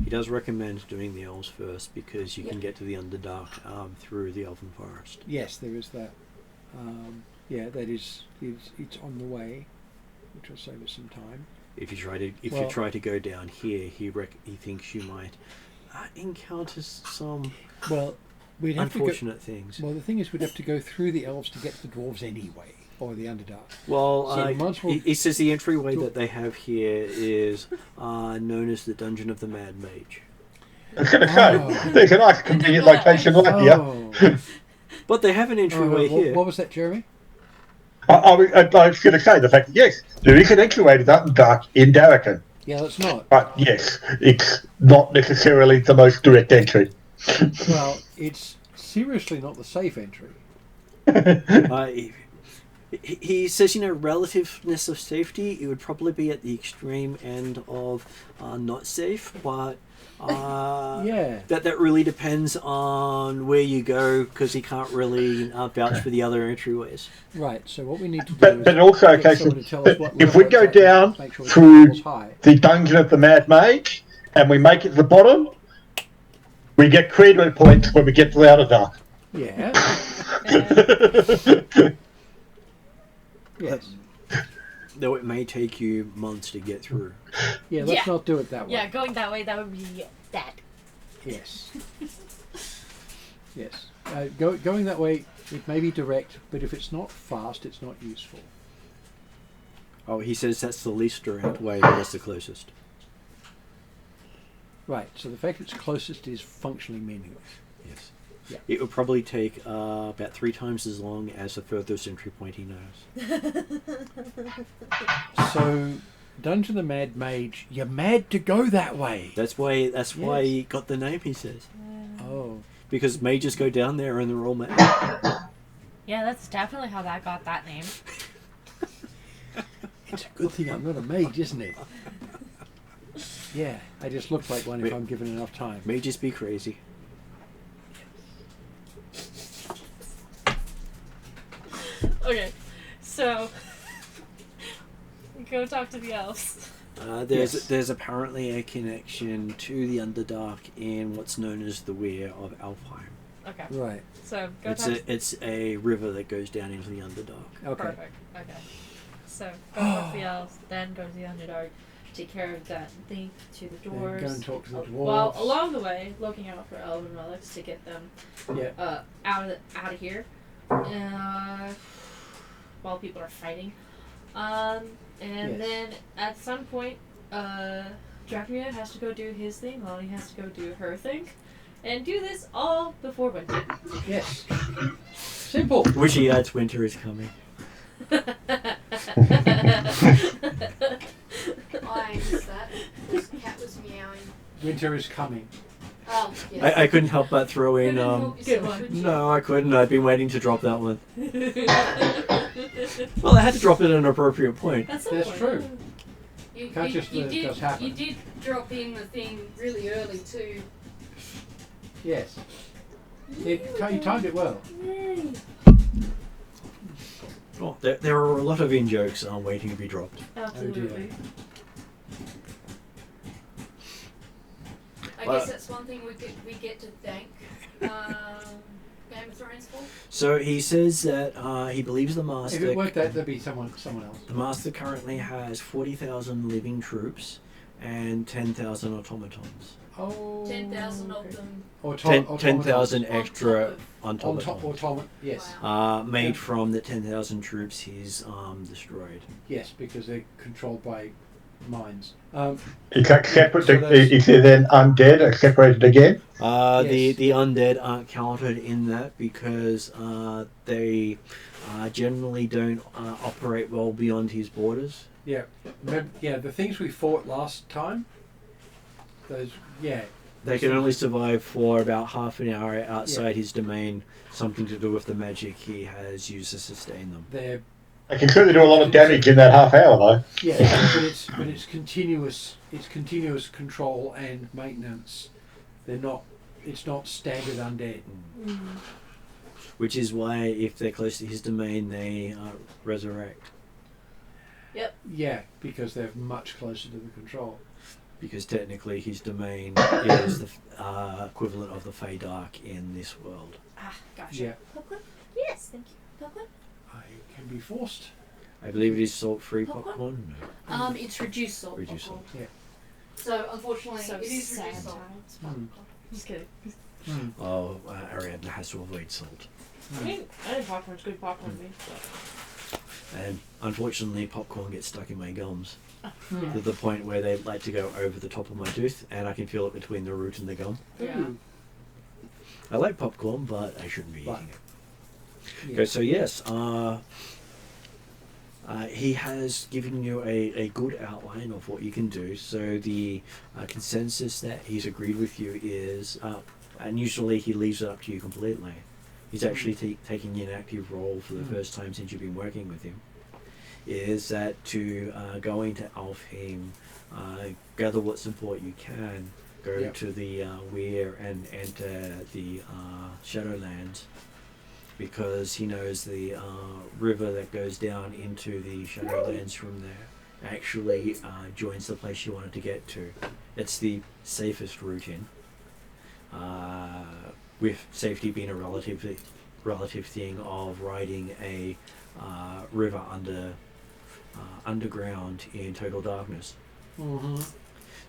He does recommend doing the elves first because you can get to the Underdark through the Elven Forest. Yes, there is that. That is it's on the way, which will save us some time. If you try to go down here, he thinks you might encounter some We'd have unfortunate things. Well, the thing is, we'd have to go through the elves to get to the dwarves anyway, or the Underdark. Well, So he says the entryway that they have here is known as the Dungeon of the Mad Mage. I was going to say, there's a nice convenient location right here. But they have an entryway here. What was that, Jeremy? I was going to say the fact that, yes, there is an entryway to Dark in Darrakan. Yeah, it's not. But yes, it's not necessarily the most direct entry. Well, it's seriously not the safe entry. He says, relativeness of safety, it would probably be at the extreme end of not safe, but that really depends on where you go, because he can't really vouch for the other entryways. Right, so what we need to do But in also get cases, someone to tell us what if we level go it's at, down make sure through it's high. the Dungeon of the Mad Mage and we make it to the bottom, we get credit points when we get to the Underdark. Yeah. Yes. Though it may take you months to get through. Yeah, let's not do it that way. Yeah, going that way, that would be that. Yes. Yes. Going that way, it may be direct, but if it's not fast, it's not useful. Oh, he says that's the least direct way, but that's the closest. Right, so the fact it's closest is functionally meaningless. Yes. Yeah. It would probably take about 3 times as long as the furthest entry point he knows. So, Dungeon of the Mad Mage, you're mad to go that way. That's why he got the name, he says. Oh. Because mages go down there and they're all mad. Yeah, that's definitely how that got that name. It's a good thing I'm not a mage, isn't it? Yeah, I just look like one if I'm given enough time. Mages be crazy. Okay, so go talk to the elves. There's apparently a connection to the Underdark in what's known as the Weir of Alfheim. Okay. Right. So go It's a river that goes down into the Underdark. Okay. Perfect. Okay. So go talk to the elves, then go to the Underdark, take care of that link to the dwarves. Go and talk to the dwarves. While along the way, looking out for elven relics to get them Yeah. out of here. While people are fighting. And then at some point, Dracula has to go do his thing, Molly has to go do her thing, and do this all before winter. Yes. Simple. Which he adds winter is coming. I missed that. This cat was meowing. Winter is coming. Oh, yes. I couldn't help but throw in. Couldn't help good yourself, one. could you? No, I couldn't. I've been waiting to drop that one. Well, I had to drop it at an appropriate point. That's true. You, Can't just let it just happen. You did drop in the thing really early too. Yes. You timed it well. Yay. Oh, there are a lot of in-jokes waiting to be dropped. Absolutely. I Well- guess that's one thing we get to thank Game of Thrones for. So he says that he believes the If Master... it weren't that, there'd be someone else. The Master currently has 40,000 living troops and 10,000 automatons. Oh. 10,000 of them. 10,000 on extra top On top, automatons. yes. Wow. Made Yeah. from the 10,000 troops he's destroyed. Yes, because they're controlled by mines. Is that separate? So that's- Is it then undead and separated again? The Yes. undead aren't counted in that because they generally don't operate well beyond his borders. Yeah. Remember, the things we fought last time, those, They can only survive for about half an hour outside his domain, something to do with the magic he has used to sustain them. they're, They can certainly do a lot of damage in that half hour, though. but it's continuous control and maintenance. It's not standard undead. Which is why if they're close to his domain, they resurrect. Yeah, because they're much closer to the control. Because technically his domain is the equivalent of the Fey Dark in this world. Ah, gotcha. Yeah, Popcorn? Yes, thank you. Popcorn? I can be forced. I believe it is salt-free Popcorn? popcorn. No. It's reduced salt. Reduced popcorn. Yeah. So unfortunately, So it is sad reduced salt. times. Just kidding. Oh, Ariadna has to avoid salt. I think popcorn's good popcorn to me. And unfortunately, popcorn gets stuck in my gums Hmm. to the point where they like to go over the top of my tooth, and I can feel it between the root and the gum. Yeah. Ooh. I like popcorn, but I shouldn't be But- eating it. Yeah. Okay, so yes, he has given you a good outline of what you can do. So the consensus that he's agreed with you is, and usually he leaves it up to you completely. He's actually taking an active role for the first time since you've been working with him. Is that to go into Alfheim, gather what support you can, go Yep. to the Weir and enter the Shadowlands, because he knows the river that goes down into the Shadowlands from there actually joins the place you wanted to get to. It's the safest route in, with safety being a relative thing of riding a river underground in total darkness. Mm-hmm.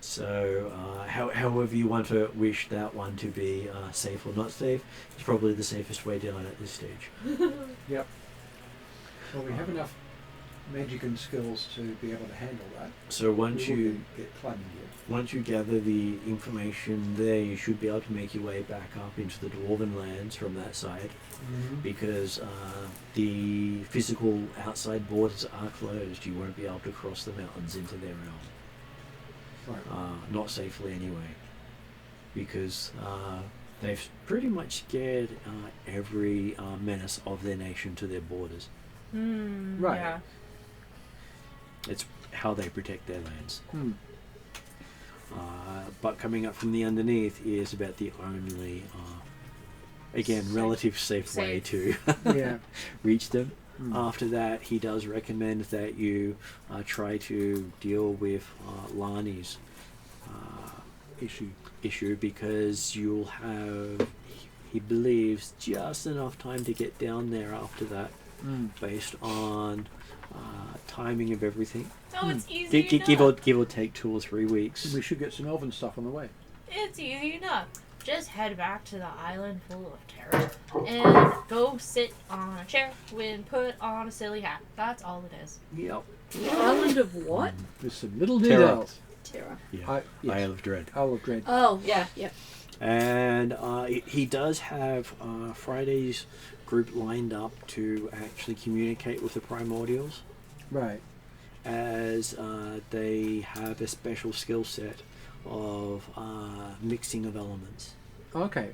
So, however you want to wish that one to be safe or not safe, it's probably the safest way down at this stage. Yep. Well, we have enough magic and skills to be able to handle that. So once We you wouldn't get climbing here. once you gather the information there, you should be able to make your way back up into the Dwarven lands from that side, because the physical outside borders are closed. You won't be able to cross the mountains into their realm. Right. Not safely anyway, because they've pretty much scared every menace of their nation to their borders. Right. Yeah. It's how they protect their lands. Hmm. But coming up from the underneath is about the only, again, relative safe way to Yeah. reach them. Hmm. After that, he does recommend that you try to deal with Lani's issue, because you'll have, he believes, just enough time to get down there after that, based on timing of everything. Oh, it's easy Give enough. or take 2 or 3 weeks. We should get some elven stuff on the way. It's easy enough. Just head back to the island full of terror and go sit on a chair and put on a silly hat. That's all it is. Yep. Island of what? With some little Terror. details. Terror. Yeah. Yes. Isle of Dread. Isle of Dread. Oh, yeah, yep. And he does have Friday's group lined up to actually communicate with the Primordials, Right. as they have a special skill set of mixing of elements. Okay.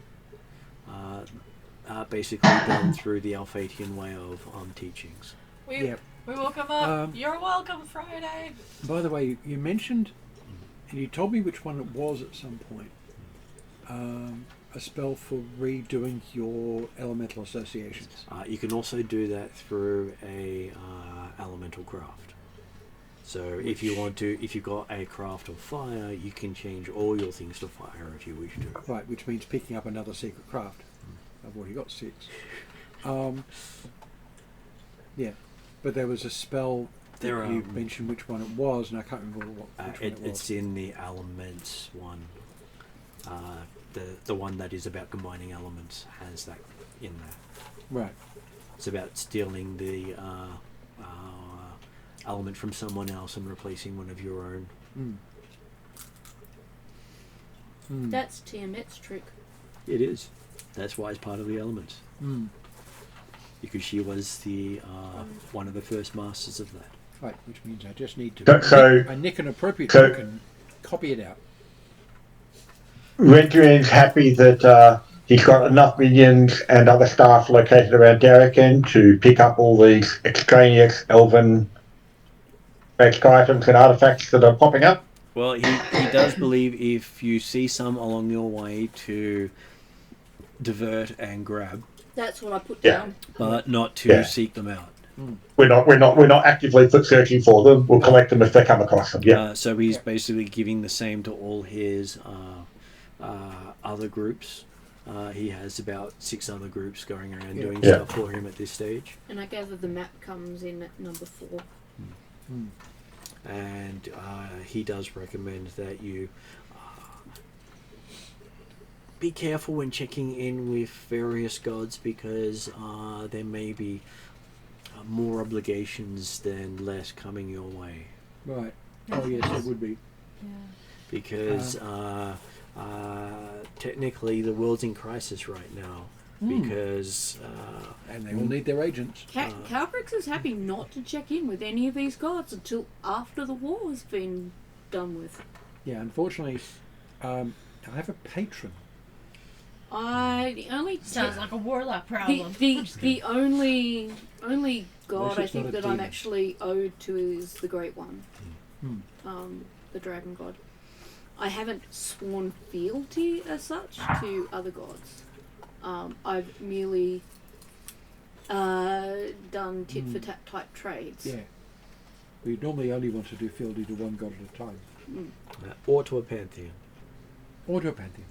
Basically done through the Alphatian way of teachings. We Yep. woke him up. Um, You're welcome, Friday. By the way, you mentioned, and you told me which one it was at some point. a spell for redoing your elemental associations. You can also do that through a elemental craft. So if you want to, if you've got a craft of fire, you can change all your things to fire if you wish to. Right, which means picking up another secret craft. I've already got 6. Yeah, but there was a spell that you mentioned which one it was, and I can't remember which one it was. It's in the elements one. The one that is about combining elements has that in there. Right. It's about stealing the element from someone else and replacing one of your own. That's Tiamat's trick. It is. That's why it's part of the elements. Because she was the one of the first masters of that. Right, which means I just need to nick an appropriate book and copy it out. Renduin's happy that he's got enough minions and other staff located around Darrican to pick up all these extraneous elven magic items and artifacts that are popping up. Well, he does believe if you see some along your way to divert and grab, That's what I put down. but not to seek them out. We're not actively searching for them. We'll collect them if they come across them. Yeah. So he's basically giving the same to all his other groups. He has about 6 other groups going around doing stuff for him at this stage. And I gather the map comes in at number 4. And he does recommend that you be careful when checking in with various gods because there may be more obligations than less coming your way. Right. Oh yes, it would be. Yeah. Because technically the world's in crisis right now. Because and they all need their agents. Calbrix is happy not to check in with any of these gods until after the war has been done with. Yeah, unfortunately, I have a patron. The only Sounds like a warlock problem. the only god I it's think not a that I'm demon. actually owed to is the Great One, the dragon god. I haven't sworn fealty as such to other gods. I've merely done tit for tat type trades. Yeah. We normally only want to do fealty to one god at a time. or to a pantheon. Or to a pantheon.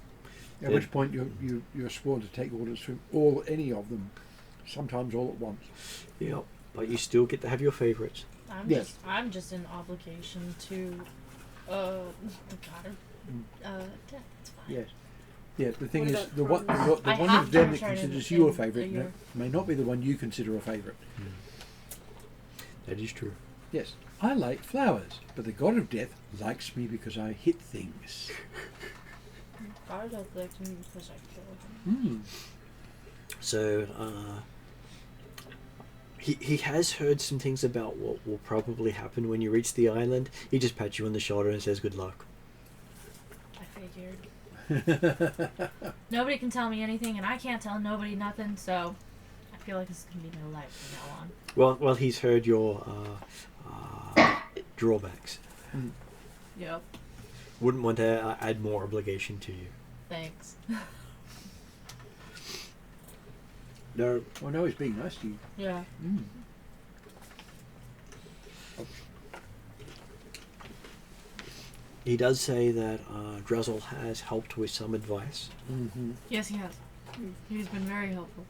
At which point you're sworn to take orders from any of them, sometimes all at once. Yeah, but you still get to have your favourites. I'm just in obligation to the god of death. It's fine. Yes. Yeah, the thing What is, about the one I of have them to that return considers in you a a favourite year. may not be the one you consider a favourite. That is true. Yes, I like flowers, but the god of death likes me because I hit things. God of like me because I killed him. So he has heard some things about what will probably happen when you reach the island. He just pats you on the shoulder and says good luck. I figured. Nobody can tell me anything, and I can't tell nobody nothing. So I feel like this is gonna be my life from now on. Well, he's heard your drawbacks. Yep. Wouldn't want to add more obligation to you. Thanks. No. Oh no, he's being nice to you. Yeah. He does say that Druzzle has helped with some advice. Yes, he has. He's been very helpful.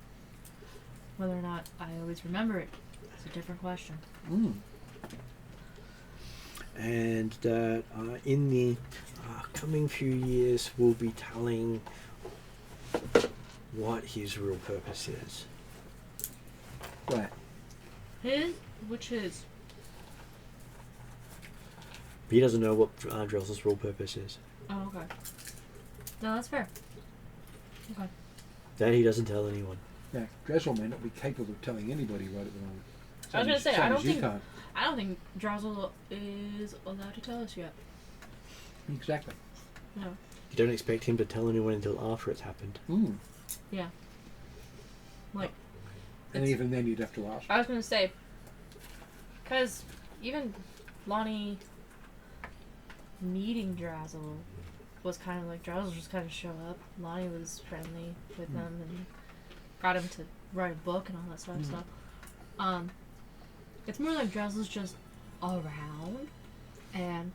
Whether or not I always remember it, it's a different question. And that in the coming few years we'll be telling what his real purpose is. Right. Which his? He doesn't know what Druzzle's real purpose is. Oh, okay. No, that's fair. Okay. That he doesn't tell anyone. Now, Dressel may not be capable of telling anybody right at the moment. I was gonna say, Same as you can't. I don't think Drozzle is allowed to tell us yet. Exactly. No. You don't expect him to tell anyone until after it's happened. Yeah. Like. And even then, you'd have to ask. I was gonna say, because even Lonnie meeting Drazzle was kind of like Drowser just kind of show up. Lonnie was friendly with them and got him to write a book and all that sort of stuff. It's more like Drowser's just around, and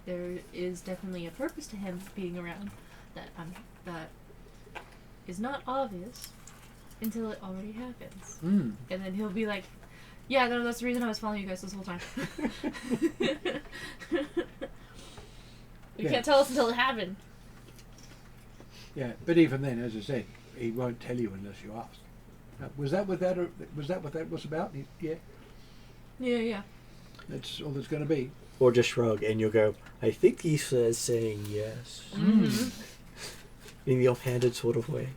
there is definitely a purpose to him being around that is not obvious until it already happens. And then he'll be like, yeah, no, that's the reason I was following you guys this whole time. You can't tell us until it happened. Yeah, but even then, as I said, he won't tell you unless you ask. Was that what that was about? Yeah. Yeah. That's all there's going to be. Or just shrug and you'll go, I think he's saying yes. In the offhanded sort of way.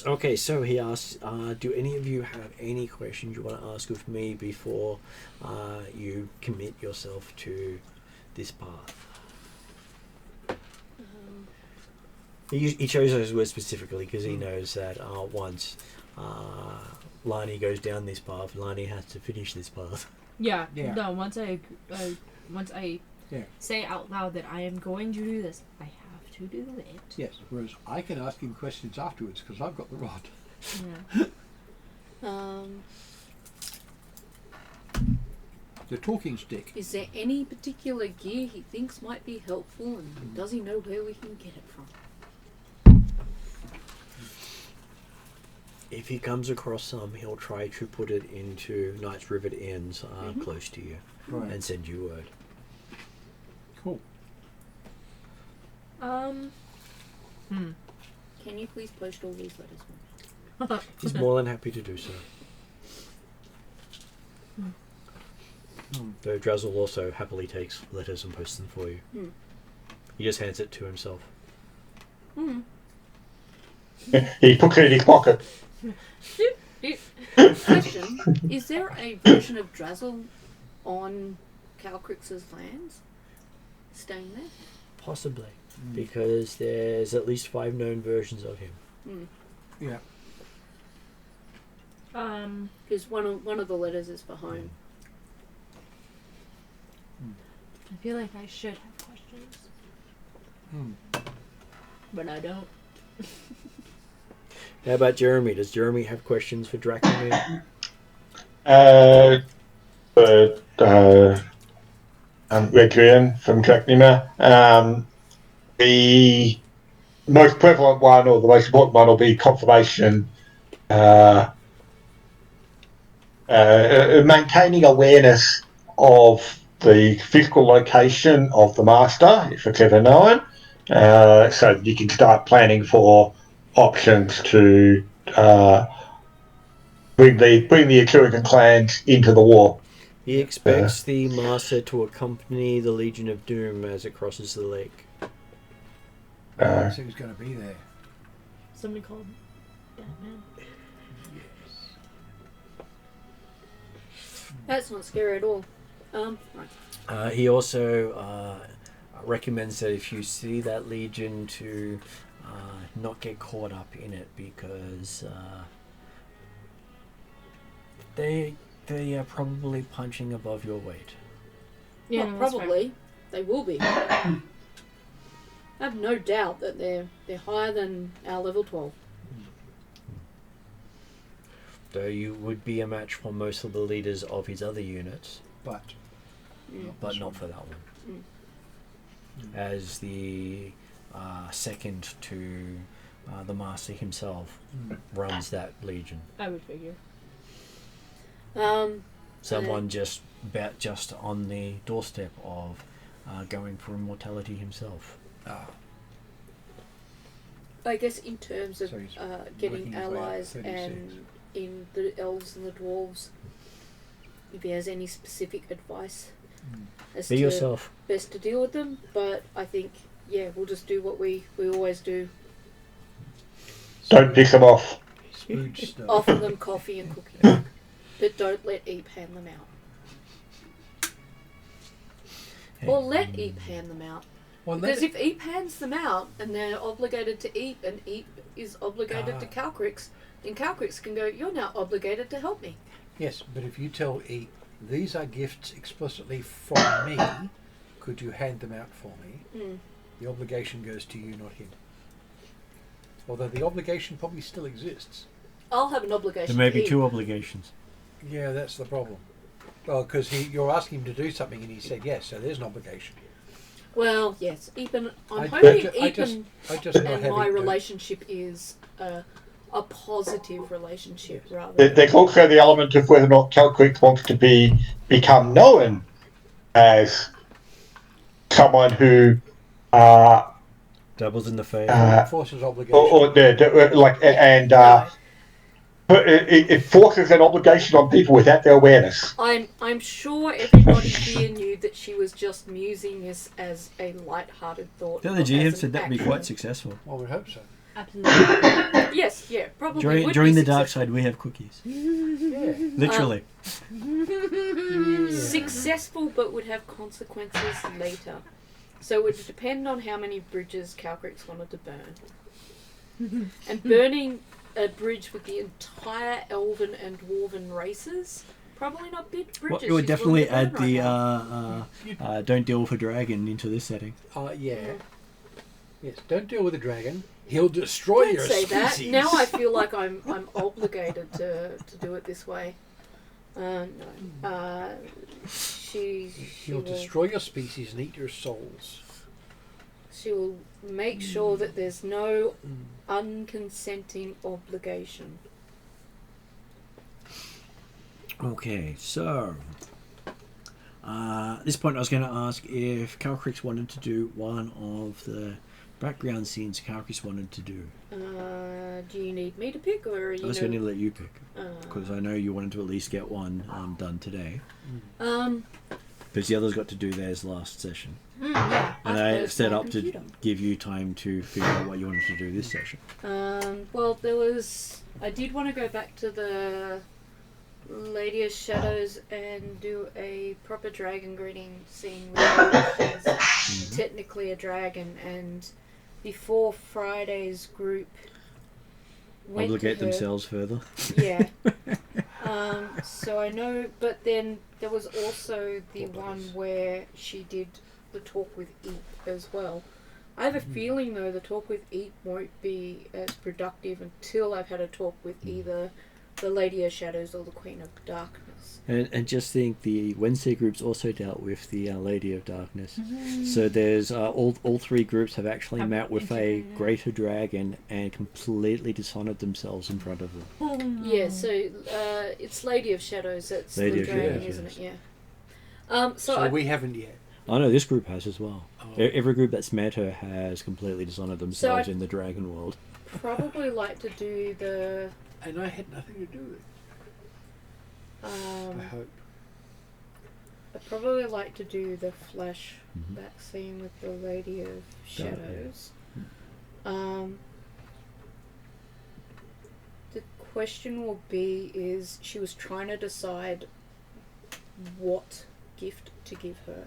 Okay, so he asks, do any of you have any questions you want to ask of me before you commit yourself to this path? He chose those words specifically because he knows that once Lani goes down this path, Lani has to finish this path. Yeah. No, once I say out loud that I am going to do this, I have to do it. Yes, whereas I can ask him questions afterwards because I've got the rod. Yeah. The talking stick. Is there any particular gear he thinks might be helpful, and does he know where we can get it from? If he comes across some, he'll try to put it into Knight's Rivet Inns close to you and send you word. Cool. Can you please post all these letters for me? He's more than happy to do so. Though Drazzle also happily takes letters and posts them for you. He just hands it to himself. He puts it in his pocket. Question: is there a version of Drazzle on Calcrix's lands? Staying there? Possibly. Because there's at least 5 known versions of him. Yeah. Because one of the letters is for home. I feel like I should have questions. But I don't. How about Jeremy? Does Jeremy have questions for Dracomir? Requiem from Dracomir. The most prevalent one, or the most important one, will be confirmation. Maintaining awareness of the physical location of the master, if it's ever known, so you can start planning for options to bring the Atruaghin clans into the war. He expects the master to accompany the Legion of Doom as it crosses the lake. Who's going to be there? Somebody called Batman. Yes. That's not scary at all. Right. He also recommends that if you see that Legion to not get caught up in it because they are probably punching above your weight. Yeah, Well, no, that's probably. They will be. I have no doubt that they're higher than our level 12. Though you would be a match for most of the leaders of his other units, But not for that one. As the second to the master himself runs that legion. I would figure. Someone just on the doorstep of going for immortality himself. I guess in terms of So he's getting working his way up allies 36. and in the elves and the dwarves, if he has any specific advice as Be to yourself. best to deal with them, but I think, we'll just do what we always do. Don't piss them off. Spooge stuff. Offer them coffee and cookies, but don't let Eep hand them out. Or let Eep hand them out. Well, Because if Eep hands them out and they're obligated to Eep and Eep is obligated to Calcrix, then Calcrix can go, you're now obligated to help me. yes, but if you tell E, these are gifts explicitly from me, could you hand them out for me? Mm. The obligation goes to you, not him. Although the obligation probably still exists. I'll have an obligation. There may to be eat. 2 obligations. Yeah, that's the problem. Well, because you're asking him to do something and he said yes, so there's an obligation. Well, yes, Ethan. I'm I hoping just Ethan not and having my to- relationship is a positive relationship rather. There's also the element of whether or not Calcrick wants to become known as someone who Doubles in the face. Enforces obligation. But it forces an obligation on people without their awareness. I'm sure everybody here knew that she was just musing this as a light-hearted thought. The not other as GM an said that'd be actual- quite successful. Well, we hope so. Absolutely. Yes, yeah, probably. would During be the dark successful. side, we have cookies. Yeah. Literally. Successful, but would have consequences later. So it would depend on how many bridges Calcrix wanted to burn. And burning a bridge with the entire elven and dwarven races, probably not big bridges. Well, it would she's definitely willing to add burn the right now. don't deal with a dragon into this setting. Yeah. Yes, don't deal with the dragon. He'll destroy Don't your say species. that. Now I feel like I'm obligated to do it this way. No. She He'll will, destroy your species and eat your souls. she will make sure that there's no unconsenting obligation. Okay, so at this point I was going to ask if Calcrix wanted to do one of the background scenes Calcrix wanted to do. Do you need me to pick, or are you? I was going to let you pick, Uh, because I know you wanted to at least get one done today. um. Because the others got to do theirs last session. Yeah. And I've I closed set my up to computer. give you time to figure out what you wanted to do this session. Well, there was. I did want to go back to the Lady of Shadows and do a proper dragon greeting scene where she's technically a dragon, and before Friday's group went Obligate to her, themselves further. Yeah. So I know, but then there was also the one where she did the talk with Eep as well. I have a feeling though the talk with Eep won't be as productive until I've had a talk with either the Lady of Shadows or the Queen of Darkness. And just think, the Wednesday groups also dealt with the Lady of Darkness. So there's all 3 groups have actually met with a greater dragon and completely dishonored themselves in front of them. Yeah, so it's Lady of Shadows that's Lady the of dragon, Shadows, isn't yes. it? Yeah. So we haven't yet. I know this group has as well. Oh. Every group that's met her has completely dishonored themselves in the dragon world. Probably like to do the. And I had nothing to do with it. I hope. I'd probably like to do the flashback scene with the Lady of Shadows. The question will be is she was trying to decide what gift to give her.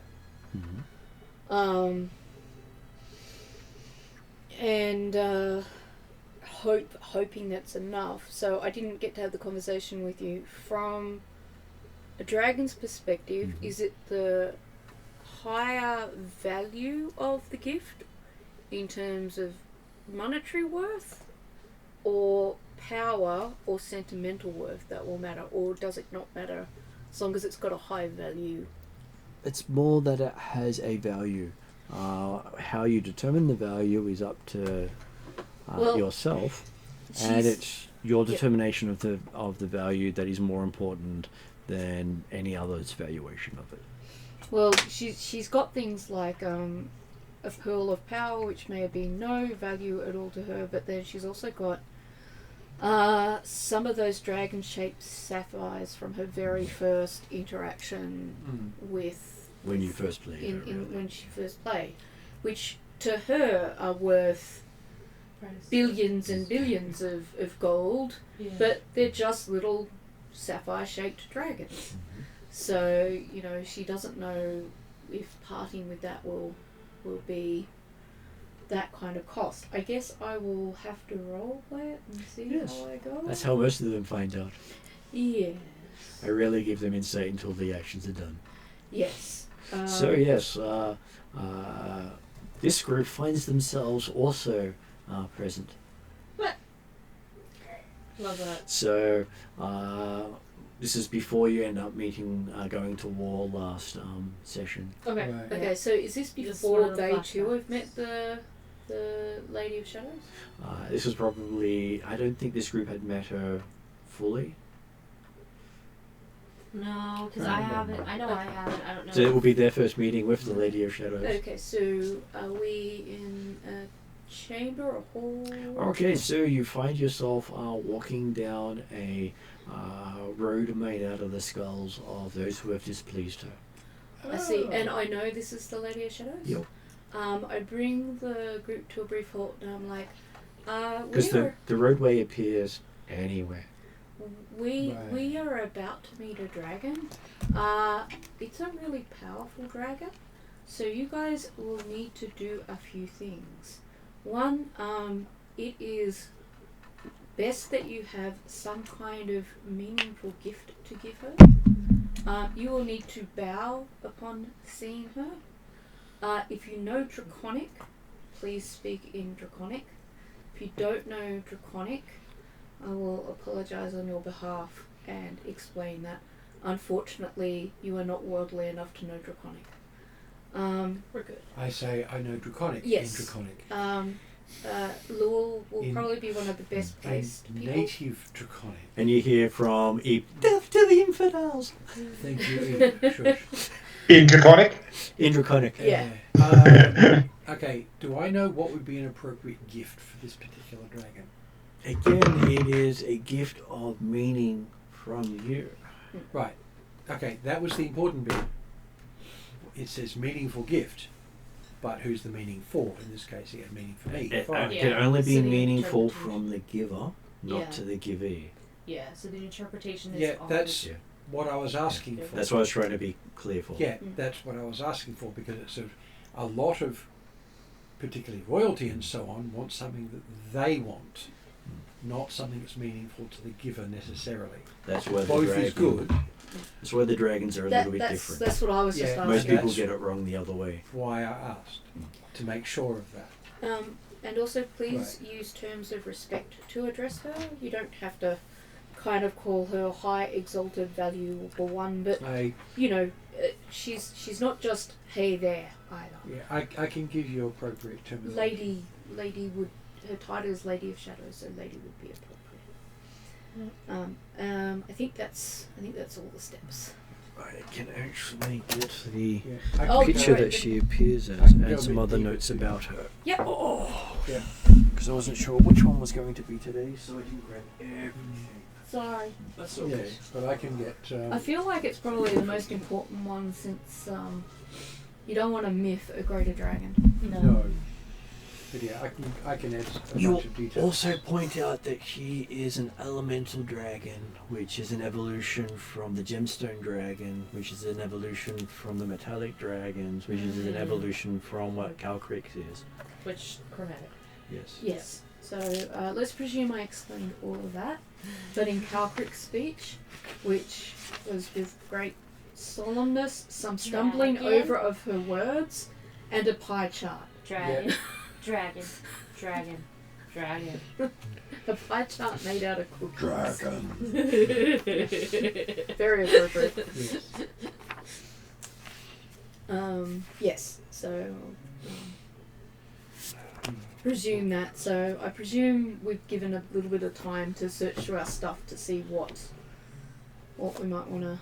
And hoping that's enough. So I didn't get to have the conversation with you. From a dragon's perspective, is it the higher value of the gift in terms of monetary worth, or power or sentimental worth that will matter, or does it not matter as long as it's got a high value? It's more that it has a value. How you determine the value is up to yourself, and it's your determination of the value that is more important than any other's valuation of it. Well, she's got things like a pearl of power, which may have been no value at all to her, but then she's also got some of those dragon-shaped sapphires from her very first interaction with When you first played her, when she first played, which to her are worth billions and billions of gold, but they're just little sapphire-shaped dragons. So, she doesn't know if parting with that will be that kind of cost. I guess I will have to role play it and see how I go. That's how most of them find out. Yes. I rarely give them insight until the actions are done. Yes. So yes, this group finds themselves also present. Love that. So this is before you end up meeting, going to war last session. Okay. Right. Okay, so is this Just before one of the they too flashbacks. have met the Lady of Shadows? This was probably, I don't think this group had met her fully. No, because I haven't. I know I haven't. I don't know. So it will be their first meeting with the Lady of Shadows. Okay, so are we in a chamber, a hall? Okay, so you find yourself walking down a road made out of the skulls of those who have displeased her. I see, and I know this is the Lady of Shadows? Yep. I bring the group to a brief halt and I'm like, Because the roadway appears anywhere. we Right. are about to meet a dragon. It's a really powerful dragon, so you guys will need to do a few things. One, it is best that you have some kind of meaningful gift to give her. You will need to bow upon seeing her. If you know Draconic, please speak in Draconic. If you don't know Draconic, I will apologise on your behalf and explain that. Unfortunately, you are not worldly enough to know Draconic. We're good. I say I know Draconic Yes. in Draconic. Lowell will In- probably be one of the best placed in people. native Draconic. And you hear from Death to the Infidels! Thank you. Shush. In Draconic? In Draconic. Yeah. Okay, do I know what would be an appropriate gift for this particular dragon? Again, it is a gift of meaning from you. Right. Okay, that was the important bit. It says meaningful gift, but who's the meaning for? In this case, it had meaning for me. It Fine. can only be So the meaningful interpretation. from the giver, not Yeah. to the givee. Yeah. So the interpretation is. Yeah, on- that's Yeah. what I was asking for. That's what I was trying to be clear for. Yeah, that's what I was asking for, because it's a lot of, particularly royalty and so on, want something that they want, not something that's meaningful to the giver necessarily. That's where the Both dragon, is good. That's where the dragons are a little bit That's different. that's what I was just Yeah, asking. Most people that's- get it wrong the other way. Why I asked, to make sure of that. And also, please use terms of respect to address her. You don't have to kind of call her high, exalted, valuable one, but you know, she's not just hey there either. Yeah, I can give you appropriate terminology. Lady would, her title is Lady of Shadows, so lady would be appropriate. I think that's all the steps. I can actually get the Yeah, I Oh, can picture right. that she appears I as can go and a some bit other deeper notes too. about her. Yep. Oh, Yeah. because I wasn't sure which one was going to be today, so I didn't grab everything. Sorry. That's okay. Yes, but I can get. I feel like it's probably the most important one since you don't want to myth a greater dragon. No. But yeah, I can add a You bunch of details. also point out that she is an elemental dragon, which is an evolution from the gemstone dragon, which is an evolution from the metallic dragons, which is an evolution from what Calcrix is. Which chromatic. Yes. Yes. So let's presume I explained all of that, but in Calcrick's speech, which was with great solemnness, some stumbling Dragon. over of her words, and a pie chart. Dragon. Dragon. Dragon. Dragon. A pie chart made out of cookies. Dragon. Very appropriate. Yes. Yes. So presume that. So I presume we've given a little bit of time to search through our stuff to see what we might want to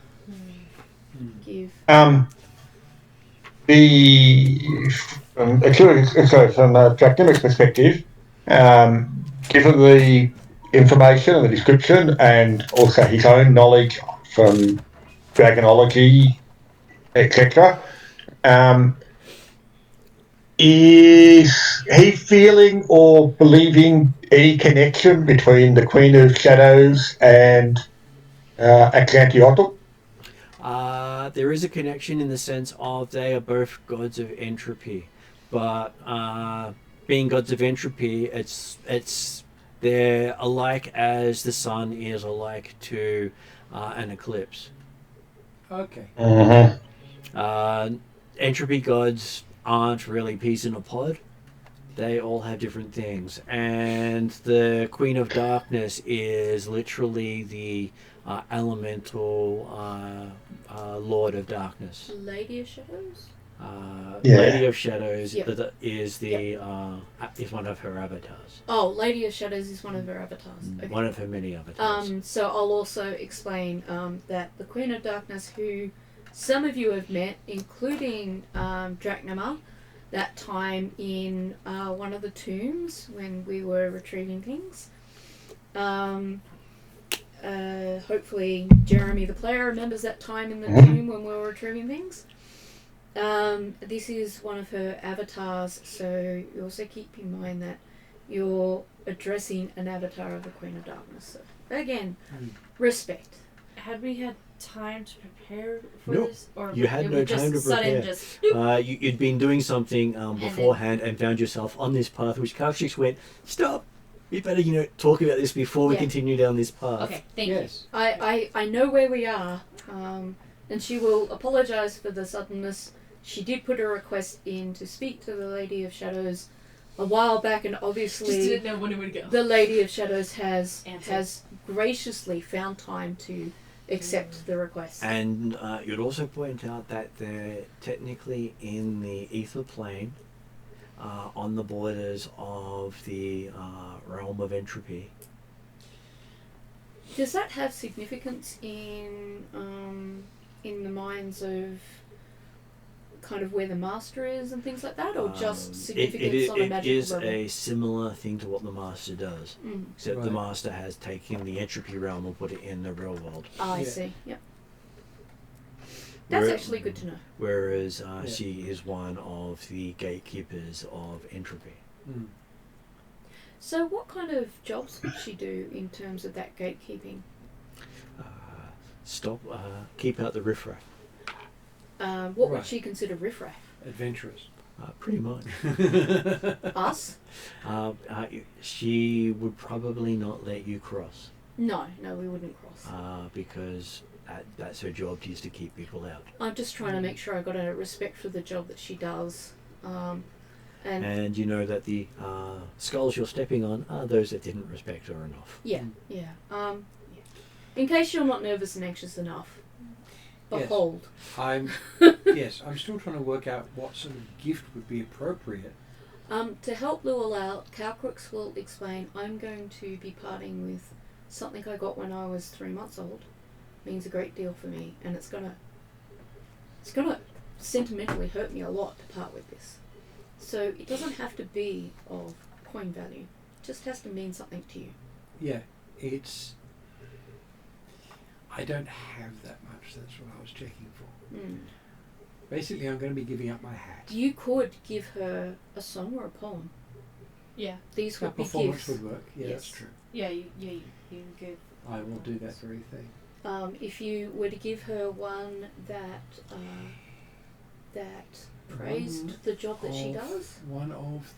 give. From a Draconic perspective, given the information and the description, and also his own knowledge from dragonology, etc., is he feeling or believing any connection between the Queen of Shadows and Atlantiotl? There is a connection in the sense of they are both gods of entropy, but being gods of entropy, it's they're alike as the sun is alike to an eclipse. Okay. Mm-hmm. entropy gods aren't really peas in a pod. They all have different things. And the Queen of Darkness is literally the elemental Lord of Darkness. Lady of Shadows? Yeah. Lady of Shadows Yep. is one of her avatars. Oh, Lady of Shadows is one of her avatars. Okay. One of her many avatars. So I'll also explain that the Queen of Darkness, who some of you have met, including Drachnama, that time in one of the tombs when we were retrieving things. Hopefully Jeremy the player remembers that time in the tomb when we were retrieving things. This is one of her avatars, so you also keep in mind that you're addressing an avatar of the Queen of Darkness. So again, respect. Had we had time to prepare for Nope. this? Or You had it no would just time to sudden prepare. just, You'd been doing something beforehand and found yourself on this path, which Kalkshix went, stop! We better, talk about this before we Yeah. continue down this path. Okay, thank you. Yes. I know where we are, and she will apologise for the suddenness. She did put a request in to speak to the Lady of Shadows a while back, and just obviously didn't know when it would go. the Lady of Shadows has Answered. graciously found time to accept the request. And you'd also point out that they're technically in the ether plane, on the borders of the realm of entropy. Does that have significance in the minds of kind of where the master is and things like that, or just significance on a It magical is level? a similar thing to what the master does, except the Right. master has taken the entropy realm and put it in the real world. I Yeah. see. Yep. That's Where- actually good to know. Whereas Yeah. she is one of the gatekeepers of entropy. Mm. So, what kind of jobs would she do in terms of that gatekeeping? Keep out the riffraff. What would Right. she consider riffraff? Adventurous. Pretty much. Us? She would probably not let you cross, No, we wouldn't cross. because that's her job, is to keep people out. I'm just trying to make sure I got a respect for the job that she does. And you know that the skulls you're stepping on are those that didn't respect her enough. Yeah. In case you're not nervous and anxious enough, behold. I'm still trying to work out what sort of gift would be appropriate. To help Lewell out, Calcrix will explain, I'm going to be parting with something I got when I was 3 months old. Means a great deal for me, and it's gonna sentimentally hurt me a lot to part with this. So it doesn't have to be of coin value. It just has to mean something to you. Yeah, I don't have that much. That's what I was checking for. Basically, I'm going to be giving up my hat. You could give her a song or a poem. Yeah. These That would be performance gifts. would work. Yeah, Yes. that's true. Yeah, you give. I will do that very thing. If you were to give her one that praised the job that she does. One of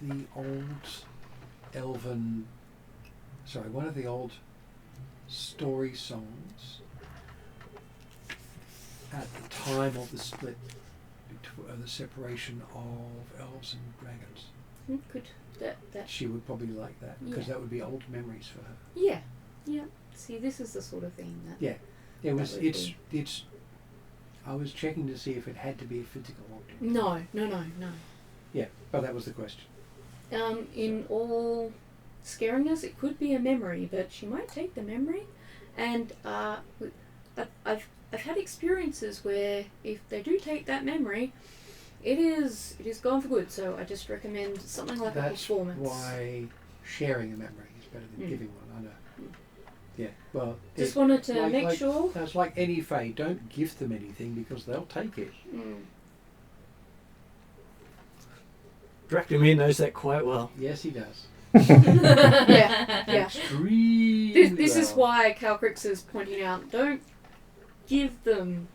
the old story songs at the time of the split, the separation of elves and dragons. Good. That. She would probably like that because Yeah. that would be old memories for her. Yeah. See, this is the sort of thing that. Yeah, it was. That would It's. I was checking to see if it had to be a physical object. No. Yeah, but that was the question. In all scaringness, it could be a memory, but she might take the memory. And I've had experiences where if they do take that memory, it is gone for good. So I just recommend something like a That's performance. why sharing a memory is better than giving one. I know. Yeah. Well. Just wanted to make like, sure. It's like any fae. Don't gift them anything because they'll take it. Dracnomir knows that quite well. Yes, he does. Yeah. Extremely This is well. why Calcrix is pointing out, don't give them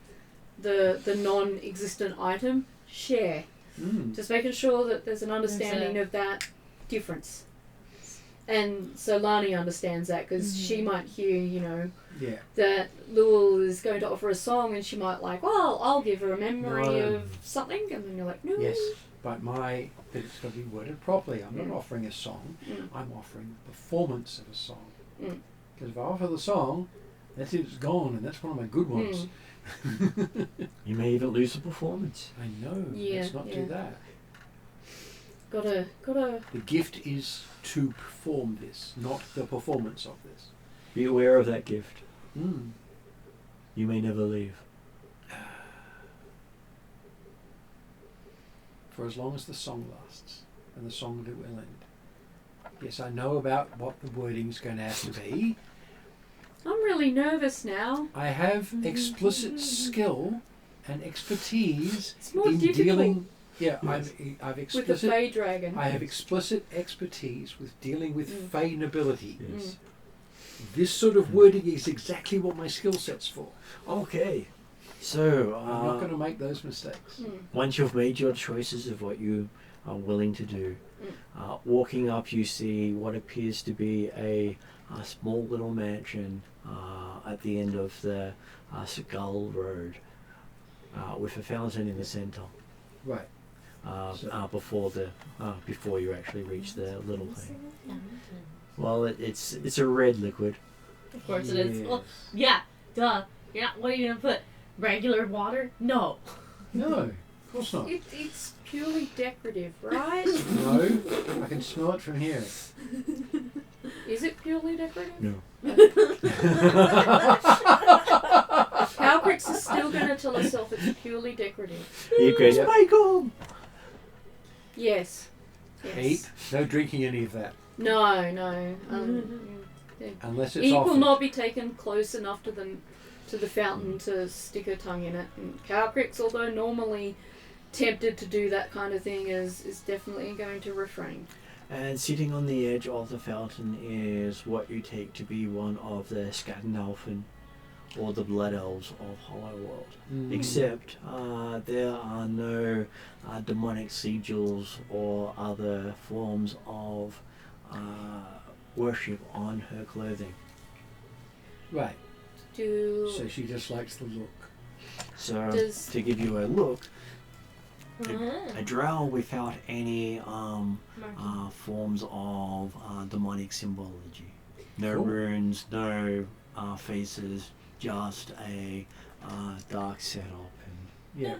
the non-existent item, share. Mm. Just making sure that there's an understanding of that difference. And so Lani understands that because she might hear, Yeah. that Lul is going to offer a song, and she might like, well, I'll give her a memory No. of something, and then you're like, no. Yes, but it's got to be worded properly. I'm not Mm. offering a song. Mm. I'm offering the performance of a song. Mm. Because if I offer the song, that's it. It's gone, and that's one of my good ones. You may even lose the performance. I know. Yeah, Let's not yeah. do that. Gotta. The gift is to perform this, not the performance of this. Be aware of that gift. Mm. You may never leave. For as long as the song lasts, and the song that will end. Yes, I know about what the wording's going to have to be. I'm really nervous now. I have explicit skill and expertise It's more in difficult dealing. Yeah, Yes. I've with the explicit. Fey Dragon. I have explicit expertise with dealing with Mm. Fey nobility. Yes. This sort of wording is exactly what my skill set's for. Okay. So, I'm not going to make those mistakes. Mm. once you've made your choices of what you are willing to do, walking up, you see what appears to be a small little mansion at the end of the Skull Road, with a fountain in the centre. Right. Before you actually reach the little thing. Well, it's a red liquid. Of course it is. Well, yeah, duh. Yeah, what are you gonna put? Regular water? No. No, of course not. It's purely decorative, right? No, I can smell it from here. Is it purely decorative? No. Calcrix is still going to tell herself it's purely decorative. You guys, Yep. Michael. Yes. Heap. No drinking any of that. No. Unless it's Eve offered. will not be taken close enough to the fountain to stick her tongue in it. And Calcrix, although normally tempted to do that kind of thing, is definitely going to refrain. And sitting on the edge of the fountain is what you take to be one of the Scandinavien, or the Blood Elves of Hollow World. Mm. Except there are no demonic sigils or other forms of worship on her clothing. Right. So she just likes the look. So Does- to give you a look, Mm. a drow without any forms of demonic symbology. No Cool. runes, no faces, just a dark setup. And Yeah.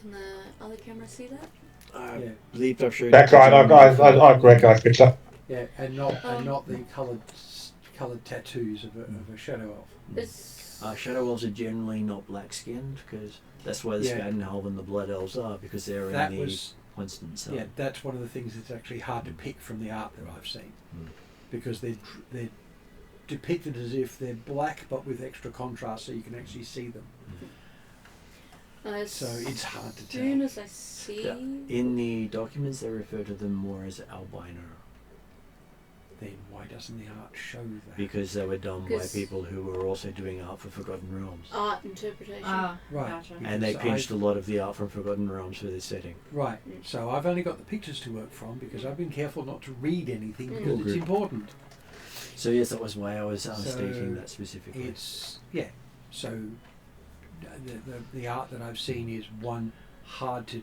Can the other camera see that? I Yeah. believe I've showed That's you right. the I recognise picture. Yeah, and not the coloured tattoos of a shadow elf. It's Shadow Elves are generally not black-skinned, because that's why the Yeah. Scandinav and the Blood Elves are, because they're That in the was constant sun. yeah. That's one of the things that's actually hard to pick from the art that I've seen, Mm. because they're depicted as if they're black but with extra contrast, so you can actually see them. as So it's hard to soon tell. as I see. Yeah. In the documents, they refer to them more as albino, Then why doesn't the art show that? because they were done by 'Cause- people who were also doing art for Forgotten Realms. Art interpretation. Ah, Right. gotcha. And they So pinched a lot of the art from Forgotten Realms for this setting. Right. Mm. So I've only got the pictures to work from because I've been careful not to read anything Mm. because All it's good. important. So yes, that was why I was So stating that specifically. It's So the art that I've seen is one hard to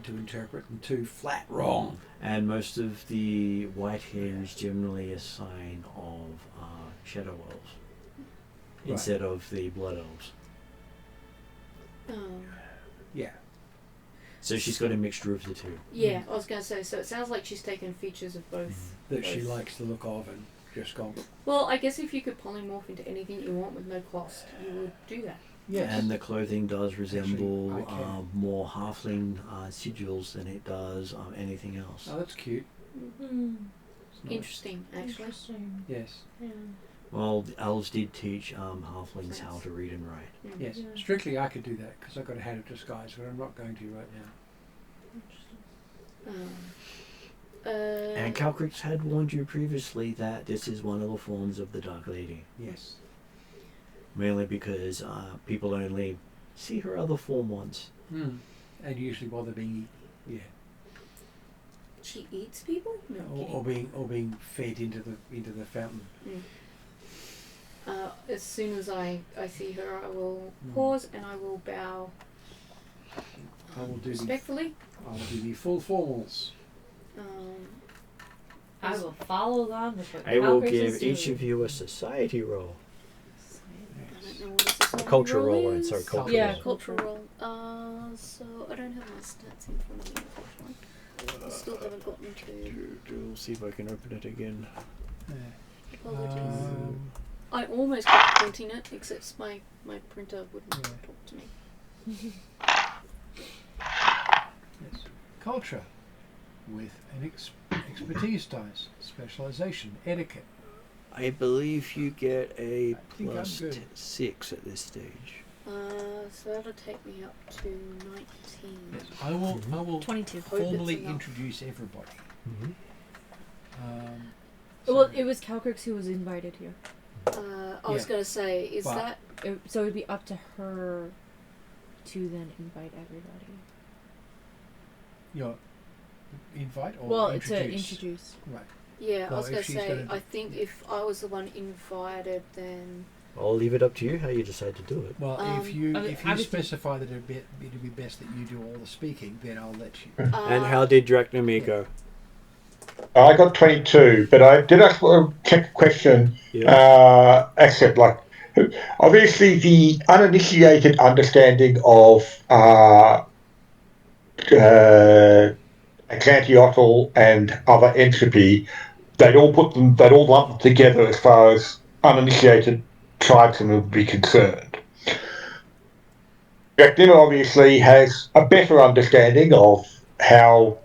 interpret, and two flat wrong. And most of the white hair is generally a sign of Shadow Elves Right. instead of the Blood Elves. Oh. Yeah. So she's got a mixture of the two. Yeah, I was going to say, so it sounds like she's taken features of both. That she both. likes the look of and just gone. Well, I guess if you could polymorph into anything you want with no cost, you would do that. Yes. And the clothing does resemble I can. more halfling sigils than it does anything else. Oh, that's cute. Mm. It's nice. Interesting, actually. Interesting. Yes. Yeah. Well, the elves did teach halflings how to read and write. Mm. Yes. Yeah. Strictly, I could do that because I've got a hat of disguise, but I'm not going to right now. Interesting. And Calcrix had warned you previously that this is one of the forms of the Dark Lady. Yes. Mainly because people only see her other form once. Mm. And usually while they're being she eats people? No, kidding. or being fed into the fountain. As soon as I see her, I will pause and I will bow I will do respectfully. the full formals. I will follow along with what I will Calvert give is each doing. of you a society roll. I don't know what a society Culture roll, roll right? is. Sorry, culture Yeah, roll. Cultural roll. So I don't have my stats in front of me, unfortunately. I still haven't gotten to. We'll see if I can open it again. Apologies. I almost kept printing it, except my printer wouldn't talk to me. Yes. Culture with an expertise dice, specialization, etiquette. I believe you get a I think I'm plus good. 6 at this stage. So that'll take me up to 19. Yes, I will 22. formally enough. introduce everybody. Well, it was Calcrix who was invited here. I was going to say, is But- that... So it'd be up to her to then invite everybody. Your invite or Well, introduce? to introduce. Right. Yeah, I Well, was if going to she's say, gonna do- I think if I was the one invited, then... I'll leave it up to you how you decide to do it. Well, if I you was- specify that it'd be best that you do all the speaking, then I'll let you. And how did Drachnamir go? I got 22, but I did ask a check question. Yeah. Except, like, obviously, the uninitiated understanding of Atlanteotl and other entropy, they'd all lump them together as far as uninitiated tribesmen would be concerned. Drachnamir obviously has a better understanding of how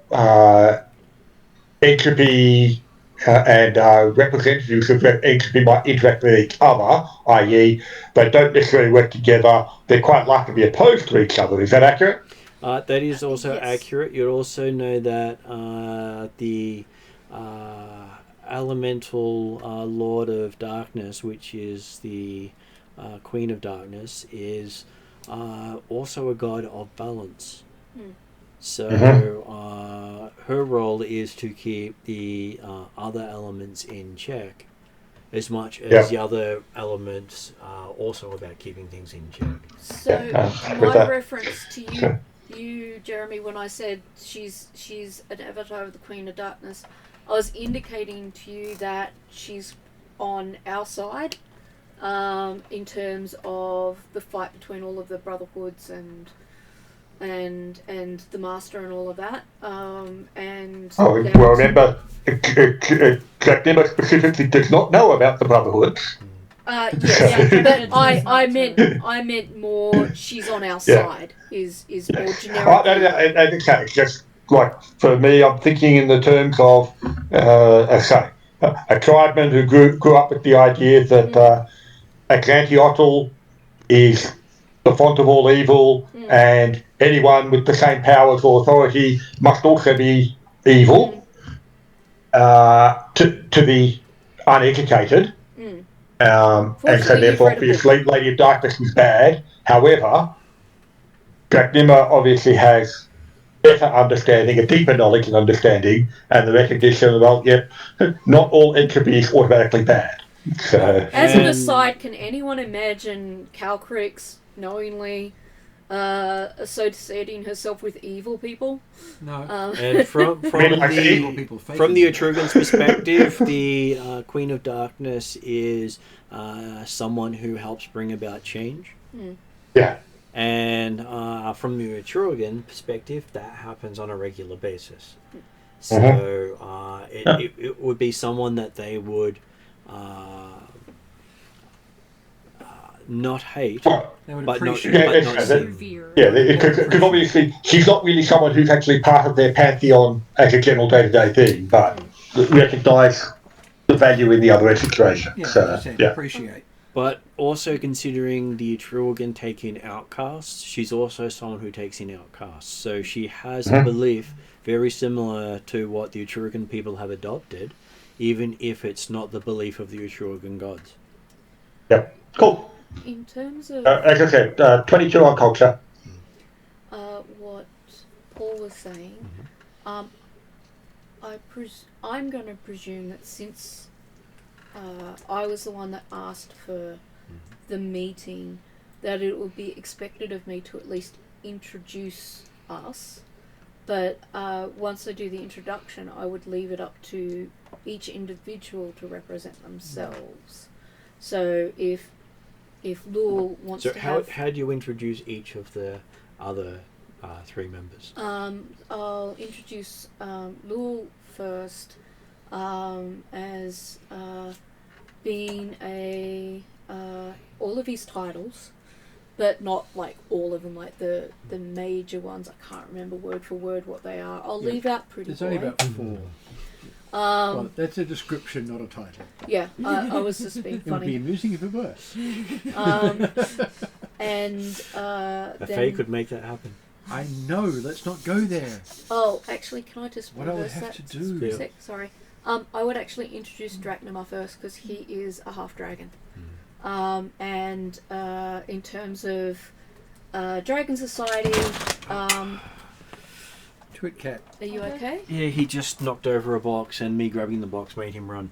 entropy and representatives of entropy might interact with each other, i.e. they don't necessarily work together, they're quite likely to be opposed to each other. Is that accurate? That is also Yes. accurate. You also know that the elemental Lord of Darkness, which is the Queen of Darkness, is also a god of balance. So her role is to keep the other elements in check, as much as the other elements are also about keeping things in check. So, with my that- reference to you, Jeremy, when I said she's an avatar of the Queen of Darkness, I was indicating to you that she's on our side in terms of the fight between all of the brotherhoods and the master and all of that. And Well, remember, Drachnamir specifically does not know about the Brotherhoods. yes, Yeah, but I meant more. She's on our side. Is more generic. Okay, just like for me, I'm thinking in the terms of a tribeman who grew up with the idea that Atlanteotl is the font of all evil, and anyone with the same powers or authority must also be evil to the uneducated. And so therefore, obviously, Lady of Darkness is bad. However, Drachnamir obviously has better understanding, a deeper knowledge and understanding, and the recognition that, not all entropy is automatically bad. So, As an aside, can anyone imagine Calcrix knowingly associating herself with evil people? No. And from evil people from the faking Atruaghin's perspective, the Queen of Darkness is someone who helps bring about change. yeah. And from the Atruaghin perspective, that happens on a regular basis. So it would be someone that they would not hate, They would but not, appreciate but not see. Yeah, because obviously she's not really someone who's actually part of their pantheon as a general day-to-day thing, but recognise the value in the other situation. Yeah, So, as I said, yeah. appreciate. But also considering the Atruaghin taking outcasts, she's also someone who takes in outcasts. So she has a belief very similar to what the Atruaghin people have adopted, even if it's not the belief of the Atruaghin gods. Yep. Cool. In terms of As I said, 22 on culture. what Paul was saying, I'm going to presume that since I was the one that asked for the meeting, that it would be expected of me to at least introduce us. But once I do the introduction, I would leave it up to each individual to represent themselves. So if Lul wants So to how do you introduce each of the other 3 members? I'll introduce Lul first as being all of his titles, but not like all of them, like the major ones. I can't remember word for word what they are. I'll leave out Pretty There's Boy. only about 4. Well, that's a description, not a title. Yeah, I was just being It would be funny. amusing if it were. And A then, Fae could make that happen. I know. Let's not go there. oh, actually, can I just What I would reverse have that to do. for a sec? Sorry. I would actually introduce Drachnama first because he is a half dragon. And in terms of Dragon Society, Twit cat. are you okay? Yeah, he just knocked over a box, and me grabbing the box made him run.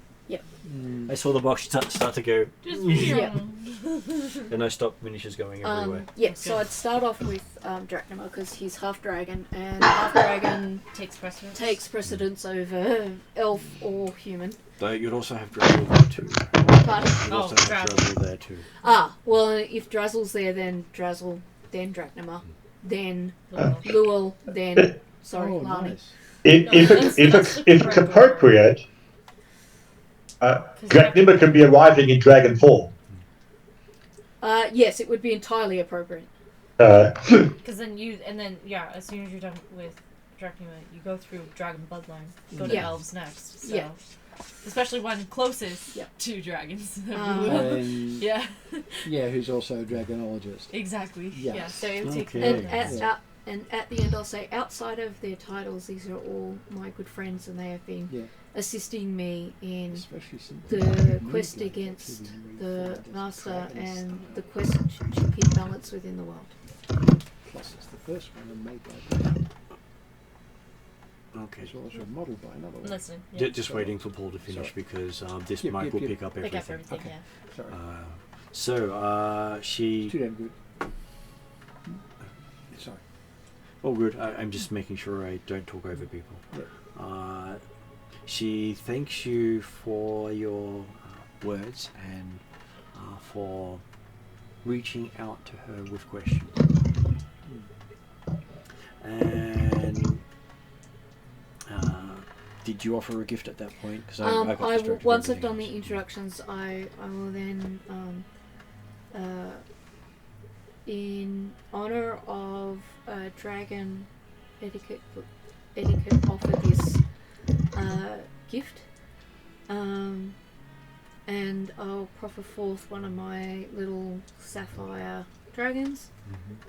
I saw the box start to go, Just Yeah. and I stopped miniatures going everywhere. Yeah, so I'd start off with Drachnama because he's half dragon, and half dragon takes precedence. takes precedence over elf or human. Though you'd also have Drazzle there too. Pardon? You'd also have Drazzle. Drazzle there too. Well, if Drazzle's there, then Drazzle, then Drachnama, then Lul. Luel, then sorry, Oh, Lani. nice. If it's appropriate, Drachnima can be arriving in dragon form. Yes, it would be entirely appropriate. Because then as soon as you're done with Dracula, you go through Dragon Bloodline, go to Yeah. Elves next. So. Yeah. Especially one closest Yeah. to dragons. And yeah, yeah, who's also a dragonologist. exactly. Yes. Yeah, so it would take Okay. And at the end, I'll say, outside of their titles, these are all my good friends, and they have been Yeah. assisting me in Especially since the quest against the Master and the quest to keep balance within the world. Plus, it's the first one and made by them. Okay. It's also modeled by another one. Listen. Yeah. Just waiting for Paul to finish Sorry. because this Yep, mic yep, will yep. pick up Pick everything. up everything. Okay. Yeah. Sorry. She. Too damn good. Sorry. Oh, good. I'm just making sure I don't talk over people. Yep. She thanks you for your words and for reaching out to her with questions. And did you offer a gift at that point? Because I got distracted once with I've done the everything else. introductions, I will then, in honor of Dragon Etiquette, offer this gift, and I'll proffer forth one of my little sapphire dragons.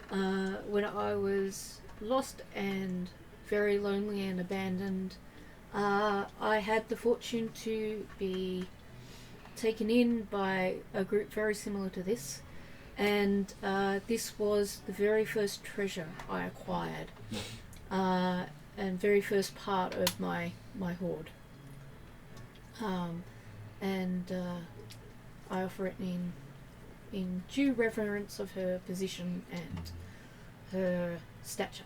When I was lost and very lonely and abandoned, I had the fortune to be taken in by a group very similar to this, and this was the very first treasure I acquired, and very first part of my hoard. And I offer it in due reverence of her position and her stature.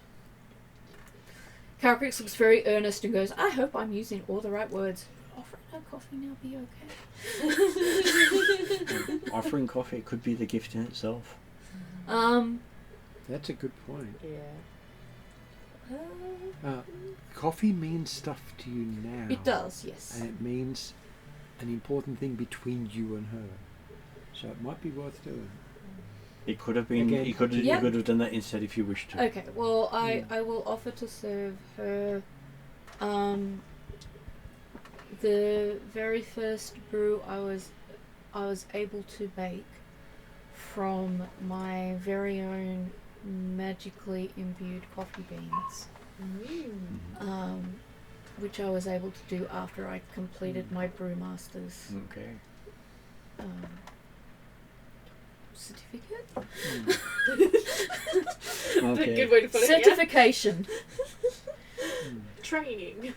Caracrix looks very earnest and goes, I hope I'm using all the right words. Offering her coffee now be okay? Offering coffee could be the gift in itself. That's a good point. Yeah. Coffee means stuff to you now. It does, yes. And it means an important thing between you and her. So it might be worth doing. It could have been. Again, You could have done that instead if you wished to. Okay, well, I will offer to serve her the very first brew I was able to bake from my very own magically imbued coffee beans, which I was able to do after I completed my brewmaster's Okay. certificate? Okay. Good way to put it. Certification. Training.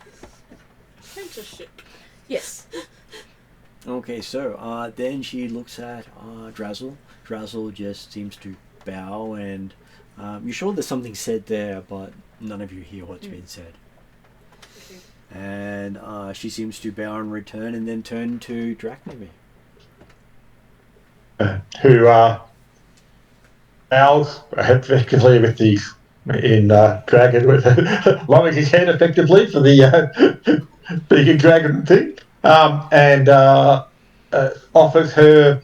Apprenticeship. Yes. Okay, so then she looks at Drazzle. Drazzle just seems to bow, and you're sure there's something said there, but none of you hear what's been said. Okay. And she seems to bow in return, and then turn to Drachnemy. Who bows effectively with the in dragon with lowering his head effectively for the being a dragon thing, and offers her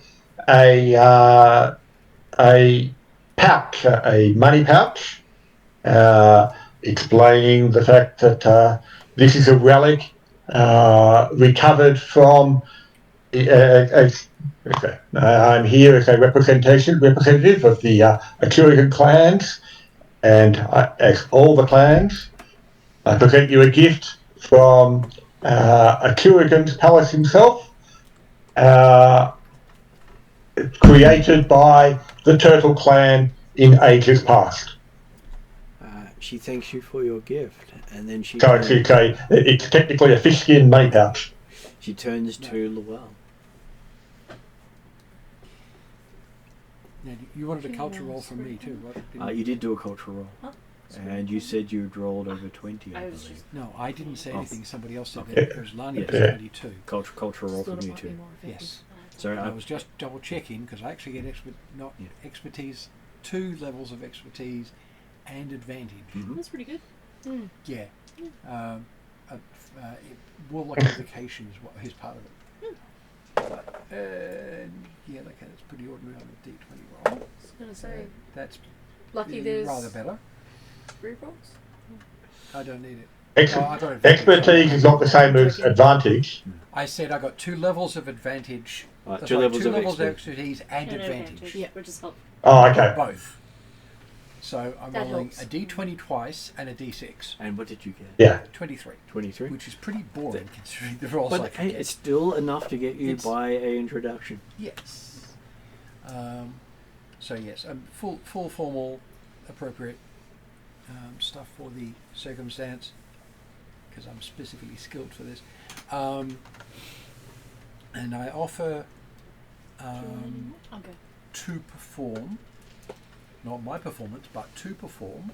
a pouch, a money pouch, explaining the fact that this is a relic recovered from. I'm here as a representative of the Atruaghin clans, and as all the clans, I present you a gift from Atruaghin's palace himself, created by the Turtle Clan in ages past. She thanks you for your gift, and then she So it's technically a fish skin money pouch. she turns to Llewell. Now, you wanted a culture roll from me too, right? Didn't you? You did do a cultural roll, Huh? and you said you'd rolled over 20, I I was believe. just- No, I didn't say Oh. anything. Somebody else said Okay. that. It was Lani Yes. was 22. Cultural roll Still from you don't want to be too. more effective. Yes. So I was just double checking because I actually get expertise, 2 levels of expertise and advantage. Mhm. That's pretty good. Yeah. Warlock Invocation is what his part of it. But, yeah, okay, that's pretty ordinary on the D20 roll. I was gonna say, That's lucky there's rather better. rerolls. I don't need it. Ex- Oh, I got advantage. expertise is not the same as advantage. I said I got 2 levels of advantage. Two Sorry, levels 2 of levels of expertise. expertise and advantage. Yeah, which is helpful. Oh, okay. Both. So I'm That rolling helps. a D20 twice and a D6. And what did you get? Yeah. 23. 23. Which is pretty boring considering the rolls I But can hey, get. it's still enough to get you It's- by a introduction. Yes. So yes, full formal, appropriate stuff for the circumstance, because I'm specifically skilled for this. And I offer Okay. to perform, not my performance, but to perform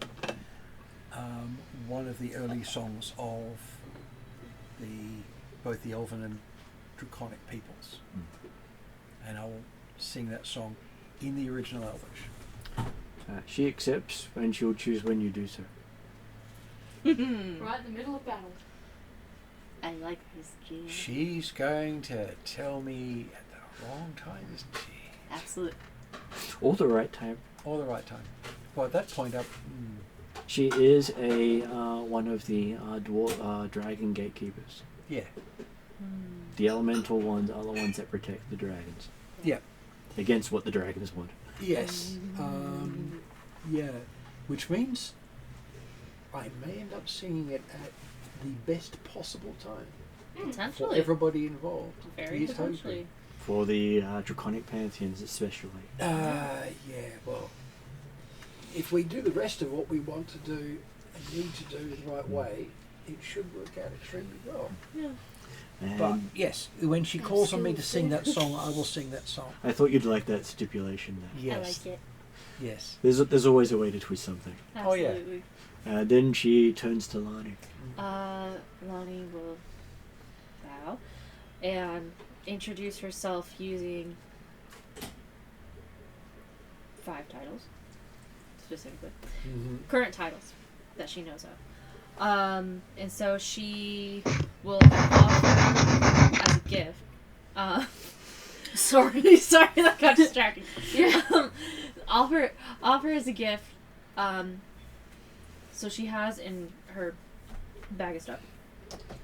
one of the early songs of both the Elven and Draconic peoples. And I will sing that song in the original Elvish. She accepts, and she'll choose when you do so. Right in the middle of battle. I like this game. She's going to tell me at the wrong time, isn't she? Absolute. All the right time. Or the right time. Well, at that point, She is a one of the dragon gatekeepers. yeah. The elemental ones are the ones that protect the dragons. Yeah. Against what the dragons want. Yes. Yeah. Which means I may end up singing it at the best possible time for Potentially. everybody involved. Very Here's potentially. For the draconic pantheons especially. hoping. Yeah. Well, if we do the rest of what we want to do and need to do the right way, it should work out extremely well. Yeah. But And yes, when she calls on me to sing that song, I will sing that song. I thought you'd like that stipulation there. Yes. I like it. Yes. There's always a way to twist something. Oh, yeah. Absolutely. Then she turns to Lani. Lonnie will bow and introduce herself using 5 titles, specifically. Current titles that she knows of. And so she will offer as a gift. Sorry, that got distracting. Yeah. Offer as a gift. So she has in her bag of stuff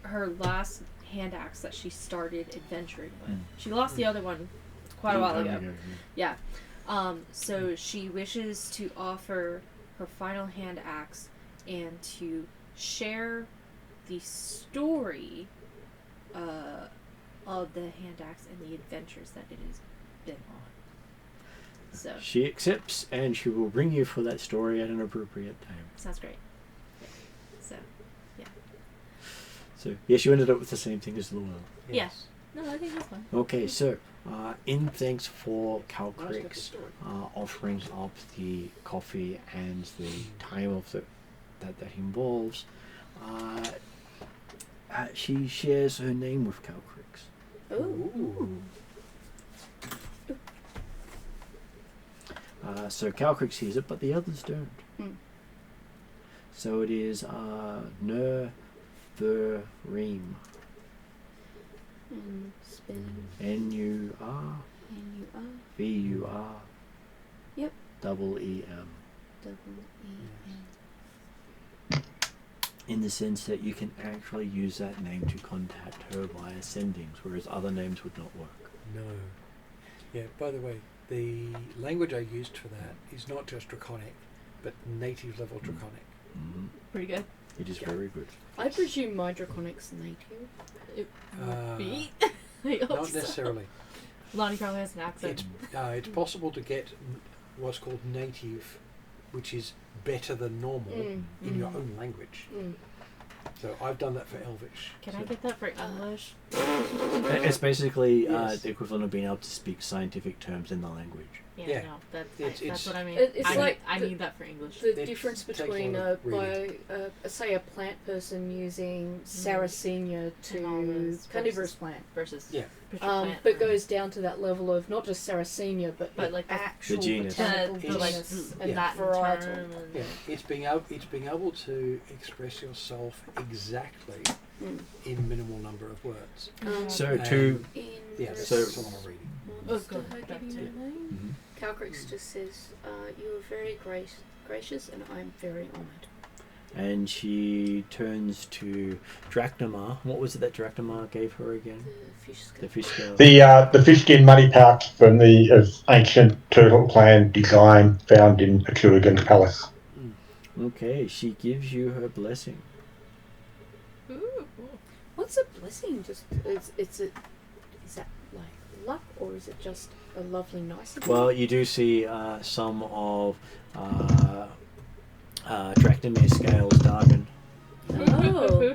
her last hand axe that she started adventuring with. She lost the other one quite a while ago. Yeah. So she wishes to offer her final hand axe and to share the story of the hand axe and the adventures that it has been on. So She accepts, and she will bring you for that story at an appropriate time. sounds great. Yeah. So So yes, you ended up with the same thing as Llewellyn. Yes. No, I think that's fine. Okay, so in thanks for Nice little Calcrix story. offering up the coffee and the time of that involves, she shares her name with Calcrix. Ooh. So Calcrix sees it, but the others don't. Mm. So it is Nur-Ver-Reem. And spelling N-U-R-V-U-R. N-U-R Yep. Double E-M. double-E-N. In the sense that you can actually use that name to contact her via sendings, whereas other names would not work. No. Yeah, by the way, the language I used for that is not just Draconic, but native level Draconic. Mm-hmm. Pretty good. It is Yeah. very good. I presume my Draconic's native. It Uh, would be. I hope Not so. necessarily. Lonnie probably has an accent. It's possible to get what's called native, which is better than normal in your own language. Mm. So I've done that for Elvish. Can so I get that for English? It's basically Yes. the equivalent of being able to speak scientific terms in the language. Yeah, no, that's It's- what I mean. it's I like need that for English. The It difference takes between a lot of reading. say a plant person using Sarracenia And all to those carnivorous versus- plant, versus Yeah. plant, but goes down to that level of not just Sarracenia, but like the actual genus. botanical the like genus the and Yeah. Latin varietal. term and Yeah, it's being able to express yourself exactly Mm. in minimal number of words. So And- to Yeah, that's So- a lot of reading. Oh, Just God, her that giving too. her name. Calcrix just says, "You are very gracious, and I'm very honoured." and she turns to Drachnamar. What was it that Drachnamar gave her again? The fish skull. The fish girl. The fish skin money pouch from the ancient turtle clan design found in Atruaghin Palace. Okay, she gives you her blessing. Ooh. What's a blessing? Just is that like luck, or is it just a lovely nicety? Well, you do see some of Drachnamar scales darken. Oh,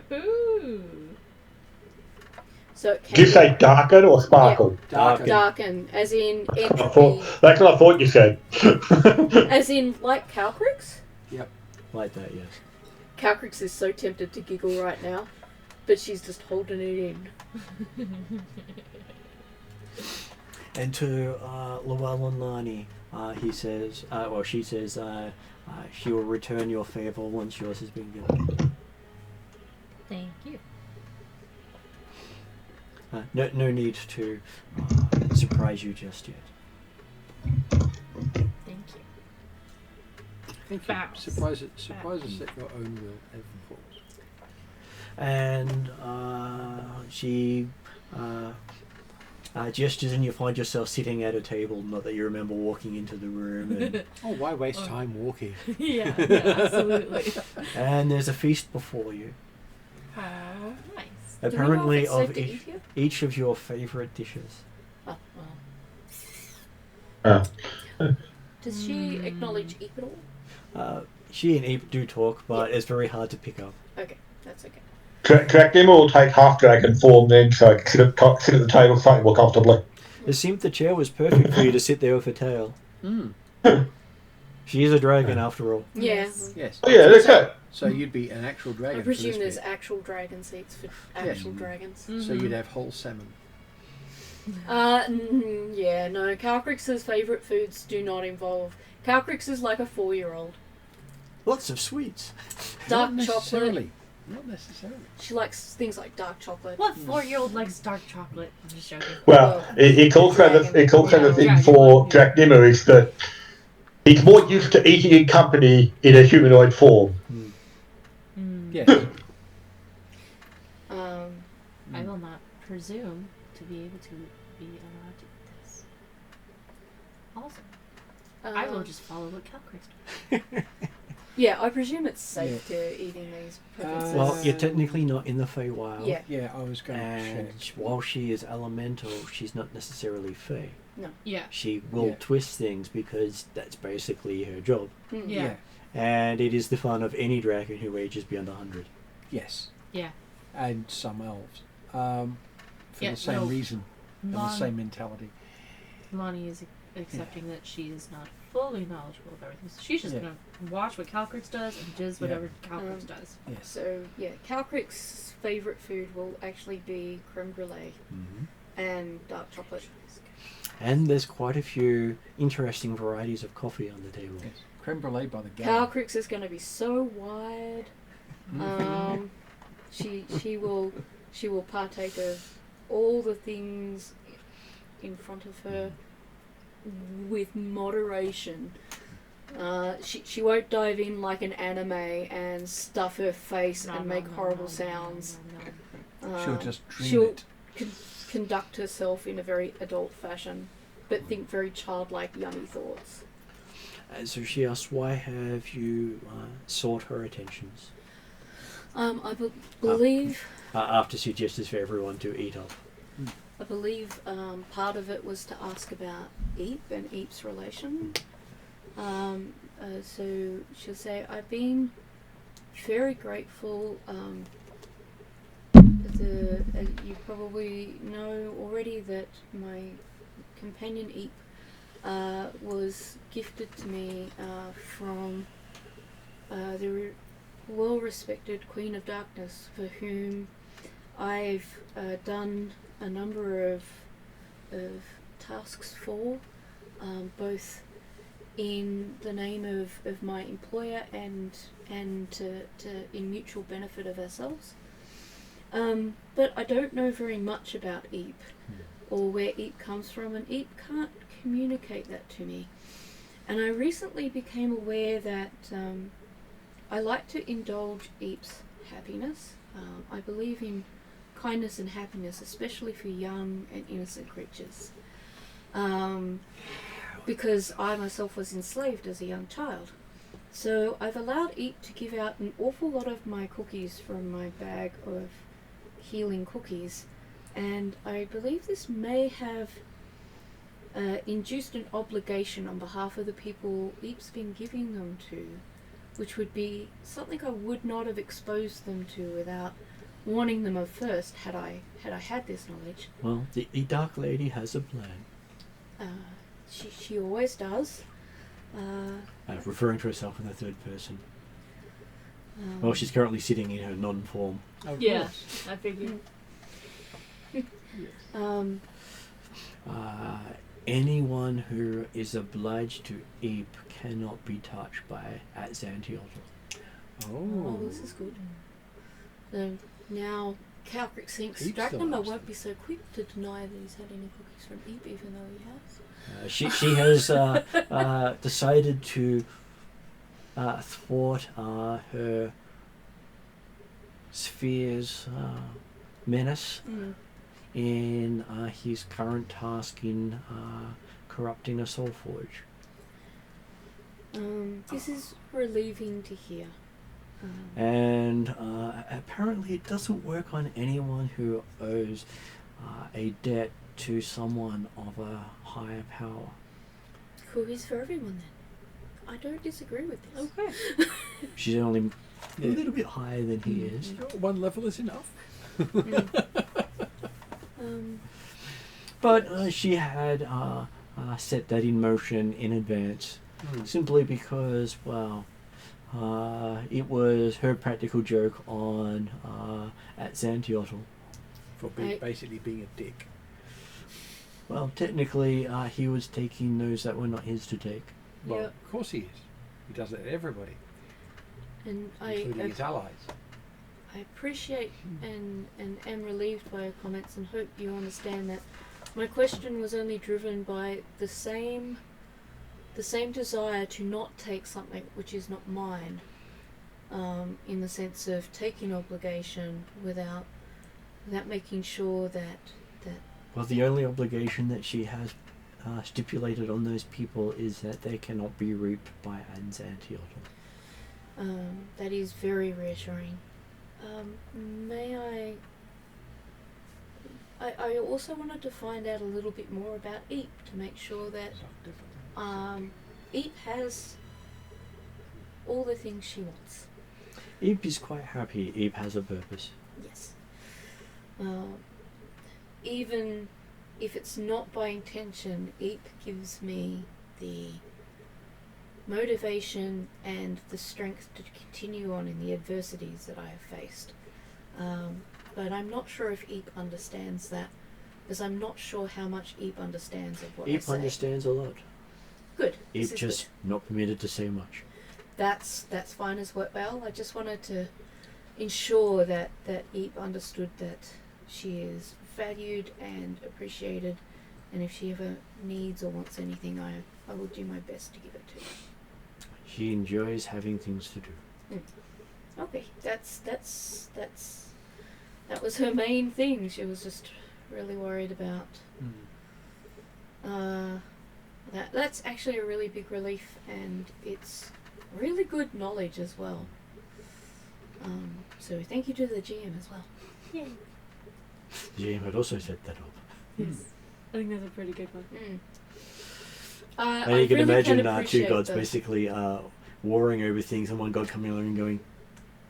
so it can Did you be say darken or sparkle? Darken. darken, as in I entropy, thought, that's what I thought you said. as in like Calcrix. Like that, yes. Calcrix is so tempted to giggle right now, but she's just holding it in. And to Llewellyn Lani, he says, she says, she will return your favour once yours has been given. Thank you. No need to surprise you just yet. Thank you. Thank you. Bows. Surprise us that your own will ever falls. And she gestures, and you find yourself sitting at a table. Not that you remember walking into the room. And, Oh, why waste time walking? yeah, absolutely. and there's a feast before you. How nice. Apparently, Do we know if of it's safe to eat here? each of your favourite dishes. Oh, well. Does she Hmm. acknowledge eat it all? She and Eve do talk, but it's very hard to pick up. Okay, that's okay. Drachnamar will take half dragon form then, so I can sit at the table slightly more comfortably. It seemed the chair was perfect for you to sit there with her tail. Mm. She is a dragon after all. Yeah. Yes. Oh yeah, that's it. So you'd be an actual dragon. I for presume this there's bit. actual dragon seats for actual dragons. So you'd have whole salmon. Yeah, no. Calcrix's favourite foods do not involve. Calcrix is like a 4-year-old. Lots of sweets. Dark Not chocolate. necessarily. Not necessarily. She likes things like dark chocolate. What 4-year-old likes dark chocolate? I'm just joking. Well, it's also the thing Dragon. for Drachnamar is that he's more used to eating in company in a humanoid form. Yes. I will not presume to be able to be allowed to eat this. Also, I will just follow what Calcrix does. Yeah, I presume it's safe to eating these preferences. Well, you're technically not in the Feywild. Yeah. Yeah, I was going to And check. while she is elemental, she's not necessarily Fey. Yeah. She will Yeah. twist things because that's basically her job. Mm. Yeah. And it is the fun of any dragon who ages beyond 100. Yes. Yeah. and some elves, for Yeah, the same no. reason and the Mon- same mentality. Lonnie is accepting that she is not fully knowledgeable of everything. So she's just Yeah. gonna watch what Calcrix does and jizz whatever Calcrix does. Yes. So yeah, Calcrix's favourite food will actually be creme brulee Mm-hmm. and dark chocolate. And there's quite a few interesting varieties of coffee on the table. Yes. Creme brulee by the gallon. Calcrix is going to be so wide. She will partake of all the things in front of her with moderation. She won't dive in like an anime and stuff her face and make horrible sounds. She'll just dream she'll it. conduct herself in a very adult fashion, but think very childlike, yummy thoughts. So she asks, why have you sought her attentions? I believe After suggestions for everyone to eat up. I believe part of it was to ask about Eep and Eep's relation. So she'll say, I've been very grateful. You probably know already that my companion Eep was gifted to me from the well-respected Queen of Darkness, for whom I've done a number of tasks for, both in the name of my employer and to in mutual benefit of ourselves. But I don't know very much about Eep or where Eep comes from, and Eep can't communicate that to me. And I recently became aware that I like to indulge Eep's happiness. I believe in kindness and happiness, especially for young and innocent creatures. Because I myself was enslaved as a young child. So I've allowed Eep to give out an awful lot of my cookies from my bag of healing cookies, and I believe this may have induced an obligation on behalf of the people Eep's been giving them to, which would be something I would not have exposed them to without warning them of first, had I had this knowledge. Well, the Dark Lady has a plan. She always does. Referring to herself in the third person. Well, she's currently sitting in her non-form. Of Yeah, course. I figured. Anyone who is obliged to Eep cannot be touched by at Xantiotl. Oh, this is good. So now Calcrix thinks Eep's Dragnema still won't be so quick to deny that he's had any cookies from Eep, even though he has. She has decided to thwart her sphere's menace in his current task in corrupting a soul forge. This is relieving to hear. And apparently it doesn't work on anyone who owes a debt to someone of a higher power. Cookies for everyone then. I don't disagree with this. Okay. She's only a Yeah. little bit higher than he is. One level is enough. But she had set that in motion in advance, simply because, well, it was her practical joke on at Xantiotl. For basically being a dick. Well, technically, he was taking those that were not his to take. Well, Yeah. of course he is. He does it to everybody, And including his allies. I appreciate and am relieved by your comments, and hope you understand that my question was only driven by the same desire to not take something which is not mine, in the sense of taking obligation without making sure that Well, the only obligation that she has stipulated on those people is that they cannot be reaped by Xantiotl. that is very reassuring. May I also wanted to find out a little bit more about Eep, to make sure that Eep has all the things she wants. Eep is quite happy. Eep has a purpose. Yes. Even if it's not by intention, Eep gives me the motivation and the strength to continue on in the adversities that I have faced. But I'm not sure if Eep understands that, because I'm not sure how much Eep understands of what I Eep say. understands a lot. Good. Eep This is just not permitted to say much. That's fine as well. I just wanted to ensure that Eep understood that she is valued and appreciated, and if she ever needs or wants anything, I will do my best to give it to her. She enjoys having things to do. Okay, that was her main thing. She was just really worried about. That's actually a really big relief, and it's really good knowledge as well. So thank you to the GM as well. Yay. GM had also set that up. Yes. I think that's a pretty good one. And you can really imagine can two appreciate gods the- basically warring over things, and one god coming along and going,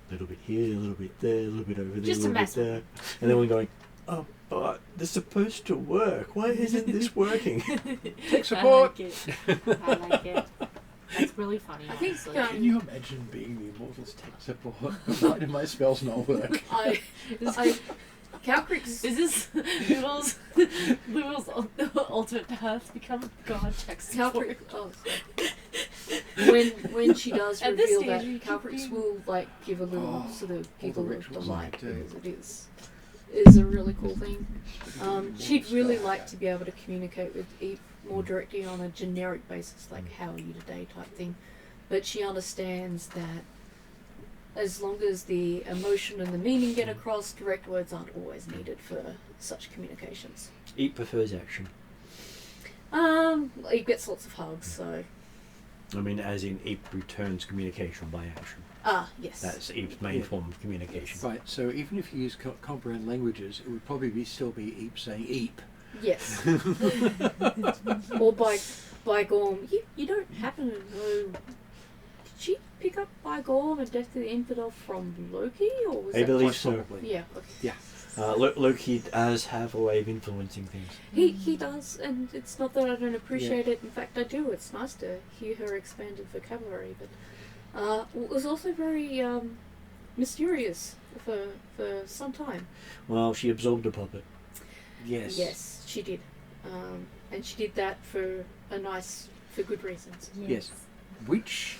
a little bit here, a little bit there, a little bit over there, Just a to little bit mess with there. And then one going, oh, but they're supposed to work. Why isn't this working? Tech support. I like it. I like it. That's really funny. I think, honestly. Can you imagine being the Immortals tech support? Why do my spells not work? Calcrix. Is this Luel's ultimate path? Become god tech support. When she does At this reveal stage, that, you keep Calcrix being- will give a little sort of all the giggle of rituals delight, I do. because it is a really cool thing. She'd really like to be able to communicate with Eve more directly on a generic basis, like how are you today type thing. But she understands that as long as the emotion and the meaning get across, direct words aren't always needed for such communications. Eep prefers action. He gets lots of hugs, so I mean, as in Eep returns communication by action. yes. That's Eep's main form of communication. Right, so even if you use comprehend languages, it would probably still be Eep saying Eep. Yes. Or by Gorm. You don't happen to know. Did she pick up by Gorm and Death to the Infidel from Loki, or was I that believe Quite so. probably. Yeah. Okay. Yeah. Loki does have a way of influencing things. He does, and it's not that I don't appreciate it. In fact, I do. It's nice to hear her expanded vocabulary, but it was also very mysterious for some time. Well, she absorbed a puppet. Yes. Yes, she did, and she did that for good reasons. Yes. Which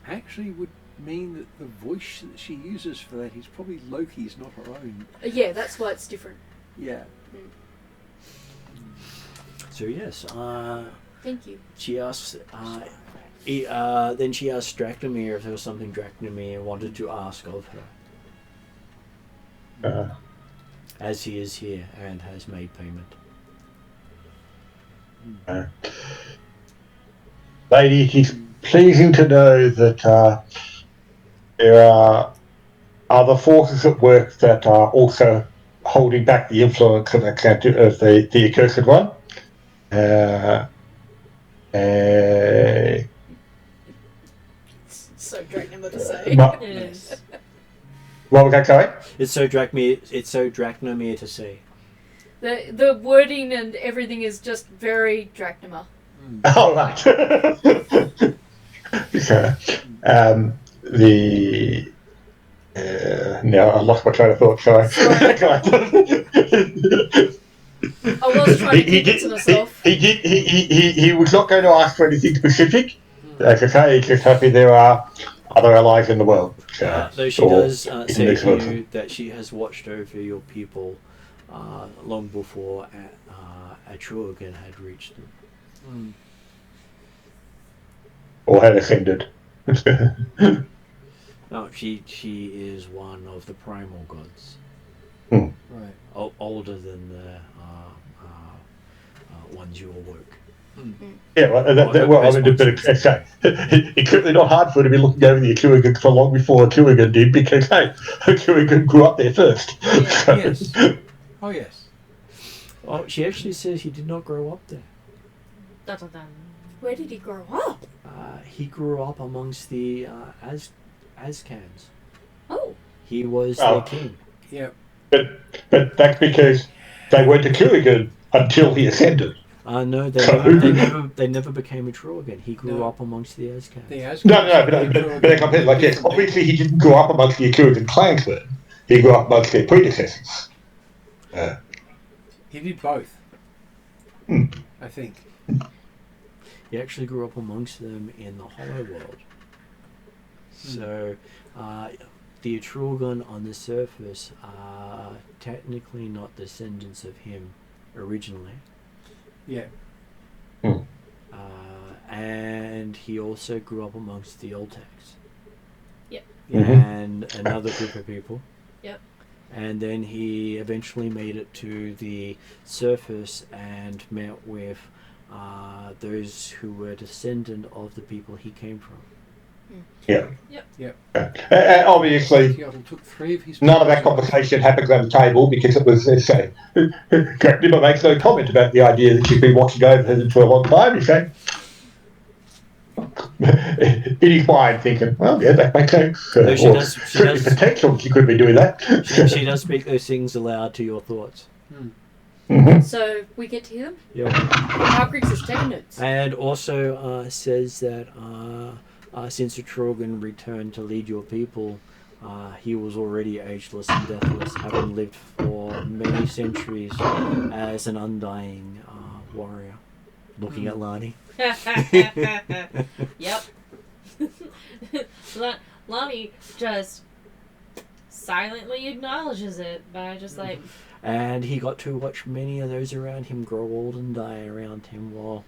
actually would mean that the voice that she uses for that is probably Loki's, not her own. Yeah, that's why it's different. Yeah. So yes, Thank you. she asks. Then she asked Dracnomir if there was something Dracnomir wanted to ask of her, as he is here and has made payment. Lady, it is pleasing to know that there are other forces at work that are also holding back the influence of the accursed one. So great number to say. What Yes. was that going? It's so Dracnomir to say. The wording and everything is just very Drachnoma. Oh, right. No, I lost my train of thought, sorry. I was trying to keep it to myself. He was not going to ask for anything specific. Like I say, he's just happy there are other allies in the world. Though she or does in say this to world. you that she has watched over your people long before Atruaghin had reached them. Or had ascended. No, she is one of the primal gods, Right. older than the ones you awoke. Yeah, well, I mean, it's certainly not hard for her to be looking over the Atruaghin for long before Atruaghin did, because, hey, Atruaghin grew up there first. Yes. Oh, yes. Oh, she actually says he did not grow up there. Dun, dun, dun. Where did he grow up? He grew up amongst the Azkans. Oh, He was Oh. their king. Yeah. But that's because they weren't a Kurgan until he ascended. No, So- they never became a Trugan. He grew No. up amongst the Azcans. The Asgard. But like I said, like, yes, obviously he didn't grow up amongst the Kurgan clansmen. He grew up amongst their predecessors. He did both. Hmm. I think. He actually grew up amongst them in the Hollow World. So, the Atruaghin on the surface are technically not descendants of him originally. Yeah. And he also grew up amongst the Oltecs. Yep. And another group of people. Yep. And then he eventually made it to the surface and met with those who were descendant of the people he came from. Yeah. Yep. Obviously, Seattle took 3 of his. none of that conversation happened around the table because it was, let's say, Nimmer makes no comment about the idea that she's been watching over him for a long time. He's saying, in his mind, thinking, well, yeah, that makes sense. No, she does- she certainly does- potential she could be doing that. She does speak those things aloud to your thoughts. So we get to hear them. Yep. Halgrix is taking notes. And also says that since Atruaghin returned to lead your people, he was already ageless and deathless, having lived for many centuries as an undying warrior. Looking at Lani. Yep. Lonnie just silently acknowledges it by just like, And he got to watch many of those around him grow old and die around him while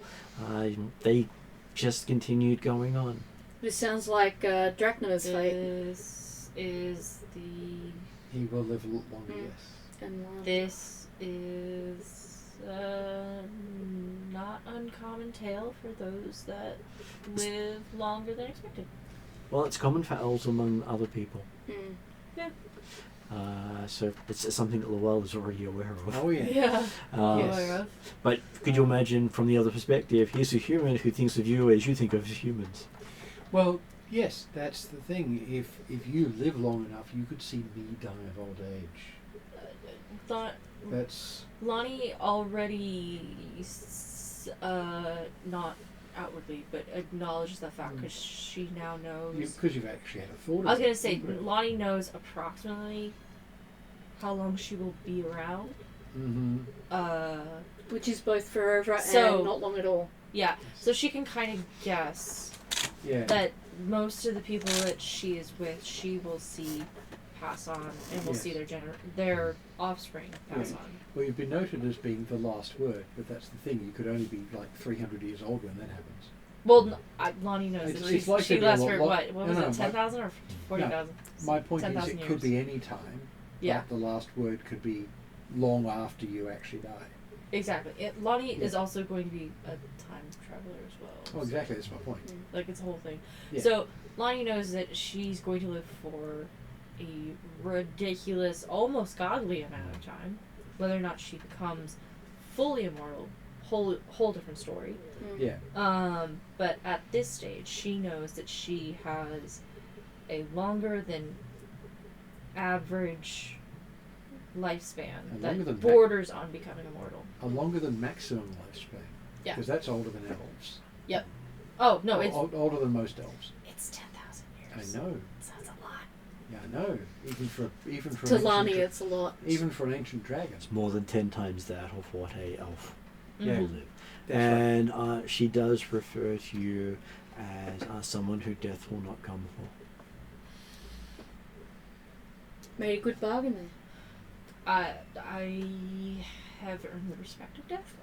they just continued going on. This sounds like Drachna's fate. this is the He will live a lot longer, yes. And this is not uncommon tale for those that live longer than expected. Well, it's common for elves among other people. Mm. So it's something that the world is already aware of. Oh, yeah. Yeah. Yes. But could you imagine from the other perspective, here's a human who thinks of you as you think of humans. Well, yes, that's the thing. If you live long enough, you could see me die of old age. Thought That's Lonnie already, not outwardly, but acknowledges that fact because she now knows. because you've actually had a thought. I was of gonna it. say Lonnie knows approximately how long she will be around. Mhm. Which is both forever So- and not long at all. Yeah, so she can kind of guess Yeah. that most of the people that she is with, she will see pass on, and will Yes. see their offspring pass Yeah. on. Well, you've been noted as being the last word, but that's the thing. You could only be like 300 years old when that happens. Well, Lonnie knows It's- that it's likely she to be a lasts lot for lo- what? What was no, it? no, 10,000 or 40,000? My point is, 10,000 it years. could be any time. Yeah. But the last word could be long after you actually die. Exactly. Lonnie Yeah. is also going to be a time traveler as well. Oh, exactly. That's my point. Like it's a whole thing. Yeah. So Lonnie knows that she's going to live for a ridiculous, almost godly amount of time. Whether or not she becomes fully immortal, whole different story. Yeah. But at this stage, she knows that she has a longer than average lifespan And longer that than borders on becoming immortal. A longer than maximum lifespan. Yeah. Because that's older than elves. Oh no, it's older than most elves. 10,000 I years. know. So that's a lot. Yeah, I know. Even for To an Lani, ancient it's a lot. even for an ancient dragon. It's more than 10 times that of what a elf Yeah. will live. That's And she does refer to you as someone who death will not come for. Made a good bargain there. I have earned the respect of death.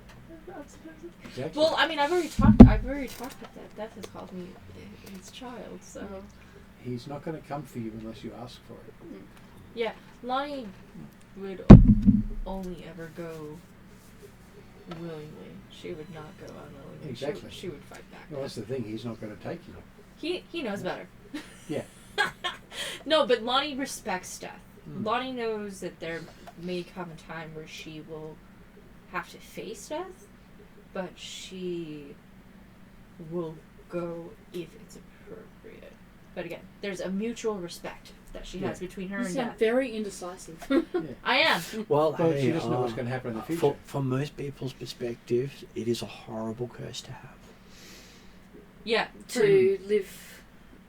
Exactly. Well, I mean, I've already talked with that. Death has called me his child, so He's not going to come for you unless you ask for it. yeah. Lonnie would only ever go willingly. She would not go unwillingly. Exactly. She would fight back. Well, that's the thing. He's not going to take you. He knows better. Yeah. No, but Lonnie respects death. Mm. Lonnie knows that there may come a time where she will have to face death, but she will go if it's appropriate. But again, there's a mutual respect that she has between her You and sound death. very indecisive. I am. Well, Well, hey, she doesn't know what's going to happen in the future. From most people's perspective, it is a horrible curse to have. Yeah. To live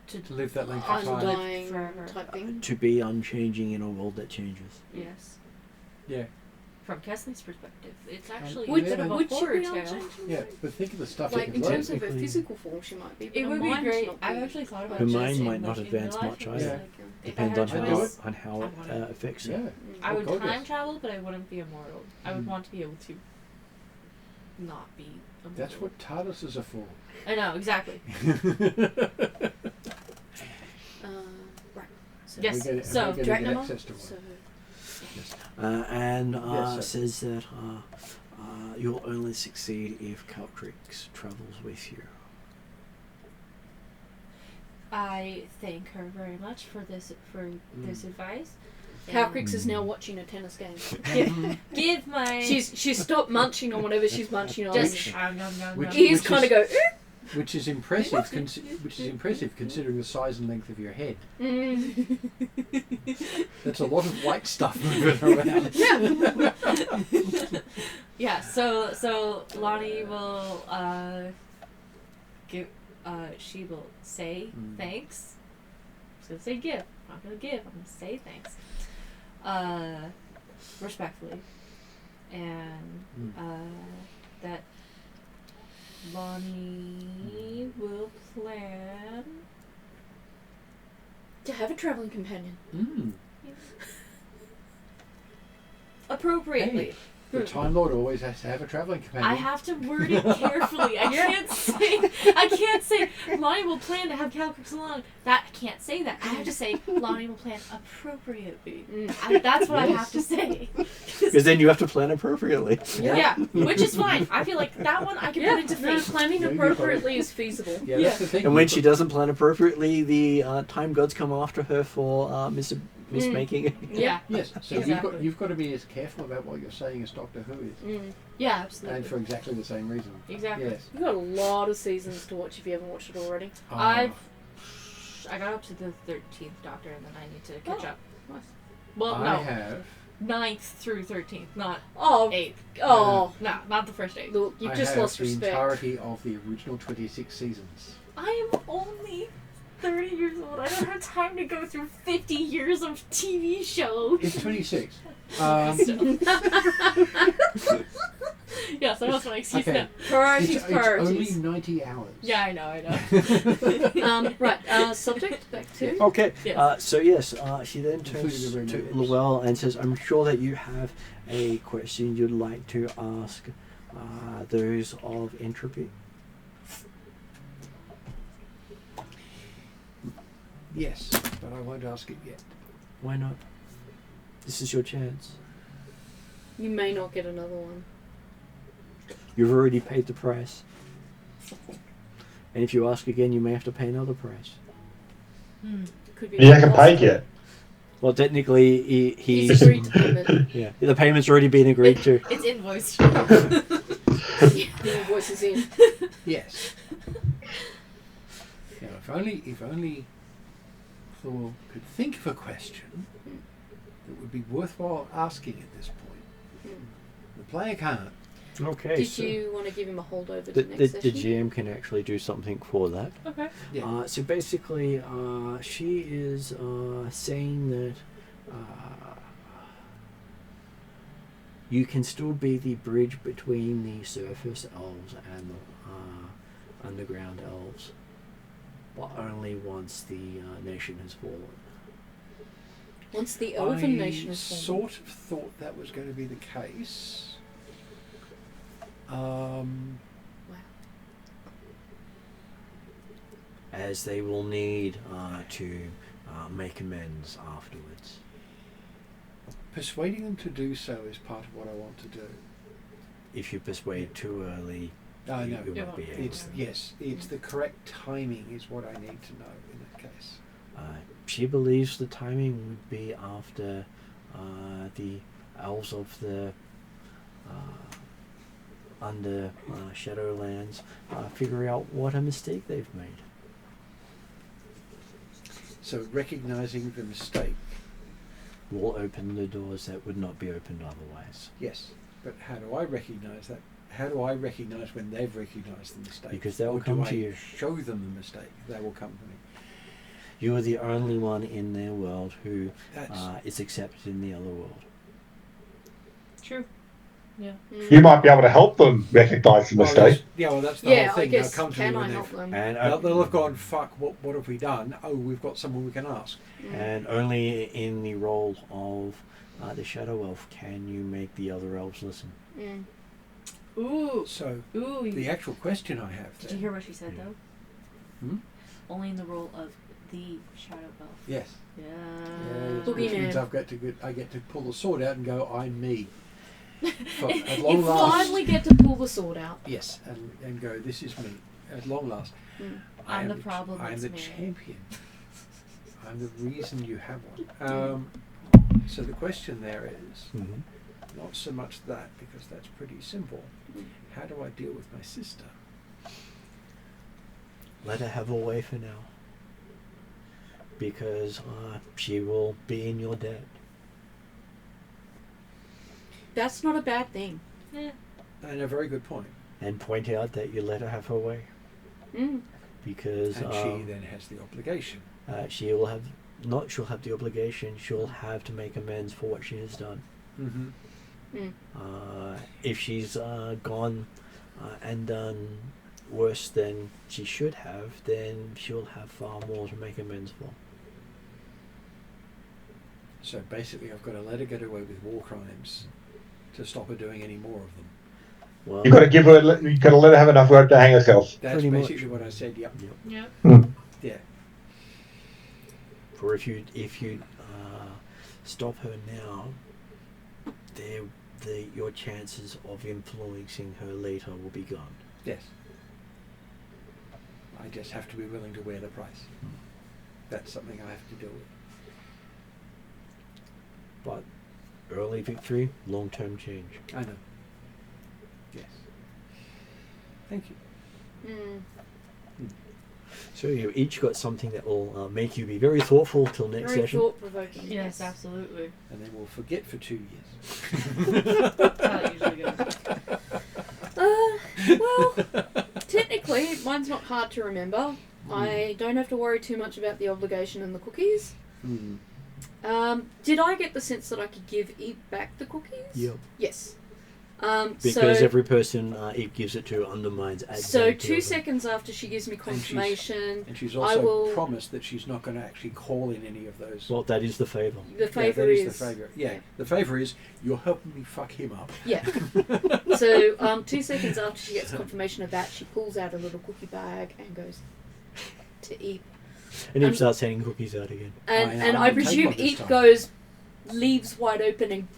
To live that length of time. undying Forever. type thing. To be unchanging in a world that changes. Yes. Yeah. From Kesley's perspective, it's actually Would- a bit of a would she horror be tale. unchanging? Yeah, but think of the stuff Like you in can terms learn. of her Technically- physical form, she might be. But It her would be mind great. not I've be. actually thought about Her this mind in, might not in advance real life, much and I was either. like, if Depends I on had I'd do choice, on how I it want it. affects Yeah. her. I Oh, would God, time yes. travel, but I wouldn't be immortal. I would Mm. want to be able to not be immortal. That's what TARDISes are for. I know, exactly. Right. So Yes, We get, so, we get Dragon access to one. So And Yes, sir. says that you'll only succeed if Caltrix travels with you. I thank her very much for this advice. Calcrix is now watching a tennis game. Give my She's stopped munching on whatever she's munching on. just Which- Ears which kind of is- go. Which is impressive. Which is impressive considering the size and length of your head. That's a lot of white stuff moving around. Yeah, so Lonnie will she will say thanks. I'm gonna say give. I'm not gonna give, I'm gonna say thanks. Respectfully. And that Lonnie will plan To have a traveling companion. Mm. appropriately. Hey, the Time Lord always has to have a travelling companion. I have to word it carefully. I can't say Lonnie will plan to have Calcrix along. That I can't say that. I have to say Lonnie will plan appropriately. That's what I have to say. Because then you have to plan appropriately. Yeah, which is fine. I feel like that one I can put into No, fate. planning Yeah, you got it. appropriately is feasible. Yeah, that's the thing. And when You've she got- doesn't plan appropriately, the time gods come after her for mismaking. Yeah, Yes, so Exactly. you've got to be as careful about what you're saying as Doctor Who is, yeah, and absolutely. for exactly the same reason. Exactly. Yes. You've got a lot of seasons to watch if you haven't watched it already. I got up to the 13th Doctor, and then I need to catch up. Nice. Well, I no, have. 9th through 13th, not Oh, 8th. oh, No, not the first 8. look, you've I just have lost the respect. entirety of the original 26 seasons. I am only 30 years old. I don't have time to go through 50 years of TV shows. It's 26. Yeah, so that's my excuse Okay. now. Priorities, It's priorities. only 90 hours. Yeah, I know. Right, subject, back to. Okay, Yes. so yes, she then Including turns the to remembers. Llewell and says, I'm sure that you have a question you'd like to ask those of entropy. Yes, but I won't ask it yet. Why not? This is your chance. You may not get another one. You've already paid the price. And if you ask again, you may have to pay another price. Could be. You haven't paid yet. Well, technically, He's agreed to payment. yeah, the payment's already been agreed to. It's invoiced. The invoice is in. Yes. Now, if only Thor could think of a question that would be worthwhile asking at this point. The player can't. Okay, Did so you want to give him a holdover to the, next the session? GM can actually do something for that. Okay. Yeah. So basically, she is saying that you can still be the bridge between the surface elves and the underground elves, but only once the nation has fallen. Once the elven I nation is formed. sort of thought that was going to be the case. As they will need to make amends afterwards. Persuading them to do so is part of what I want to do. If you persuade too early, I you, know. you won't be able It's to. it's the correct timing is what I need to know in that case. She believes the timing would be after the elves of the under Shadowlands figure out what a mistake they've made. So recognizing the mistake. Will open the doors that would not be opened otherwise. Yes, but how do I recognize that? How do I recognize when they've recognized the mistake? Because they will Or come do to I you. show them the mistake? They will come to me. You are the only one in their world who That's is accepted in the other world. True. Yeah. You might be able to help them recognise the mistake. that's the Yeah, whole I thing. guess They'll come to can me I when help they've them? And they'll have gone, fuck, what have we done? Oh, we've got someone we can ask. and only in the role of the Shadow Elf can you make the other elves listen. Mm. Ooh. So Ooh. the actual question I have Did then, you hear what she said Yeah. though? Hmm? Only in the role of the Shadow Elf. yes, Yeah. which means Boogeyman. I get to pull the sword out and go, I'm me. For, at You long last, finally get to pull the sword out. yes, and go, this is me. At long last, Mm. I I'm am the problem, I am it's the me. champion. I'm the reason you have one. So the question there is not so much that, because that's pretty simple. How do I deal with my sister? Let her have her way for now. Because she will be in your debt. That's not a bad thing. Yeah. And a very good point. And point out that you let her have her way. Mm. Because And she then has the obligation. she will have, she'll have the obligation, she'll have to make amends for what she has done. Mm-hmm. Mm. If she's gone and done worse than she should have, then she'll have far more to make amends for. So basically, I've got to let her get away with war crimes to stop her doing any more of them. Well, You've got to give her. You've got to let her have enough rope to hang herself. That's Pretty much. basically what I said. Yep. Yep. Yep. Yeah. For if you stop her now, your chances of influencing her later will be gone. Yes. I just have to be willing to wear the price. That's something I have to deal with. But early victory, long-term change. I know. Yes. Thank you. Mm. So you've each got something that will make you be very thoughtful till next Very session. thought-provoking. Yes, absolutely. And then we'll forget for 2 years. That's how it usually goes. Well, technically, mine's not hard to remember. I don't have to worry too much about the obligation and the cookies. Mm. Did I get the sense that I could give Eve back the cookies? Yep. Yes. Because so, every person it gives it to undermines. So 2 seconds after she gives me confirmation, And she's I also will- promised that she's not going to actually call in any of those. Well, that is the favour. the favour that is... the favour. Yeah, the favour is you're helping me fuck him up. Yeah. So 2 seconds after she gets confirmation of that, she pulls out a little cookie bag and goes to Eve. And Eve starts handing cookies out again. And I'm I gonna take presume one this Eve time. goes, leaves wide open and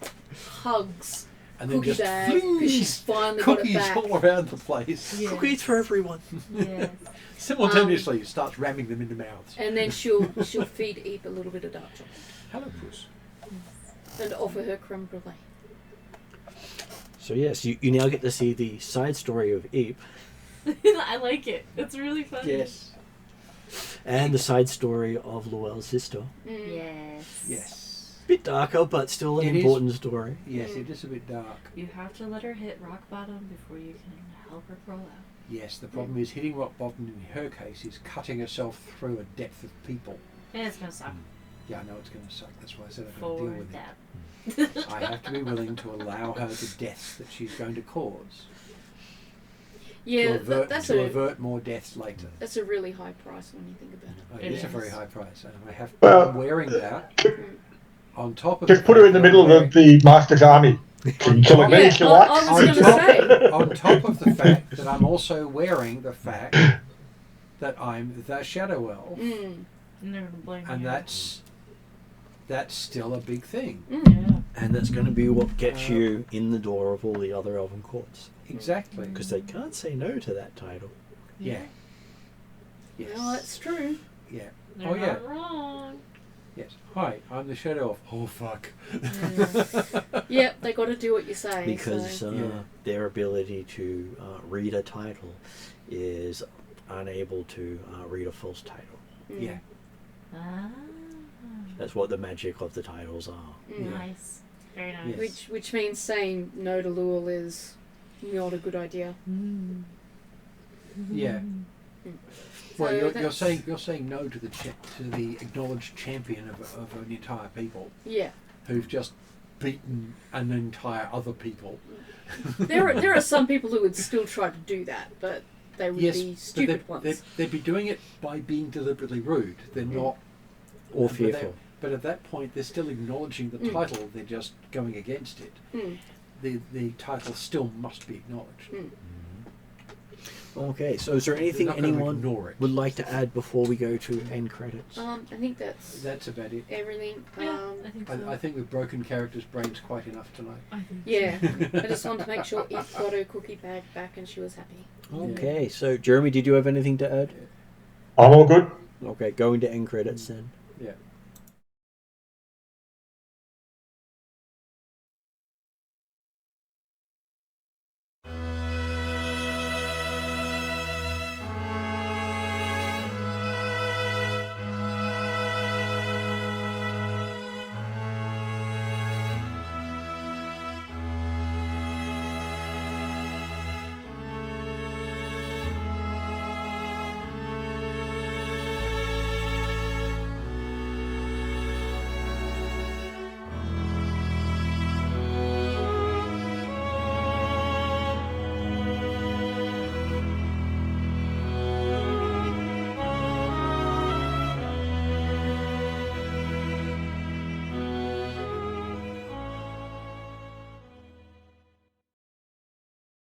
hugs And then cookie just bag because she's finally got it cookies back. all around the place. Yeah. Cookies for everyone. Yes. Simultaneously, starts ramming them into mouths. And then she'll feed Eve a little bit of dark chocolate Hello, Puss. and offer her creme brulee. So yes, you now get to see the side story of Eve I like it. It's really funny. Yes. and the side story of Luelle's sister. Mm. Yes. Yes. Bit darker, but still an It is. important story. Yes, it is a bit dark. You have to let her hit rock bottom before you can help her crawl out. Yes, the problem is hitting rock bottom in her case is cutting herself through a depth of people. And it's gonna suck. Yeah, I know it's going to suck. That's why I said I've got to For deal with that. it. I have to be willing to allow her the deaths that she's going to cause. Yeah, to avert more deaths later. that's a really high price when you think about it. It It is a is. very high price, and I have Well- I'm wearing that on top of. Just put her in the middle of the Master's army. Can you kill him Yeah, if you I like? was on going to top, say. on top of the fact that I'm also wearing the fact that I'm the Shadow Elf, Mm. And they're gonna blame and you. that's still a big thing. Yeah. And that's going to be what gets you in the door of all the other elven courts. Exactly. Because they can't say no to that title. Yeah. Yes. Well, that's true. Yeah. They're Oh yeah. not wrong. Yes. Hi, I'm the Shadow Elf. Oh fuck. Yep, they got to do what you say. Because so. Yeah. their ability to read a title is unable to read a false title. Mm. Yeah. Ah. That's what the magic of the titles are. Mm. Nice. Very nice. Yes. Which means saying no to Lul is not a good idea. Mm. Yeah. Mm. Well, So you're that's- saying no to the acknowledged champion of an entire people Yeah. who've just beaten an entire other people. There are some people who would still try to do that, but they would Yes, be but stupid ones. they'd be doing it by being deliberately rude. They're not. Or but fearful. But at that point, they're still acknowledging the Mm. title. They're just going against it. Mm. The title still must be acknowledged. Mm. Okay, so is there They're anything not going to anyone ignore it. would like to add before we go to end credits? I think that's That's about it. everything. Yeah, I think so. I think we've broken characters' brains quite enough tonight. I think Yeah. so. I just wanted to make sure Eve got her cookie bag back and she was happy. Okay, so Jeremy, did you have anything to add? I'm all good. Okay, going to end credits then. Yeah.